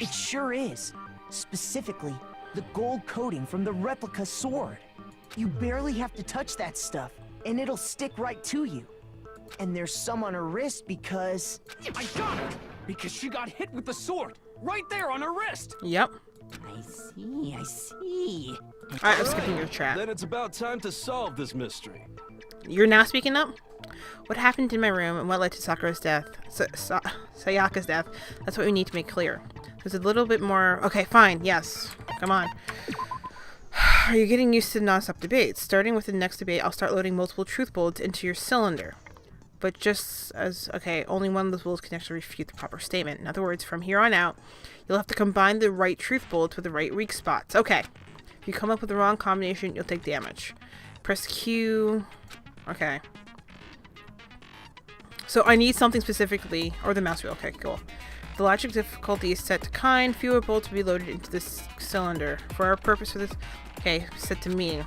It sure is. Specifically, the gold coating from the replica sword. You barely have to touch that stuff, and it'll stick right to you. And there's some on her wrist because... I got it! Because she got hit with the sword! Right there on her wrist! Yep. I see. Alright, I'm skipping your chat. Then it's about time to solve this mystery. You're now speaking up? What happened in my room and what led to Sakura's death? Sayaka's death. That's what we need to make clear. There's a little bit more... Okay, fine. Yes. Come on. Are you getting used to non-stop debates? Starting with the next debate, I'll start loading multiple truth bullets into your cylinder. But just as... Okay, only one of those bullets can actually refute the proper statement. In other words, from here on out, you'll have to combine the right truth bullets with the right weak spots. Okay. If you come up with the wrong combination, you'll take damage. Press Q... Okay. So I need something specifically... Or the mouse wheel. Okay, cool. The logic difficulty is set to kind. Fewer bullets will be loaded into this cylinder. For our purpose for this... Okay, set to me.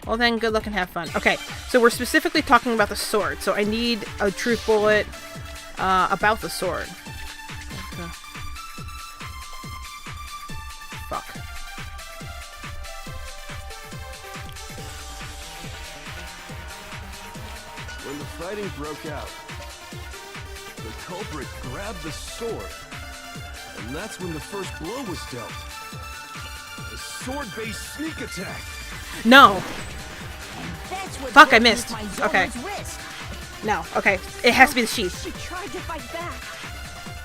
Well then, good luck and have fun. Okay, so we're specifically talking about the sword. So I need a truth bullet about the sword. Okay. Fuck. When the fighting broke out, the culprit grabbed the sword, and that's when the first blow was dealt. A sword-based sneak attack. No. That's what Fuck, I missed. my Okay. Zora's wrist. No. Okay. It has to be the sheath. She tried to fight back.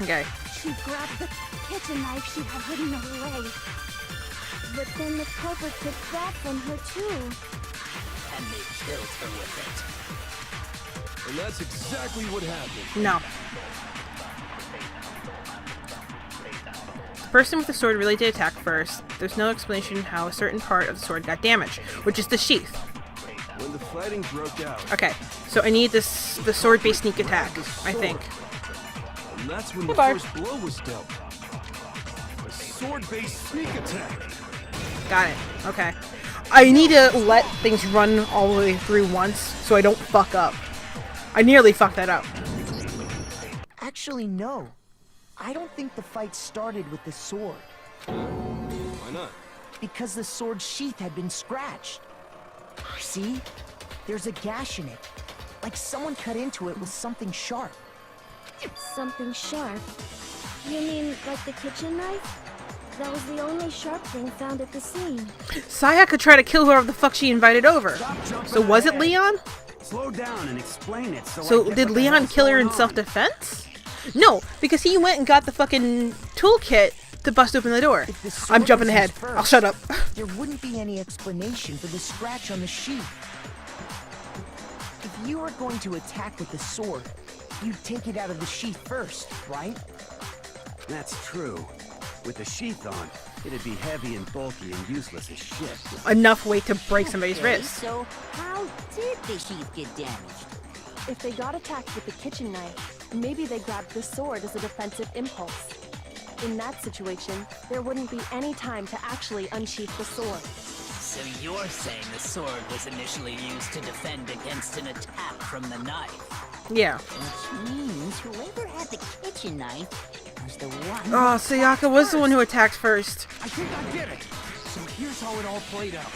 Okay. She grabbed the kitchen knife she had hidden in her leg. But then the culprit took that from her too. And they killed her with it. And that's exactly what happened. No. The person with the sword really did attack first. There's no explanation how a certain part of the sword got damaged, which is the sheath. When the fighting broke out, Okay, so I need the sword-based sneak attack, I think. and that's when the Barb. first blow was dealt. A sword-based sneak attack. Got it. Okay. I need to let things run all the way through once so I don't fuck up. I nearly fucked that up. Actually, no. I don't think the fight started with the sword. Why not? Because the sword sheath had been scratched. See? There's a gash in it. Like someone cut into it with something sharp. Something sharp? You mean like the kitchen knife? That was the only sharp thing found at the scene. Sayaka tried to kill whoever the fuck she invited over. So was it Leon? Slow down and explain it so I So get did what the Leon hell's kill her going in on. self-defense? No, because he went and got the fucking toolkit to bust open the door. If the sword I'm jumping was ahead. used first, I'll shut up. There wouldn't be any explanation for the scratch on the sheath. If you were going to attack with the sword, you'd take it out of the sheath first, right? That's true. With the sheath on, it'd be heavy and bulky and useless as shit. Enough weight to break somebody's Okay, wrist. So how did the sheath get damaged? If they got attacked with the kitchen knife, maybe they grabbed the sword as a defensive impulse. In that situation, there wouldn't be any time to actually unsheath the sword. So you're saying the sword was initially used to defend against an attack from the knife? Yeah. Which means whoever had the kitchen knife was the one. Oh, Sayaka was the one who attacked first. I think I get it. So here's how it all played out.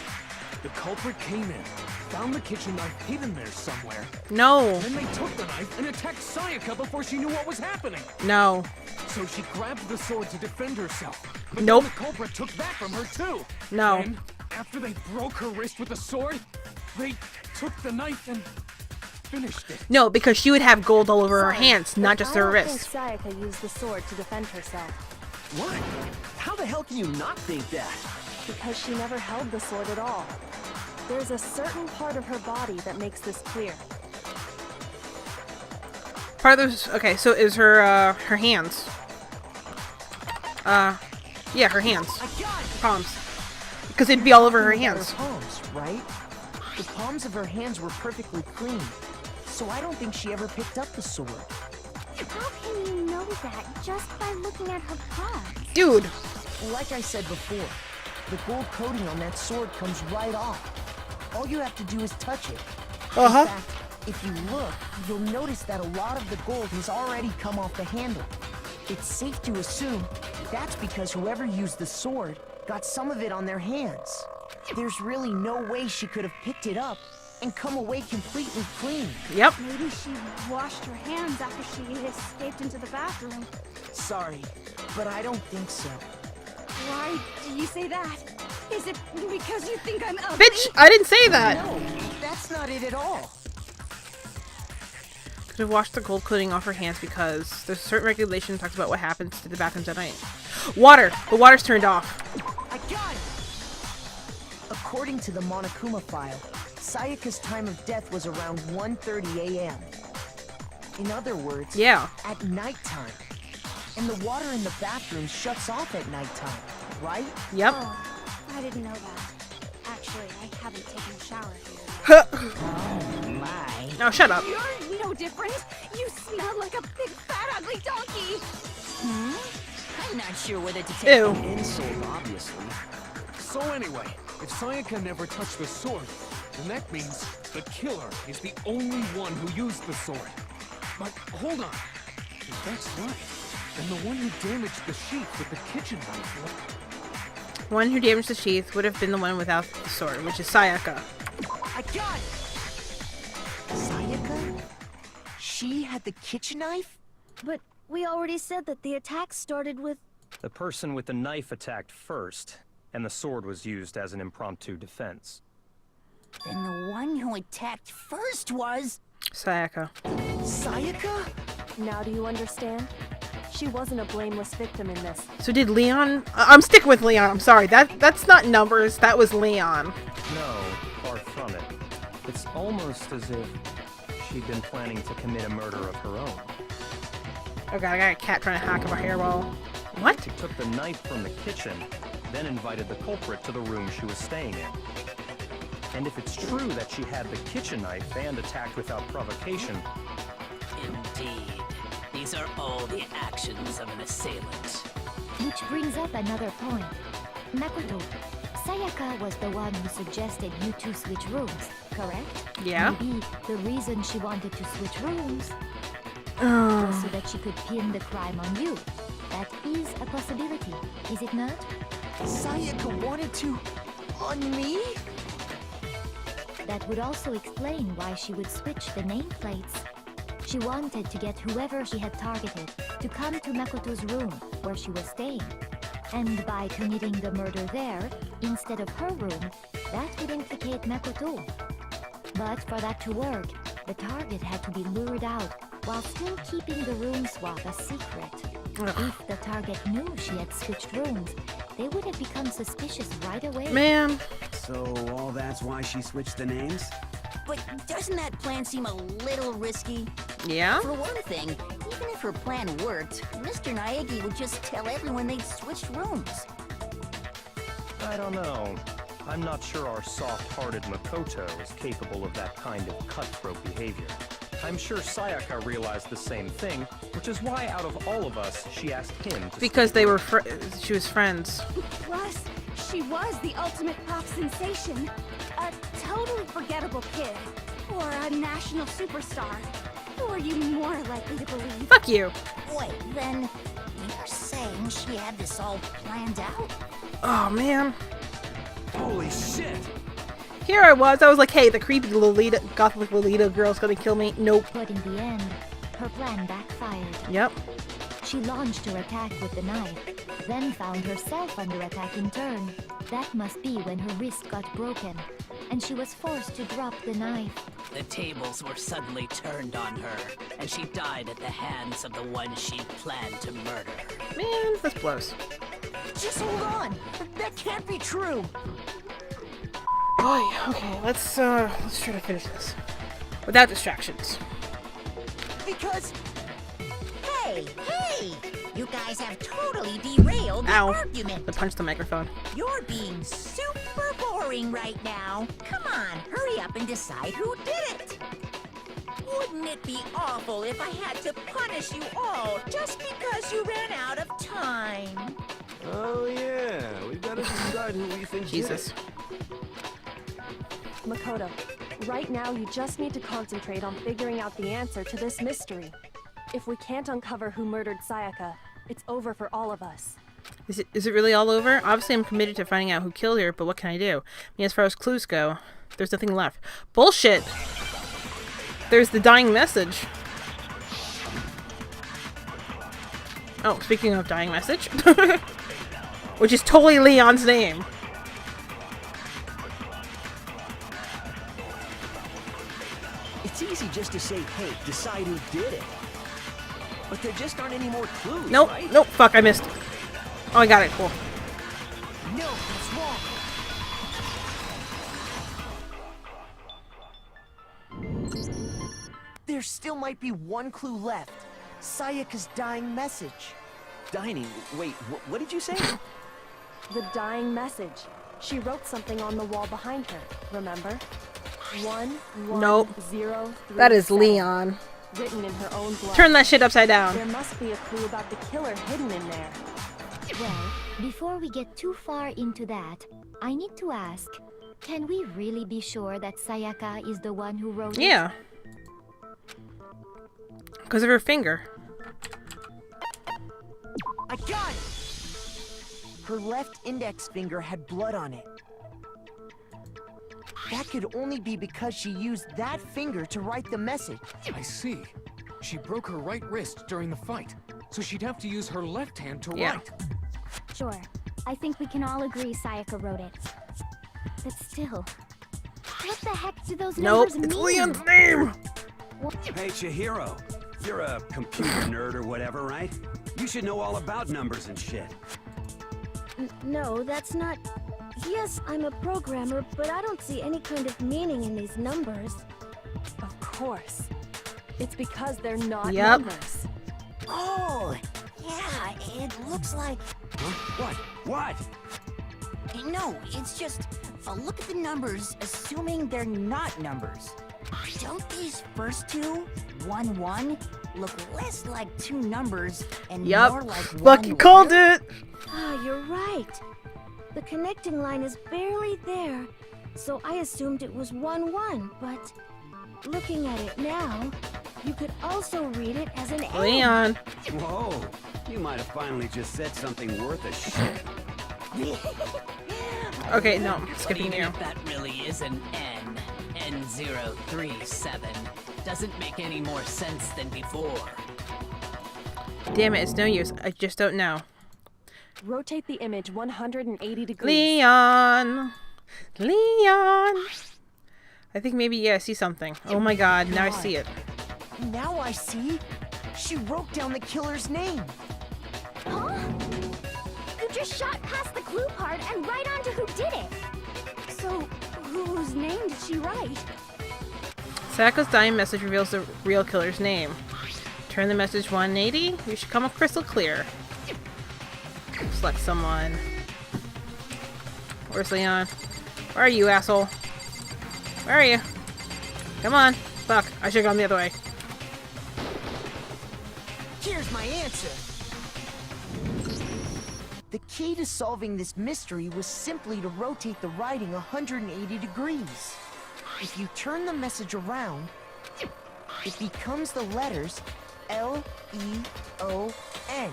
The culprit came in, found the kitchen knife hidden there somewhere. No. Then they took the knife and attacked Sayaka before she knew what was happening. No. So she grabbed the sword to defend herself. But Nope. then the culprit took that from her too. No. Then, after they broke her wrist with the sword, they took the knife and finished it. No, because she would have gold all over her hands, not just her I don't wrist. think Sayaka used the sword to defend herself. What? How the hell can you not think that? Because she never held the sword at all. There's a certain part of her body that makes this clear. Part of this, okay, so is her hands. Yeah, her hands. Palms. Because it'd be all over her hands. Her palms, right? The palms of her hands were perfectly clean. so I don't think she ever picked up the sword. How can you know that just by looking at her palms? Dude! Like I said before, the gold coating on that sword comes right off. All you have to do is touch it. In fact, if you look, you'll notice that a lot of the gold has already come off the handle. It's safe to assume that's because whoever used the sword got some of it on their hands. There's really no way she could have picked it up and come away completely clean. Yep. Maybe she washed her hands after she escaped into the bathroom. Sorry, but I don't think so. Why do you say that? Is it because you think I'm ugly? Bitch, I didn't say that! No, that's not it at all. Could have washed the gold coating off her hands because there's a certain regulation that talks about what happens to the bathrooms at night. Water! The water's turned off. I got it! According to the Monokuma file, Sayaka's time of death was around 1:30 a.m. In other words, at nighttime. And the water in the bathroom shuts off at nighttime, right? Yep. Oh, I didn't know that. Actually, I haven't taken a shower here. Oh my. Now shut up. You're no different. You smell like a big fat ugly donkey. I'm not sure whether to take Ew. an insult, obviously. So anyway, if Sayaka never touched the sword, then that means the killer is the only one who used the sword. But hold on. If that's right, then the one who damaged the sheath with the kitchen knife. One who damaged the sheath would have been the one without the sword, which is Sayaka. I got it! Sayaka? She had the kitchen knife? But we already said that the attack started with... The person with the knife attacked first, and the sword was used as an impromptu defense. Then the one who attacked first was... Sayaka. Sayaka? Now do you understand? She wasn't a blameless victim in this. So did Leon... I'm sticking with Leon, I'm sorry. That's not numbers, that was Leon. No, far from it. It's almost as if she'd been planning to commit a murder of her own. Oh god, I got a cat trying to hack up a hairball. What? She took the knife from the kitchen, then invited the culprit to the room she was staying in. And if it's true that she had the kitchen knife and attacked without provocation... Indeed. These are all the actions of an assailant. Which brings up another point. Makoto, Sayaka was the one who suggested you two switch rooms, correct? Yeah. Maybe the reason she wanted to switch rooms was so that she could pin the crime on you. That is a possibility, is it not? Sayaka wanted to... on me? That would also explain why she would switch the nameplates. She wanted to get whoever she had targeted to come to Makoto's room where she was staying. And by committing the murder there, instead of her room, that would implicate Makoto. But for that to work, the target had to be lured out while still keeping the room swap a secret. If the target knew she had switched rooms, they would have become suspicious right away. Man. So all that's why she switched the names? But doesn't that plan seem a little risky? Yeah? For one thing, even if her plan worked, Mr. Naegi would just tell everyone they'd switched rooms. I don't know. I'm not sure our soft-hearted Makoto is capable of that kind of cutthroat behavior. I'm sure Sayaka realized the same thing, which is why out of all of us, she asked him to... Because they were she was friends. Plus, she was the ultimate pop sensation. A totally forgettable kid. Or a national superstar. Who are you more likely to believe? Fuck you. Wait, then you're saying she had this all planned out? Oh, man. Holy shit! Here I was like, hey, the creepy Lolita, gothic Lolita girl's gonna kill me. Nope. But in the end, her plan backfired. Yep. She launched her attack with the knife, then found herself under attack in turn. That must be when her wrist got broken, and she was forced to drop the knife. The tables were suddenly turned on her, and she died at the hands of the one she planned to murder. Man, this blows. Just hold on! That can't be true! Boy, okay, let's try to finish this. Without distractions. Because... Hey! You guys have totally derailed the argument. I punched the microphone. You're being super boring right now. Come on, hurry up and decide who did it. What Wouldn't it be awful if I had to punish you all just because you ran out of time? Oh yeah, we gotta decide who we think Jesus. did it. Makoto, right now you just need to concentrate on figuring out the answer to this mystery. If we can't uncover who murdered Sayaka, it's over for all of us. Is it really all over? Obviously, I'm committed to finding out who killed her, but what can I do? I mean, as far as clues go, there's nothing left. Bullshit! There's the dying message. Oh, speaking of dying message. Which is totally Leon's name. It's easy just to say, hey, decide who did it. But there just aren't any more clues, Nope, right? nope, fuck, I missed. Oh, I got it, cool. No, that's wrong. There still might be one clue left. Sayaka's dying message. Dining? Wait, what did you say? The dying message. She wrote something on the wall behind her, remember? 11037. That is Leon. Written in her own blood. Turn that shit upside down. There must be a clue about the killer hidden in there. Well, before we get too far into that, I need to ask, can we really be sure that Sayaka is the one who wrote it? Yeah. Because of her finger. I got it! Her left index finger had blood on it. That could only be because she used that finger to write the message. I see. She broke her right wrist during the fight, so she'd have to use her left hand to Yeah. write. Sure. I think we can all agree Sayaka wrote it. But still, what the heck do those Nope, numbers it's mean? Leon's name! Hey, Chihiro. You're a computer nerd or whatever, right? You should know all about numbers and shit. No, that's not... Yes, I'm a programmer, but I don't see any kind of meaning in these numbers. Of course. It's because they're not Yep. numbers. Oh, yeah, it looks like... Huh? What? No, it's just... look at the numbers, assuming they're not numbers. Don't these first two, 1, 1, look less like two numbers and Yup. more like Fucking one called letter? it! Ah, you're right. The connecting line is barely there, so I assumed it was 1, 1, but looking at it now, you could also read it as an A. Leon. Whoa. You might have finally just said something worth a shit. Okay, no, But skipping even you. if that really is an N, N037, doesn't make any more sense than before. Damn it, it's no use. I just don't know. Rotate the image 180 degrees. Leon! Leon! I think maybe, yeah, I see something. Oh my god, now I see it. Now I see. She wrote down the killer's name. Huh? You just shot past the clue part and right onto who did it. So, whose name did she write? Sayaka's dying message reveals the real killer's name. Turn the message 180, you should come up crystal clear. Select someone. Where's Leon? Where are you, asshole? Where are you? Come on. Fuck, I should've gone the other way. Here's my answer. The key to solving this mystery was simply to rotate the writing 180 degrees. If you turn the message around, it becomes the letters L-E-O-N.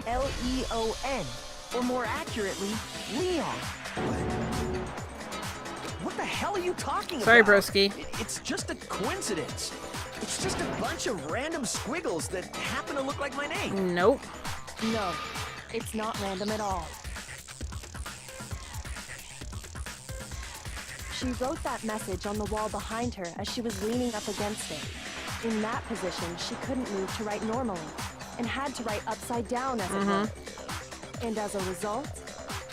L-E-O-N, or more accurately, Leon. What the hell are you talking Sorry, about? broski. It's just a coincidence. It's just a bunch of random squiggles that happen to look like my name. Nope. No, it's not random at all. She wrote that message on the wall behind her as she was leaning up against it. In that position, she couldn't move to write normally, and had to write upside down as it were. And as a result,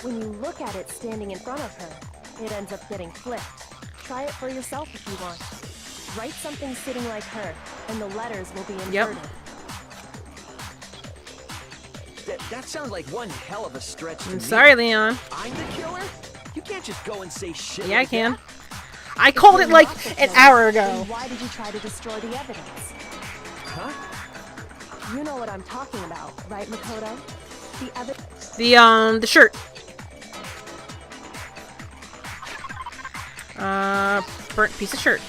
when you look at it standing in front of her, it ends up getting flipped. Try it for yourself if you want. Write something sitting like her, and the letters will be inverted. That sounds like one hell of a stretch to I'm me. sorry, Leon. I'm the killer? You can't just go and say shit Yeah, I like can. that. I called it like an hour ago. Then why did you try to destroy the evidence? Huh? You know what I'm talking about, right, Makoto? The shirt. Burnt piece of shirt.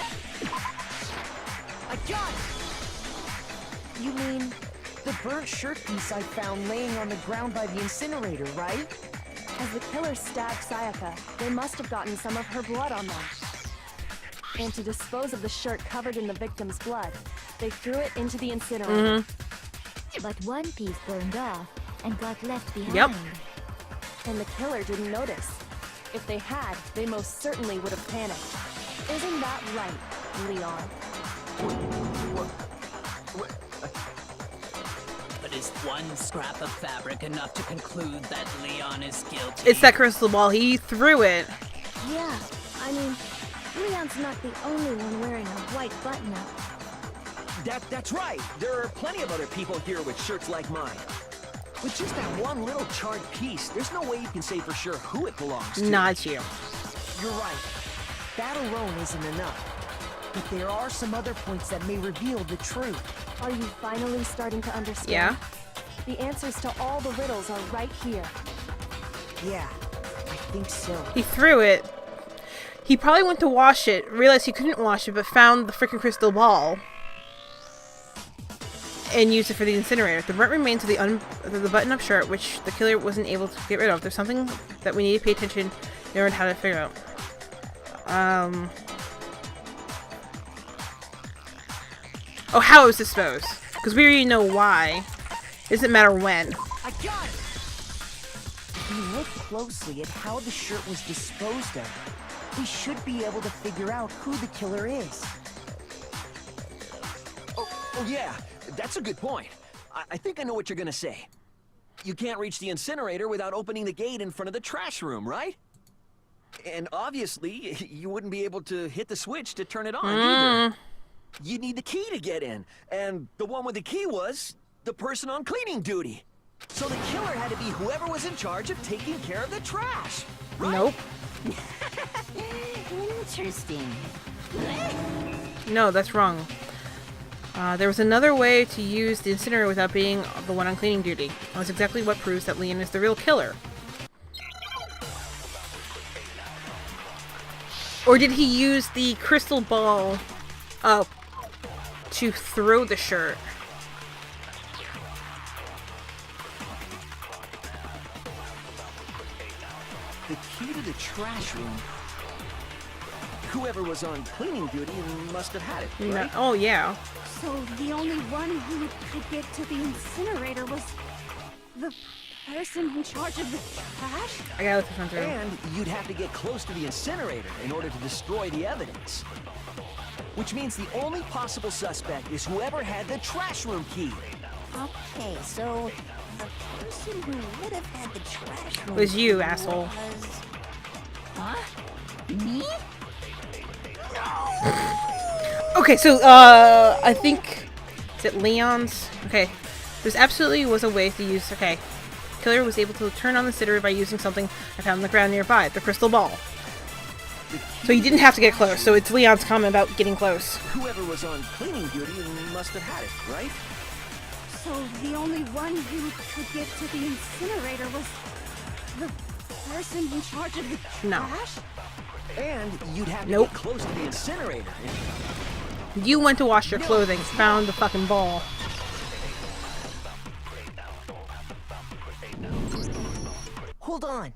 I got it! You mean the burnt shirt piece I found laying on the ground by the incinerator, right? As the killer stabbed Sayaka, they must have gotten some of her blood on them. And to dispose of the shirt covered in the victim's blood, they threw it into the incinerator. But one piece burned off and got left behind. Yep. And the killer didn't notice. If they had, they most certainly would have panicked. Isn't that right, Leon? But is one scrap of fabric enough to conclude that Leon is guilty? It's that crystal ball. He threw it. Yeah, I mean, Leon's not the only one wearing a white button-up. That's right. There are plenty of other people here with shirts like mine. With just that one little charred piece, there's no way you can say for sure who it belongs to. Not you. You're right. That alone isn't enough. But there are some other points that may reveal the truth. Are you finally starting to understand? Yeah. The answers to all the riddles are right here. Yeah, I think so. He threw it. He probably went to wash it, realized he couldn't wash it, but found the freaking crystal ball and used it for the incinerator. The burnt remains of the button-up shirt, which the killer wasn't able to get rid of. There's something that we need to pay attention in order to how to figure out. Oh, how it was disposed. Because we already know why. It doesn't matter when. I got it! If you look closely at how the shirt was disposed of, we should be able to figure out who the killer is. Oh yeah, that's a good point. I think I know what you're gonna say. You can't reach the incinerator without opening the gate in front of the trash room, right? And obviously, you wouldn't be able to hit the switch to turn it on either. You'd need the key to get in, and the one with the key was the person on cleaning duty. So the killer had to be whoever was in charge of taking care of the trash. Right? Nope. Interesting. No, that's wrong. There was another way to use the incinerator without being the one on cleaning duty. That's exactly what proves that Leon is the real killer. Or did he use the crystal ball up to throw the shirt? The key to the trash room. Whoever was on cleaning duty must have had it, right? Oh, yeah. So the only one who could get to the incinerator was the person in charge of the trash? I gotta look this one through. And you'd have to get close to the incinerator in order to destroy the evidence. Which means the only possible suspect is whoever had the trash room key. Okay, so the person who would have had the trash room Was you, key asshole. was... Huh? Me? Okay, so, I think... Is it Leon's? Okay. There's absolutely was a way to use... Okay. Killer was able to turn on the incinerator by using something I found on the ground nearby. The crystal ball. So he didn't have to get close, so it's Leon's comment about getting close. Whoever was on cleaning duty must have had it, right? So the only one who could get to the incinerator was the person in charge of the trash? And you'd have to Nope. get close to the incinerator. You went to wash your clothing, found the fucking ball. Hold on.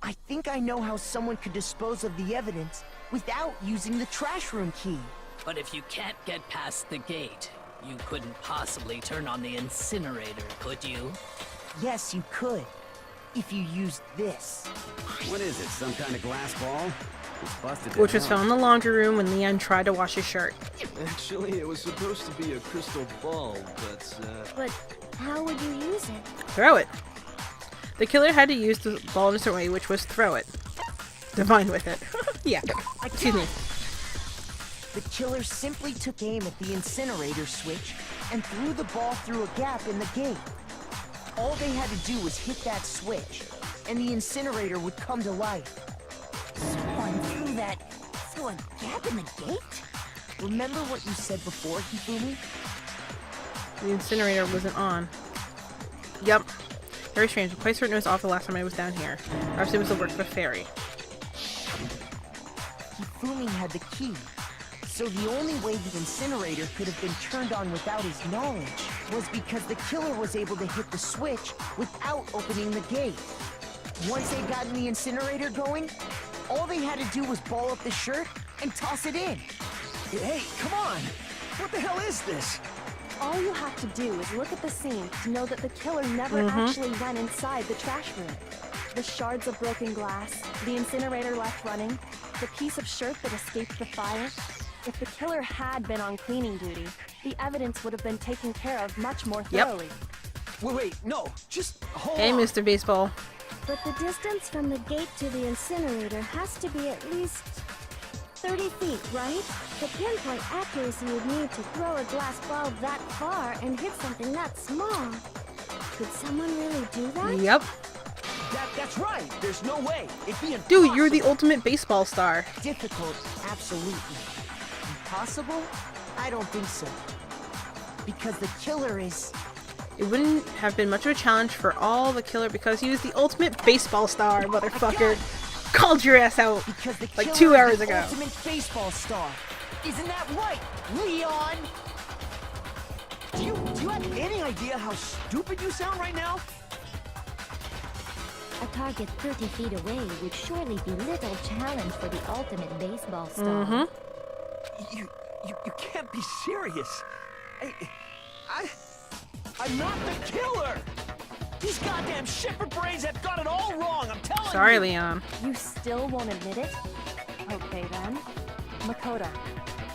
I think I know how someone could dispose of the evidence without using the trash room key. But if you can't get past the gate, you couldn't possibly turn on the incinerator, could you? Yes, you could. If you used this. What is it, some kind of glass ball? It's busted. Which was found in the laundry room when Leon tried to wash his shirt. Actually, it was supposed to be a crystal ball, but But how would you use it? Throw it. The killer had to use the ball in a certain way, which was throw it. Divine with it. Yeah. Excuse me. The killer simply took aim at the incinerator switch and threw the ball through a gap in the gate. All they had to do was hit that switch, and the incinerator would come to life. Someone threw that A gap in the gate? Remember what you said before, Hifumi? The incinerator wasn't on. Yep. Very strange. I'm quite certain it was off the last time I was down here. Obviously it was the work of a fairy. Hifumi had the key. So the only way the incinerator could have been turned on without his knowledge was because the killer was able to hit the switch without opening the gate. Once they got the incinerator going, all they had to do was ball up the shirt and toss it in. Hey, come on! What the hell is this? All you have to do is look at the scene to know that the killer never actually went inside the trash room. The shards of broken glass, the incinerator left running, the piece of shirt that escaped the fire. If the killer had been on cleaning duty, the evidence would have been taken care of much more thoroughly. Wait, no, just hold Hey, on. Mr. Baseball. But the distance from the gate to the incinerator has to be at least 30 feet, right? The pinpoint accuracy you'd need to throw a glass ball that far and hit something that small. Could someone really do that? Yep. That's right. There's no way. It'd be impossible. Dude, you're the ultimate baseball star. Difficult, absolutely. Impossible? I don't think so. Because the killer is... It wouldn't have been much of a challenge for all the killer because he was the ultimate baseball star, motherfucker. Called your ass out Because the like killer 2 is hours the ago. ultimate baseball star. Isn't that right, Leon? Do you have any idea how stupid you sound right now? A target 30 feet away would surely be little challenge for the ultimate baseball star. You can't be serious. I'm not the killer. These goddamn shipper brains have got it all wrong. I'm telling you. Sorry, Leon. You still won't admit it? Okay then. Makoto,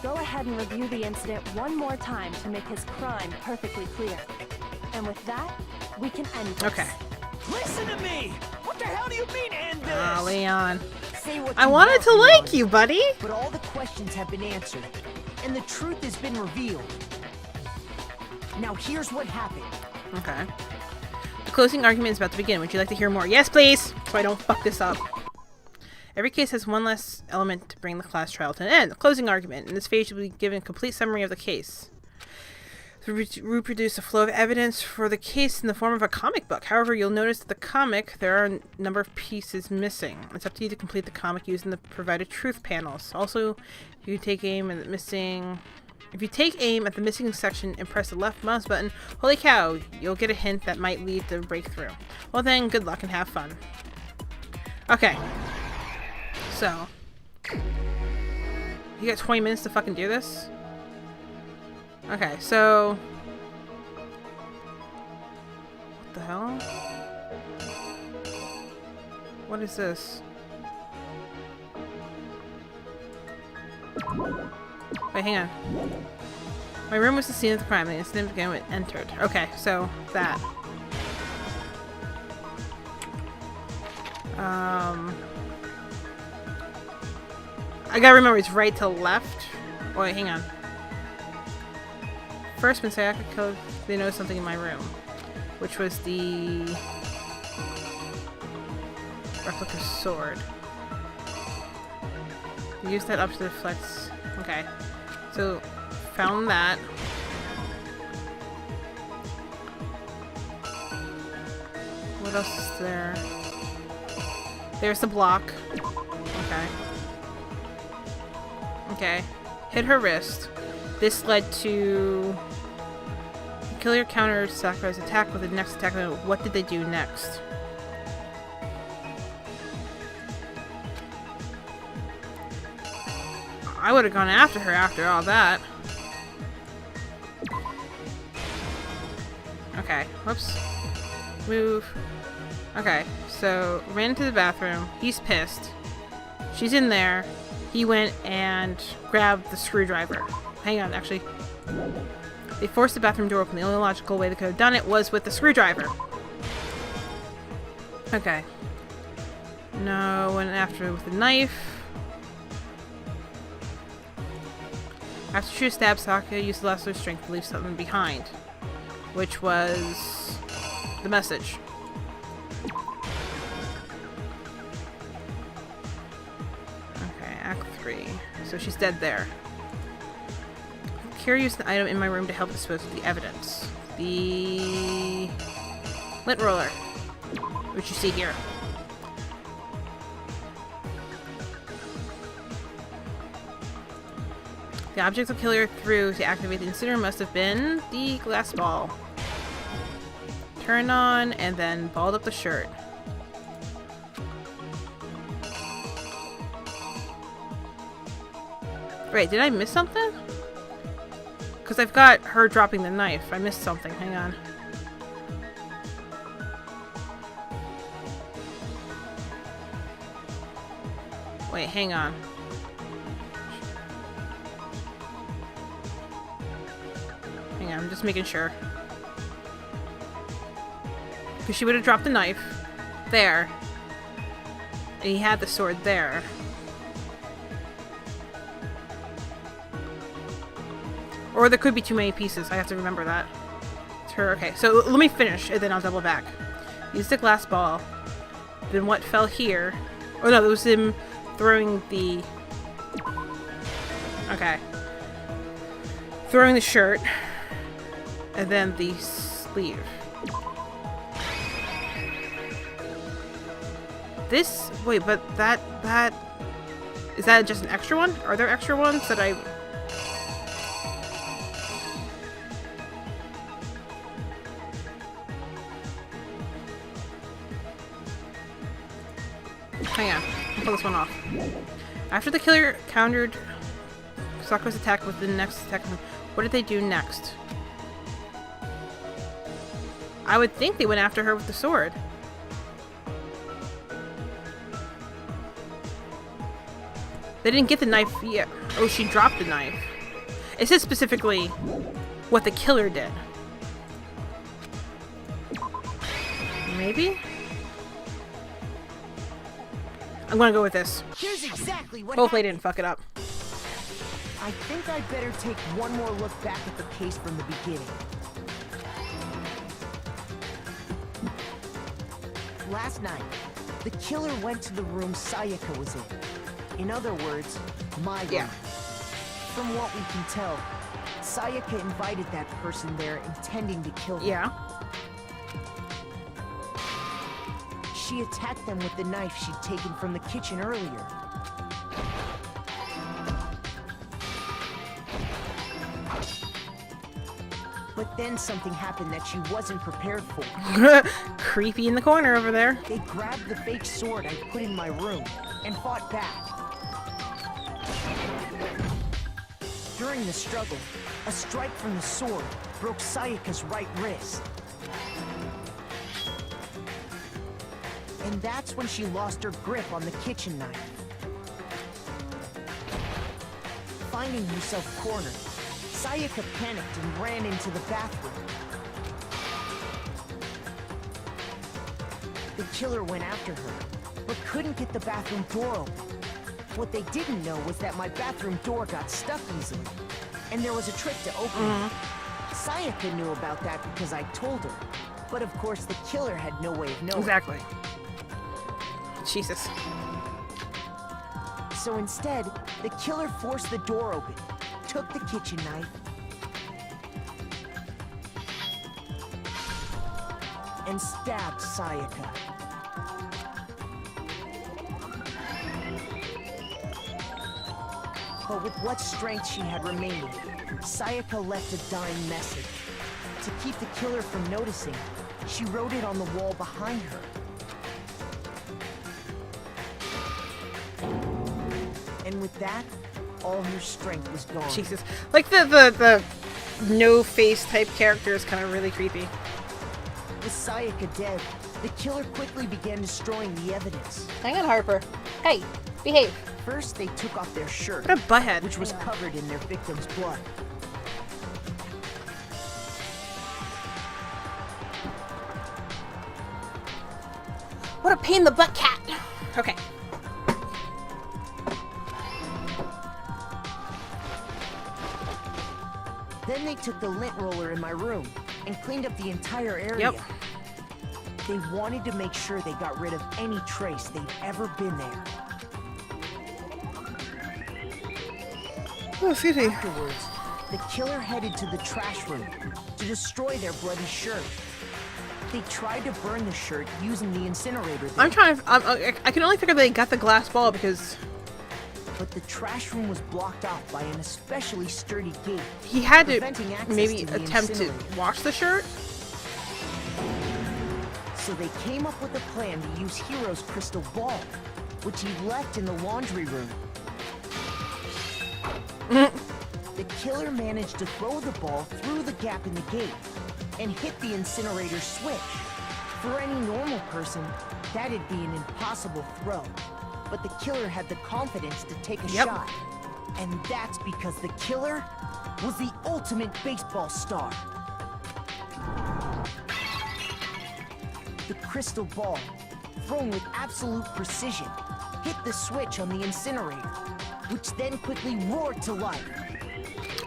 go ahead and review the incident one more time to make his crime perfectly clear. And with that, we can end this. Okay. Listen to me. What the hell do you mean end this? Ah, Leon. Say what I you wanted want, to Leon, like you, buddy. But all the questions have been answered, and the truth has been revealed. Now here's what happened. Okay. The closing argument is about to begin. Would you like to hear more? Yes, please! So I don't fuck this up. Every case has one less element to bring the class trial to an end. The closing argument. In this phase, you'll be given a complete summary of the case. To reproduce a flow of evidence for the case in the form of a comic book. However, you'll notice that the comic, there are a number of pieces missing. It's up to you to complete the comic using the provided truth panels. Also, you take aim at the missing... If you take aim at the missing section and press the left mouse button, holy cow, you'll get a hint that might lead to a breakthrough. Well then, good luck and have fun. Okay. So. You got 20 minutes to fucking do this? Okay, so... What the hell? What is this? Wait, hang on. My room was the scene of the crime. The incident began when it entered. Okay, so that. I gotta remember it's right to left. Wait, hang on. First, when Sayaka killed, they noticed something in my room, which was the replica sword. Use that up to deflect. Okay, so found that. What else is there? There's the block. Okay. Okay. Hit her wrist. This led to... The killer countered Sakura's attack with the next attack. What did they do next? I would have gone after her after all that. Okay. Whoops. Move. Okay. So, ran into the bathroom. He's pissed. She's in there. He went and grabbed the screwdriver. Hang on, actually. They forced the bathroom door open. The only logical way they could have done it was with the screwdriver. Okay. No, went after her with a knife. After she stabbed Sayaka, used the last of her strength to leave something behind. Which was... the message. Okay, Act 3. so she's dead there. Kira used an item in my room to help dispose of the evidence. The lint roller, which you see here. The object the killer threw to activate the incinerator must have been the glass ball. Turned on and then balled up the shirt. Wait, did I miss something? Because I've got her dropping the knife. I missed something. Hang on. Wait, hang on. Hang on, I'm just making sure. Because she would have dropped the knife there. And he had the sword there. Or there could be too many pieces. I have to remember that. It's her. Okay, so let me finish, and then I'll double back. Use the glass ball. Then what fell here? Oh no, it was him throwing the... Okay. Throwing the shirt. And then the sleeve. This... Wait, but that... Is that just an extra one? Are there extra ones that I... Hang on, I'll pull this one off. After the killer countered Sakura's attack with the next attack, what did they do next? I would think they went after her with the sword. They didn't get the knife yet. Oh, she dropped the knife. It says specifically what the killer did. Maybe? I'm gonna go with this. Here's exactly what Hopefully I didn't fuck it up. I think I'd better take one more look back at the case from the beginning. Last night, the killer went to the room Sayaka was in. In other words, my room. From what we can tell, Sayaka invited that person there intending to kill them. Yeah. She attacked them with the knife she'd taken from the kitchen earlier. But then something happened that she wasn't prepared for. Creepy in the corner over there. They grabbed the fake sword I put in my room and fought back. During the struggle, a strike from the sword broke Sayaka's right wrist. And that's when she lost her grip on the kitchen knife. Finding herself cornered, Sayaka panicked and ran into the bathroom. The killer went after her, but couldn't get the bathroom door open. What they didn't know was that my bathroom door got stuck easily, and there was a trick to open it. Sayaka knew about that because I told her, but of course the killer had no way of knowing. Exactly. Jesus. So instead, the killer forced the door open, took the kitchen knife, and stabbed Sayaka. But with what strength she had remaining, Sayaka left a dying message. To keep the killer from noticing, she wrote it on the wall behind her. And with that, all her strength was gone. Jesus. Like the no-face type character is kind of really creepy. With Sayaka dead, the killer quickly began destroying the evidence. Hang on, Harper. Hey, behave. First, they took off their shirt, What a butthead. which was covered in their victim's blood. What a pain in the butt, cat. Okay. Then they took the lint roller in my room and cleaned up the entire area. Yep. They wanted to make sure they got rid of any trace they'd ever been there. Oh, excuse me. Afterwards, the killer headed to the trash room to destroy their bloody shirt. They tried to burn the shirt using the incinerator. I'm trying to, I can only figure they got the glass ball because... But the trash room was blocked off by an especially sturdy gate. He had to preventing access maybe to the attempt to incinerator. wash the shirt? So they came up with a plan to use Hiro's crystal ball, which he left in the laundry room. The killer managed to throw the ball through the gap in the gate and hit the incinerator switch. For any normal person, that'd be an impossible throw. But the killer had the confidence to take a shot. And that's because the killer was the ultimate baseball star. The crystal ball, thrown with absolute precision, hit the switch on the incinerator, which then quickly roared to life.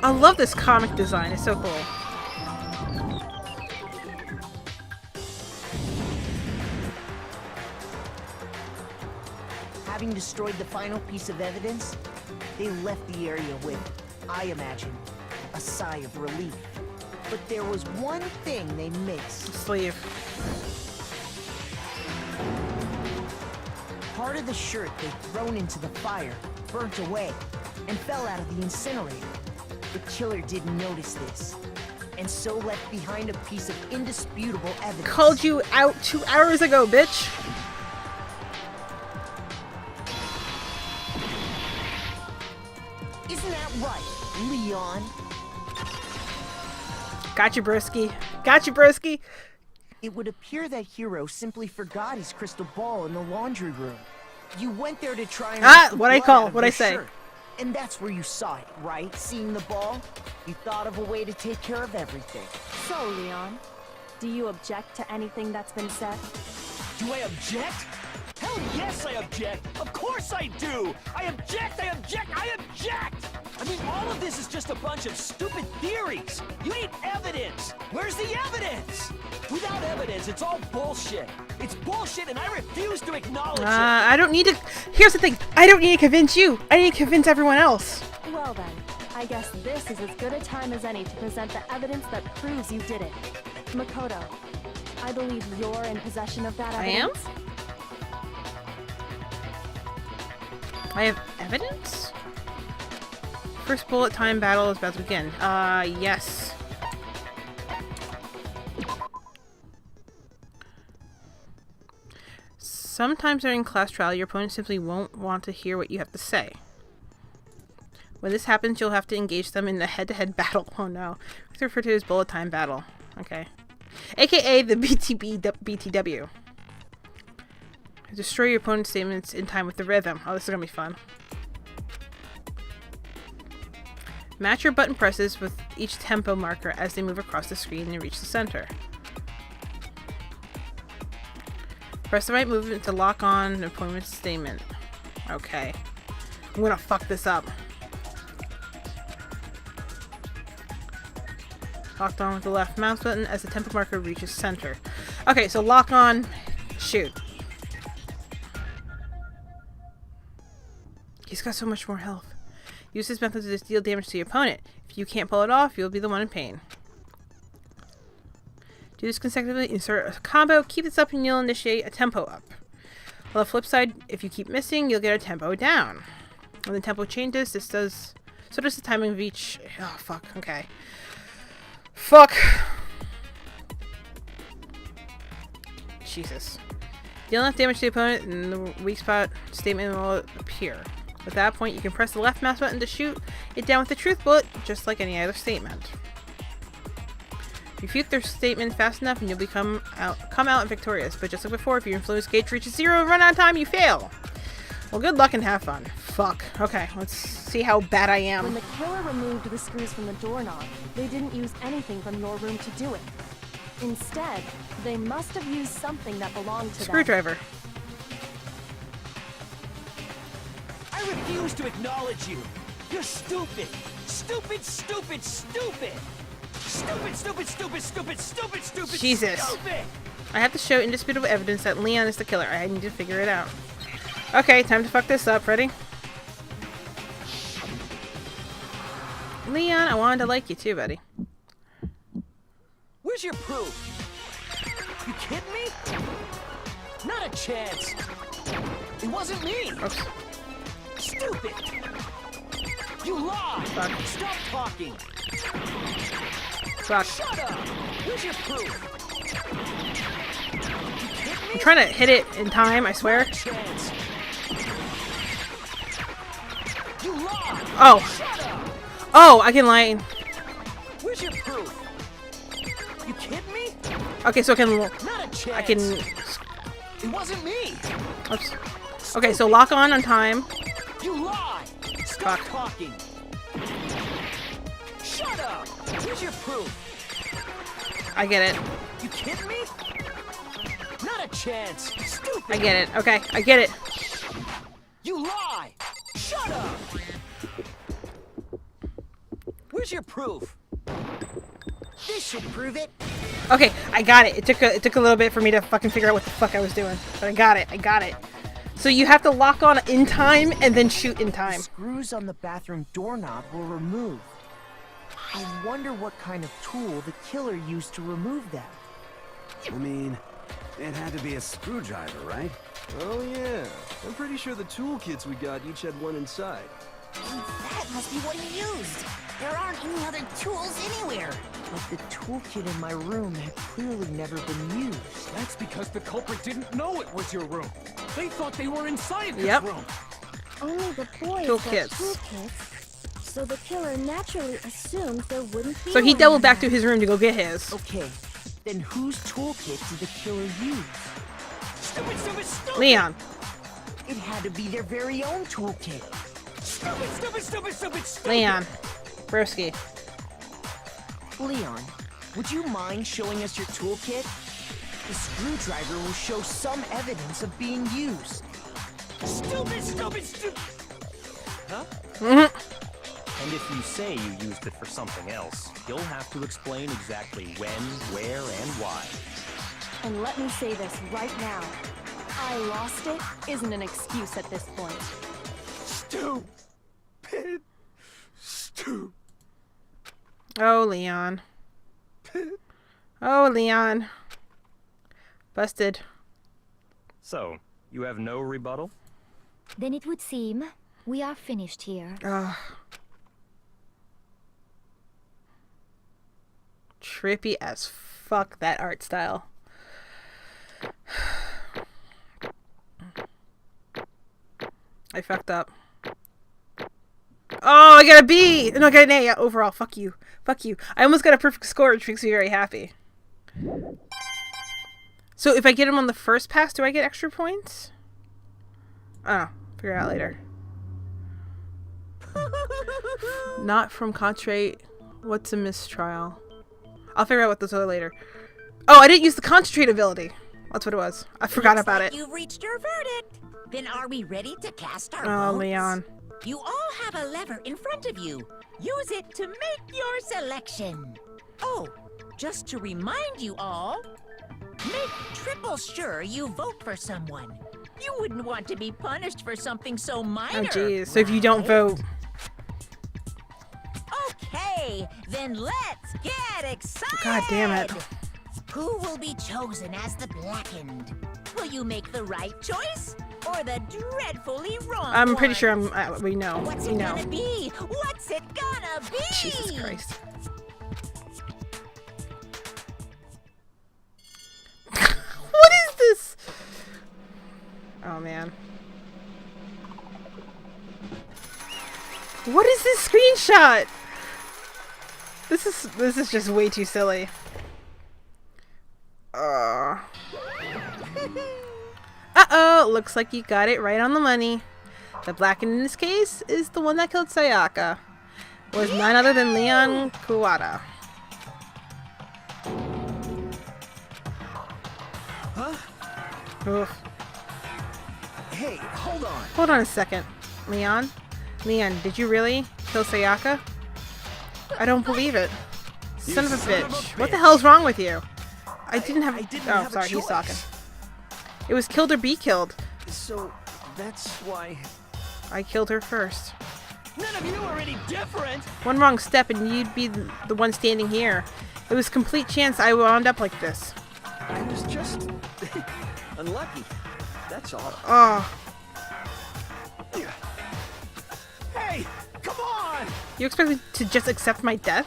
I love this comic design. It's so cool. Having destroyed the final piece of evidence, they left the area with, I imagine, a sigh of relief. But there was one thing they missed. Sleeve. Part of the shirt they'd thrown into the fire burnt away and fell out of the incinerator. The killer didn't notice this, and so left behind a piece of indisputable evidence. Called you out 2 hours ago, bitch. Isn't that right, Leon? Gotcha, broski. Gotcha, broski. It would appear that Hiro simply forgot his crystal ball in the laundry room. You went there to try and rinse the what I blood call, out of what I your say. shirt. And that's where you saw it, right? Seeing the ball? You thought of a way to take care of everything. So, Leon, do you object to anything that's been said? Do I object? Hell yes, I object! Of course I do! I object, I object, I object! I mean, all of this is just a bunch of stupid theories! You need evidence! Where's the evidence? Without evidence, it's all bullshit! It's bullshit and I refuse to acknowledge it! I don't need to... Here's the thing. I don't need to convince you. I need to convince everyone else. Well then, I guess this is as good a time as any to present the evidence that proves you did it. Makoto, I believe you're in possession of that evidence. I am? I have evidence? First bullet time battle is about to begin. Yes. Sometimes during class trial, your opponent simply won't want to hear what you have to say. When this happens, you'll have to engage them in the head-to-head battle. Oh no. It's referred to as bullet time battle. Okay. AKA the BTW. Destroy your opponent's statements in time with the rhythm. Oh, this is gonna be fun. Match your button presses with each tempo marker as they move across the screen and reach the center. Press the right movement to lock on an opponent's statement. Okay. I'm gonna fuck this up. Locked on with the left mouse button as the tempo marker reaches center. Okay, so lock on, shoot. He's got so much more health. Use this method to deal damage to your opponent. If you can't pull it off, you'll be the one in pain. Do this consecutively, insert a combo, keep this up and you'll initiate a tempo up. On the flip side, if you keep missing, you'll get a tempo down. When the tempo changes, so does the timing of each... Oh, fuck, okay. Fuck! Jesus. Deal enough damage to the opponent and the weak spot statement will appear. At that point, you can press the left mouse button to shoot it down with the truth bullet, just like any other statement. Refute their statement fast enough and you'll come out victorious, but just like before, if your influence gauge reaches 0 and run out of time, you fail! Well, good luck and have fun. Fuck. Okay, let's see how bad I am. When the killer removed the screws from the doorknob, they didn't use anything from your room to do it. Instead, they must have used something that belonged to Screwdriver. I refuse to acknowledge you! You're stupid! Stupid, stupid, stupid! Stupid, stupid, stupid, stupid, stupid, stupid, Jesus. stupid! I have to show indisputable evidence that Leon is the killer. I need to figure it out. Okay, time to fuck this up. Ready? Leon, I wanted to like you too, buddy. Where's your proof? You kidding me? Not a chance. It wasn't me. Oops. Stupid. You lied. Fuck. Stop talking. Fuck. Shut up. Where's your proof? I'm trying to hit it in time, I swear. Chance. You lied. Oh. Shut up. Oh, I can lie. Where's your proof? You kidding me? Okay, so I can. Not a chance. I can. It wasn't me. Oops. Okay, so lock on time. You lie. Stop Fuck. talking. Shut up. Where's your proof? I get it. You kidding me? Not a chance. Stupid. I get it. Okay, I get it. You lie. Shut up. Where's your proof? This should prove it. Okay, I got it. It took a little bit for me to fucking figure out what the fuck I was doing, but I got it. I got it. So you have to lock on in time and then shoot in time. The screws on the bathroom doorknob were removed. I wonder what kind of tool the killer used to remove them. I mean, it had to be a screwdriver, right? Oh yeah, I'm pretty sure the toolkits we got each had one inside. That must be what he used. There aren't any other tools anywhere. But the toolkit in my room had clearly never been used. That's because the culprit didn't know it was your room. They thought they were inside this Yep. room. Only the boys Toolkits. got toolkits. So the killer naturally assumed there wouldn't be So he one doubled in back to there. his room to go get his. Okay, then whose toolkit did the killer use? Stupid, stupid, stupid. Leon. It had to be their very own toolkit. Stupid, stupid, stupid, stupid, stupid. Leon. Broski. Leon, would you mind showing us your toolkit? The screwdriver will show some evidence of being used. Stupid, stupid, stupid. Huh? And if you say you used it for something else, you'll have to explain exactly when, where, and why. And let me say this right now. I lost it isn't an excuse at this point. Stupid. Stupid. Oh, Leon. Oh, Leon. Busted. So, you have no rebuttal? Then it would seem we are finished here. Ugh. Trippy as fuck, that art style. I fucked up. Oh, I got a B! No, I got an A overall. Fuck you. Fuck you. I almost got a perfect score, which makes me very happy. So if I get him on the first pass, do I get extra points? Oh, figure it out later. Not from concentrate. What's a mistrial? I'll figure out what those are later. Oh, I didn't use the concentrate ability. That's what it was. I forgot about it. You've reached your verdict. Then are we ready to cast our Oh, votes? Leon. You all have a lever in front of you. Use it to make your selection. Oh, just to remind you all, make triple sure you vote for someone. You wouldn't want to be punished for something so minor. Oh, jeez. So if you don't vote... Okay, then let's get excited! God damn it. Who will be chosen as the Blackened? Will you make the right choice or the dreadfully wrong I'm pretty one? sure we know. What's We it know. gonna be? What's it gonna be? Jesus Christ. What is this? Oh, man. What is this screenshot? This is just way too silly. Uh-oh, looks like you got it right on the money. The Blackened in this case is the one that killed Sayaka. Was none other than Leon Kuwata. Huh? Oof. Hey, hold on. Hold on a second. Leon? Leon, did you really kill Sayaka? I don't believe it. Son of a bitch. What the hell's wrong with you? I didn't have a sorry, he's choice. talking. It was killed or be killed. So, that's why... I killed her first. None of you are any different. One wrong step and you'd be the one standing here. It was complete chance I wound up like this. I was just unlucky. That's all. Oh. Hey, come on! You expect me to just accept my death?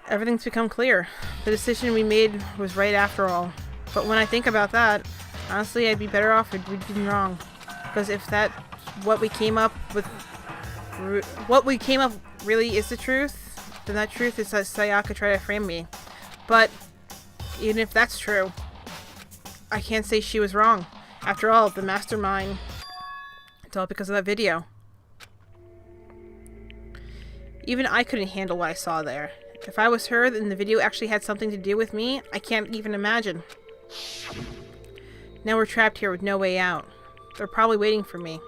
Everything's become clear. The decision we made was right after all. But when I think about that, honestly, I'd be better off if we'd been wrong. Because if that what we came up really is the truth, then that truth is that Sayaka tried to frame me. But even if that's true, I can't say she was wrong. After all, the mastermind, it's all because of that video. Even I couldn't handle what I saw there. If I was her, then the video actually had something to do with me, I can't even imagine. Now we're trapped here with no way out. They're probably waiting for me.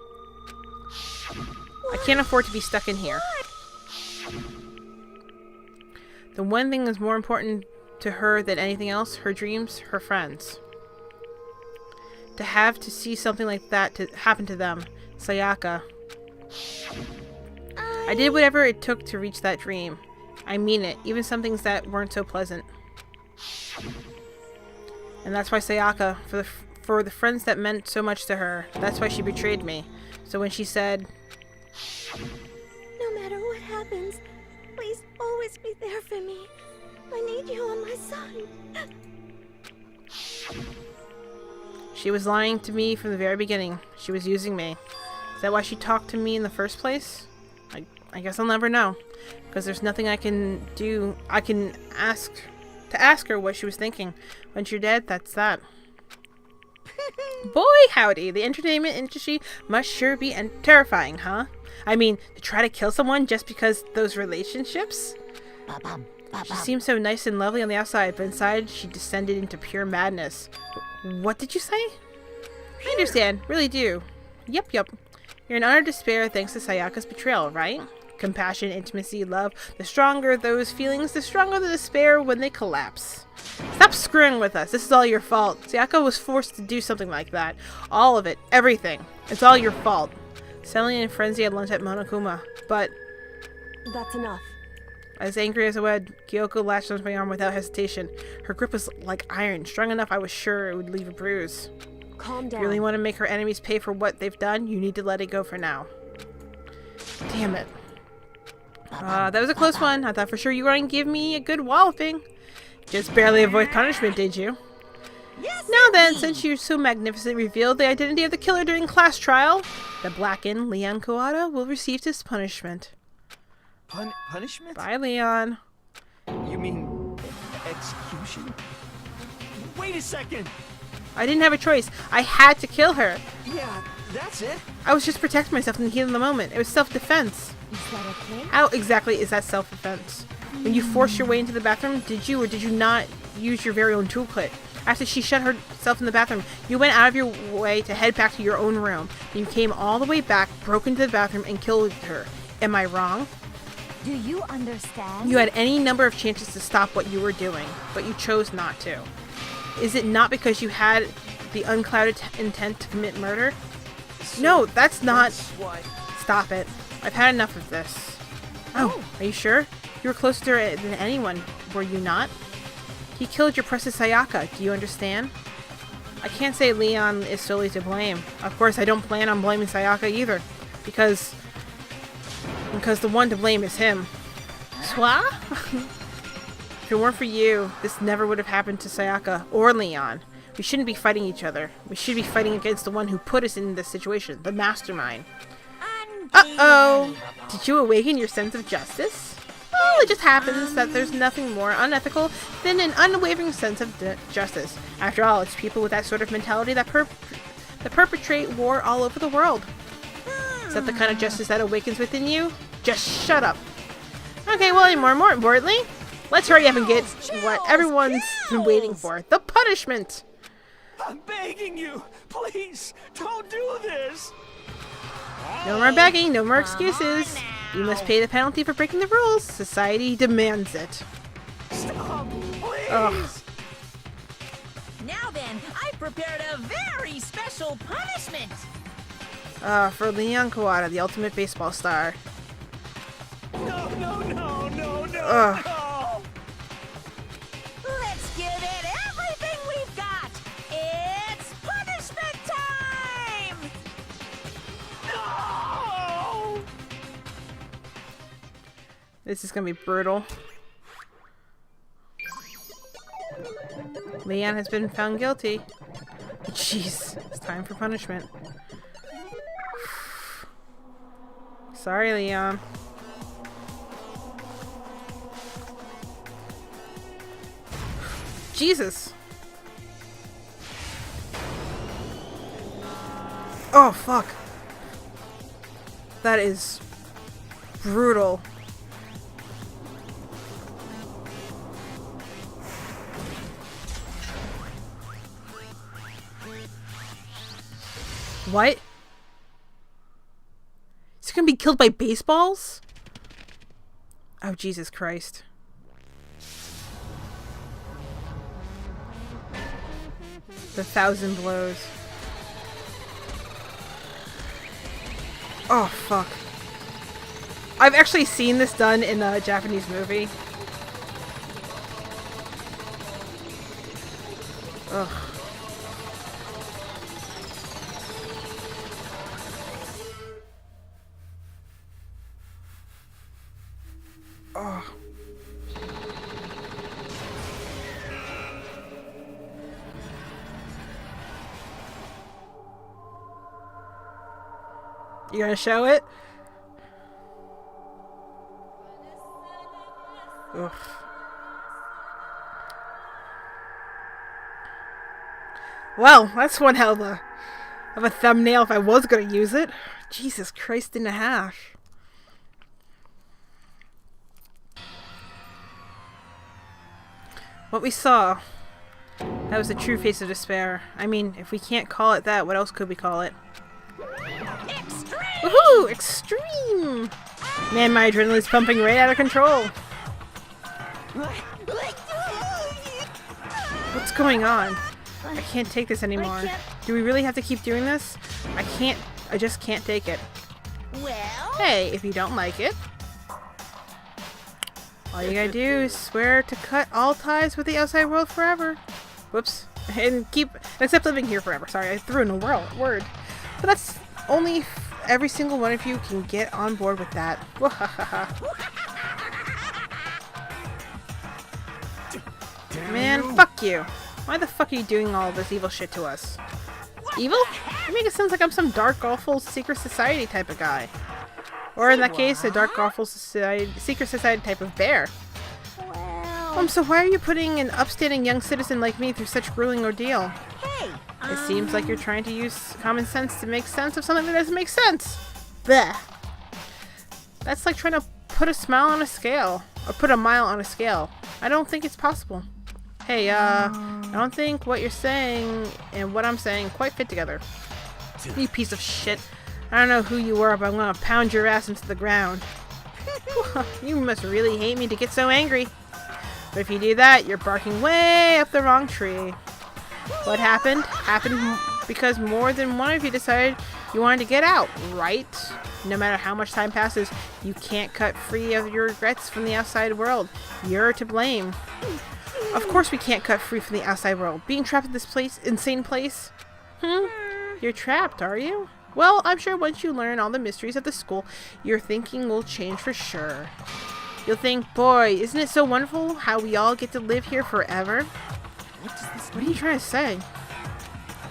I can't afford to be stuck in here. The one thing that's more important to her than anything else, her dreams, her friends. To have to see something like that to happen to them, Sayaka. I did whatever it took to reach that dream. I mean it, even some things that weren't so pleasant. And that's why Sayaka, for the friends that meant so much to her, that's why she betrayed me. So when she said, No matter what happens, please always be there for me. I need you on my side. she was lying to me from the very beginning. She was using me. Is that why she talked to me in the first place? I guess I'll never know. Because there's nothing I can do. I can ask her what she was thinking. Once you're dead, that's that. Boy, howdy. The entertainment industry must sure be terrifying, huh? I mean, to try to kill someone just because those relationships? She seemed so nice and lovely on the outside, but inside she descended into pure madness. What did you say? I understand. Really do. Yep. You're in utter despair thanks to Sayaka's betrayal, right? Compassion, intimacy, love. The stronger those feelings, the stronger the despair when they collapse. Stop screwing with us. This is all your fault. Sayaka was forced to do something like that. All of it. Everything. It's all your fault. Suddenly in frenzy at lunch at Monokuma. But that's enough. As angry as a wed, Kyoko latched onto my arm without hesitation. Her grip was like iron, strong enough I was sure it would leave a bruise. Calm down. If you really want to make her enemies pay for what they've done, you need to let it go for now. Damn it. That was a close one. I thought for sure you were going to give me a good walloping. Just barely avoid punishment, did you? Yes, now then, since you so magnificently revealed the identity of the killer during class trial, the blackened Leon Kawada will receive his punishment. Punishment? Bye, Leon. You mean execution? Wait a second! I didn't have a choice. I had to kill her. Yeah, that's it. I was just protecting myself in the heat of the moment. It was self-defense. Is that okay? How exactly is that self-defense? When you forced your way into the bathroom, did you or did you not use your very own toolkit? After she shut herself in the bathroom, you went out of your way to head back to your own room. You came all the way back, broke into the bathroom, and killed her. Am I wrong? Do you understand? You had any number of chances to stop what you were doing, but you chose not to. Is it not because you had the unclouded intent to commit murder? No, that's not... Stop it. I've had enough of this. Oh, are you sure? You were closer to her than anyone, were you not? He killed your precious Sayaka, do you understand? I can't say Leon is solely to blame. Of course, I don't plan on blaming Sayaka either. Because the one to blame is him. Swa? If it weren't for you, this never would have happened to Sayaka or Leon. We shouldn't be fighting each other. We should be fighting against the one who put us in this situation, the mastermind. Uh-oh! Did you awaken your sense of justice? Well, it just happens that there's nothing more unethical than an unwavering sense of justice. After all, it's people with that sort of mentality that perpetrate war all over the world. Is that the kind of justice that awakens within you? Just shut up. Okay, well, more importantly, let's hurry up and get what everyone's been waiting for. The punishment! I'm begging you! Please, don't do this! No more begging, no more excuses. You must pay the penalty for breaking the rules. Society demands it. Stop, please! Ugh. Now then, I've prepared a very special punishment. For Leon Kawada, the ultimate baseball star. No. Let's give it everything we've got. It's punishment time. No. This is gonna be brutal. Leon has been found guilty. Jeez, it's time for punishment. Sorry, Leon. Jesus. Oh, fuck. That is brutal. What? Is he gonna be killed by baseballs? Oh, Jesus Christ. The 1,000 blows. Oh, fuck. I've actually seen this done in a Japanese movie. Ugh. Oh. You gonna show it? Ugh. Well, that's one hell of a thumbnail if I was gonna use it. Jesus Christ and a half. What we saw, that was the true face of despair. I mean, if we can't call it that, what else could we call it? Extreme! Woohoo! Extreme! Man, my adrenaline's pumping right out of control. What's going on? I can't take this anymore. Do we really have to keep doing this? I just can't take it. Well... Hey, if you don't like it, all you gotta do is swear to cut all ties with the outside world forever. Whoops. And except living here forever. Sorry, I threw in a word. But that's only if every single one of you can get on board with that. Man, fuck you. Why the fuck are you doing all this evil shit to us? Evil? You make it sound like I'm some dark, awful secret society type of guy. Or in that case, a dark, awful secret society type of bear. So why are you putting an upstanding young citizen like me through such grueling ordeal? Hey, It seems like you're trying to use common sense to make sense of something that doesn't make sense. Blech. That's like trying to put a smile on a scale. Or put a mile on a scale. I don't think it's possible. Hey, I don't think what you're saying and what I'm saying quite fit together. You piece of shit. I don't know who you are, but I'm gonna pound your ass into the ground. You must really hate me to get so angry. But if you do that, you're barking way up the wrong tree. What happened? Happened because more than one of you decided you wanted to get out, right? No matter how much time passes, you can't cut free of your regrets from the outside world. You're to blame. Of course we can't cut free from the outside world. Being trapped in this insane place? You're trapped, are you? Well, I'm sure once you learn all the mysteries of the school, your thinking will change for sure. You'll think, boy, isn't it so wonderful how we all get to live here forever? What are you trying to say?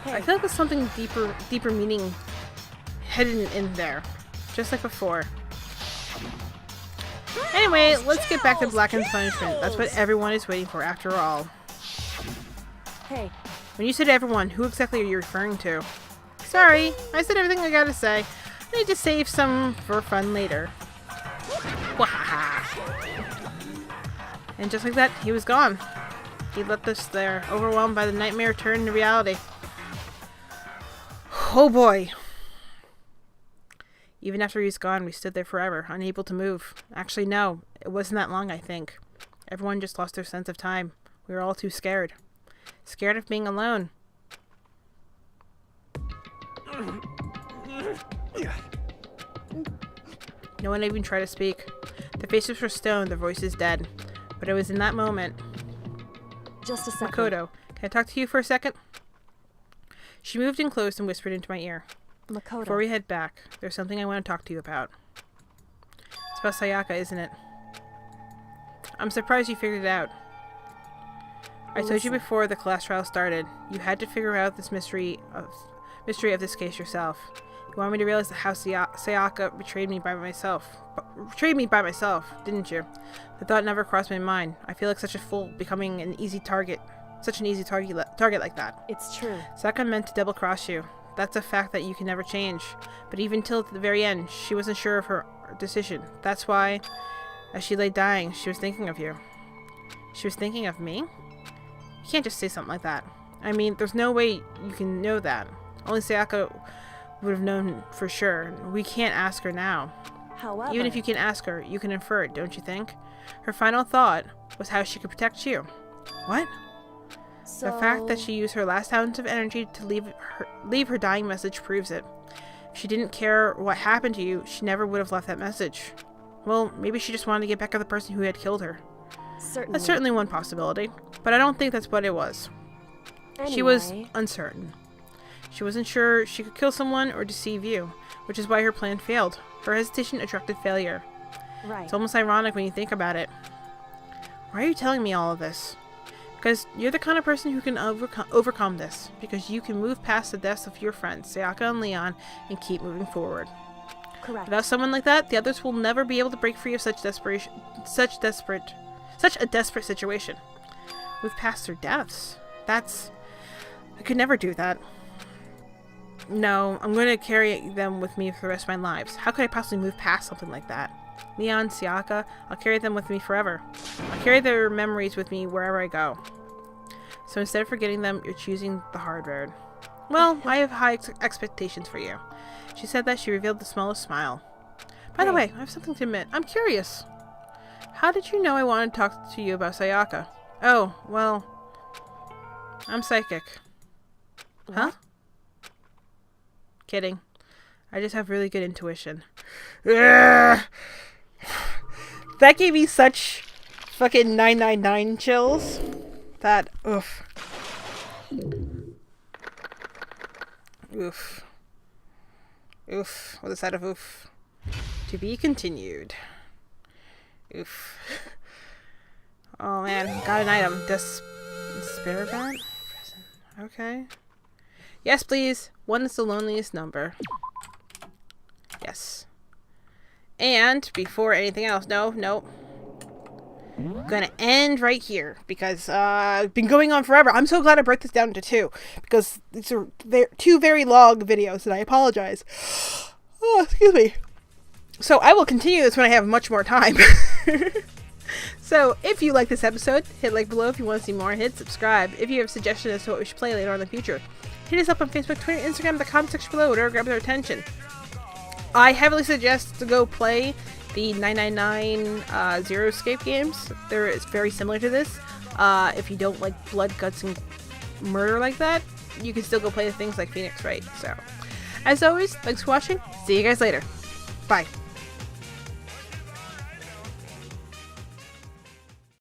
I feel like there's something deeper meaning hidden in there. Just like before. Anyway, let's get back to Blacken's punishment. That's what everyone is waiting for after all. Hey. When you said everyone, who exactly are you referring to? Sorry, I said everything I gotta say. I need to save some for fun later. And just like that, he was gone. He left us there, overwhelmed by the nightmare turned into reality. Oh boy. Even after he was gone, we stood there forever, unable to move. Actually, no, it wasn't that long, I think. Everyone just lost their sense of time. We were all too scared. Scared of being alone. No one even tried to speak. Their faces were stone, their voices dead. But it was in that moment. Just a second. Makoto, can I talk to you for a second? She moved in close and whispered into my ear. Makoto. Before we head back, there's something I want to talk to you about. It's about Sayaka, isn't it? I'm surprised you figured it out. I told you before the class trial started, you had to figure out this mystery of this case yourself. You want me to realize how Sayaka betrayed me by myself, didn't you? The thought never crossed my mind. I feel like such a fool becoming an easy target, target like that. It's true. Sayaka meant to double-cross you. That's a fact that you can never change. But even till the very end, she wasn't sure of her decision. That's why, as she lay dying, she was thinking of you. She was thinking of me? You can't just say something like that. I mean, there's no way you can know that. Only Sayaka would have known for sure. We can't ask her now. However, even if you can ask her, you can infer it, don't you think? Her final thought was how she could protect you. What? So... The fact that she used her last ounce of energy to leave her dying message proves it. If she didn't care what happened to you, she never would have left that message. Well, maybe she just wanted to get back at the person who had killed her. Certainly. That's certainly one possibility, but I don't think that's what it was. Anyway. She was uncertain. She wasn't sure she could kill someone or deceive you, which is why her plan failed. Her hesitation attracted failure. Right. It's almost ironic when you think about it. Why are you telling me all of this? Because you're the kind of person who can overcome this. Because you can move past the deaths of your friends, Sayaka and Leon, and keep moving forward. Correct. Without someone like that, the others will never be able to break free of such a desperate situation. Move past their deaths. I could never do that. No, I'm going to carry them with me for the rest of my lives. How could I possibly move past something like that? Leon, Sayaka, I'll carry them with me forever. I'll carry their memories with me wherever I go. So instead of forgetting them, you're choosing the hard road. Well, I have high expectations for you. She said that. She revealed the smallest smile. By the way, I have something to admit. I'm curious. How did you know I wanted to talk to you about Sayaka? Oh, well, I'm psychic. What? Huh? Kidding. I just have really good intuition. Ugh! That gave me such fucking 999 chills. That, oof. Oof. Oof. What is that of oof? To be continued. Oof. Oh man, got an item. Despair bat? Okay. Yes, please. 1 is the loneliest number. Yes. And before anything else, no. I'm gonna end right here because it's been going on forever. I'm so glad I broke this down into 2 because these are 2 very long videos, and I apologize. Oh, excuse me. So I will continue this when I have much more time. So if you like this episode, hit like below if you want to see more. Hit subscribe if you have suggestions as to what we should play later on in the future. Hit us up on Facebook, Twitter, Instagram, the comment section below, whatever grabs our attention. I heavily suggest to go play the 999 Zero Escape games. It's very similar to this. If you don't like blood, guts, and murder like that, you can still go play the things like Phoenix Wright. So, as always, thanks for watching. See you guys later. Bye.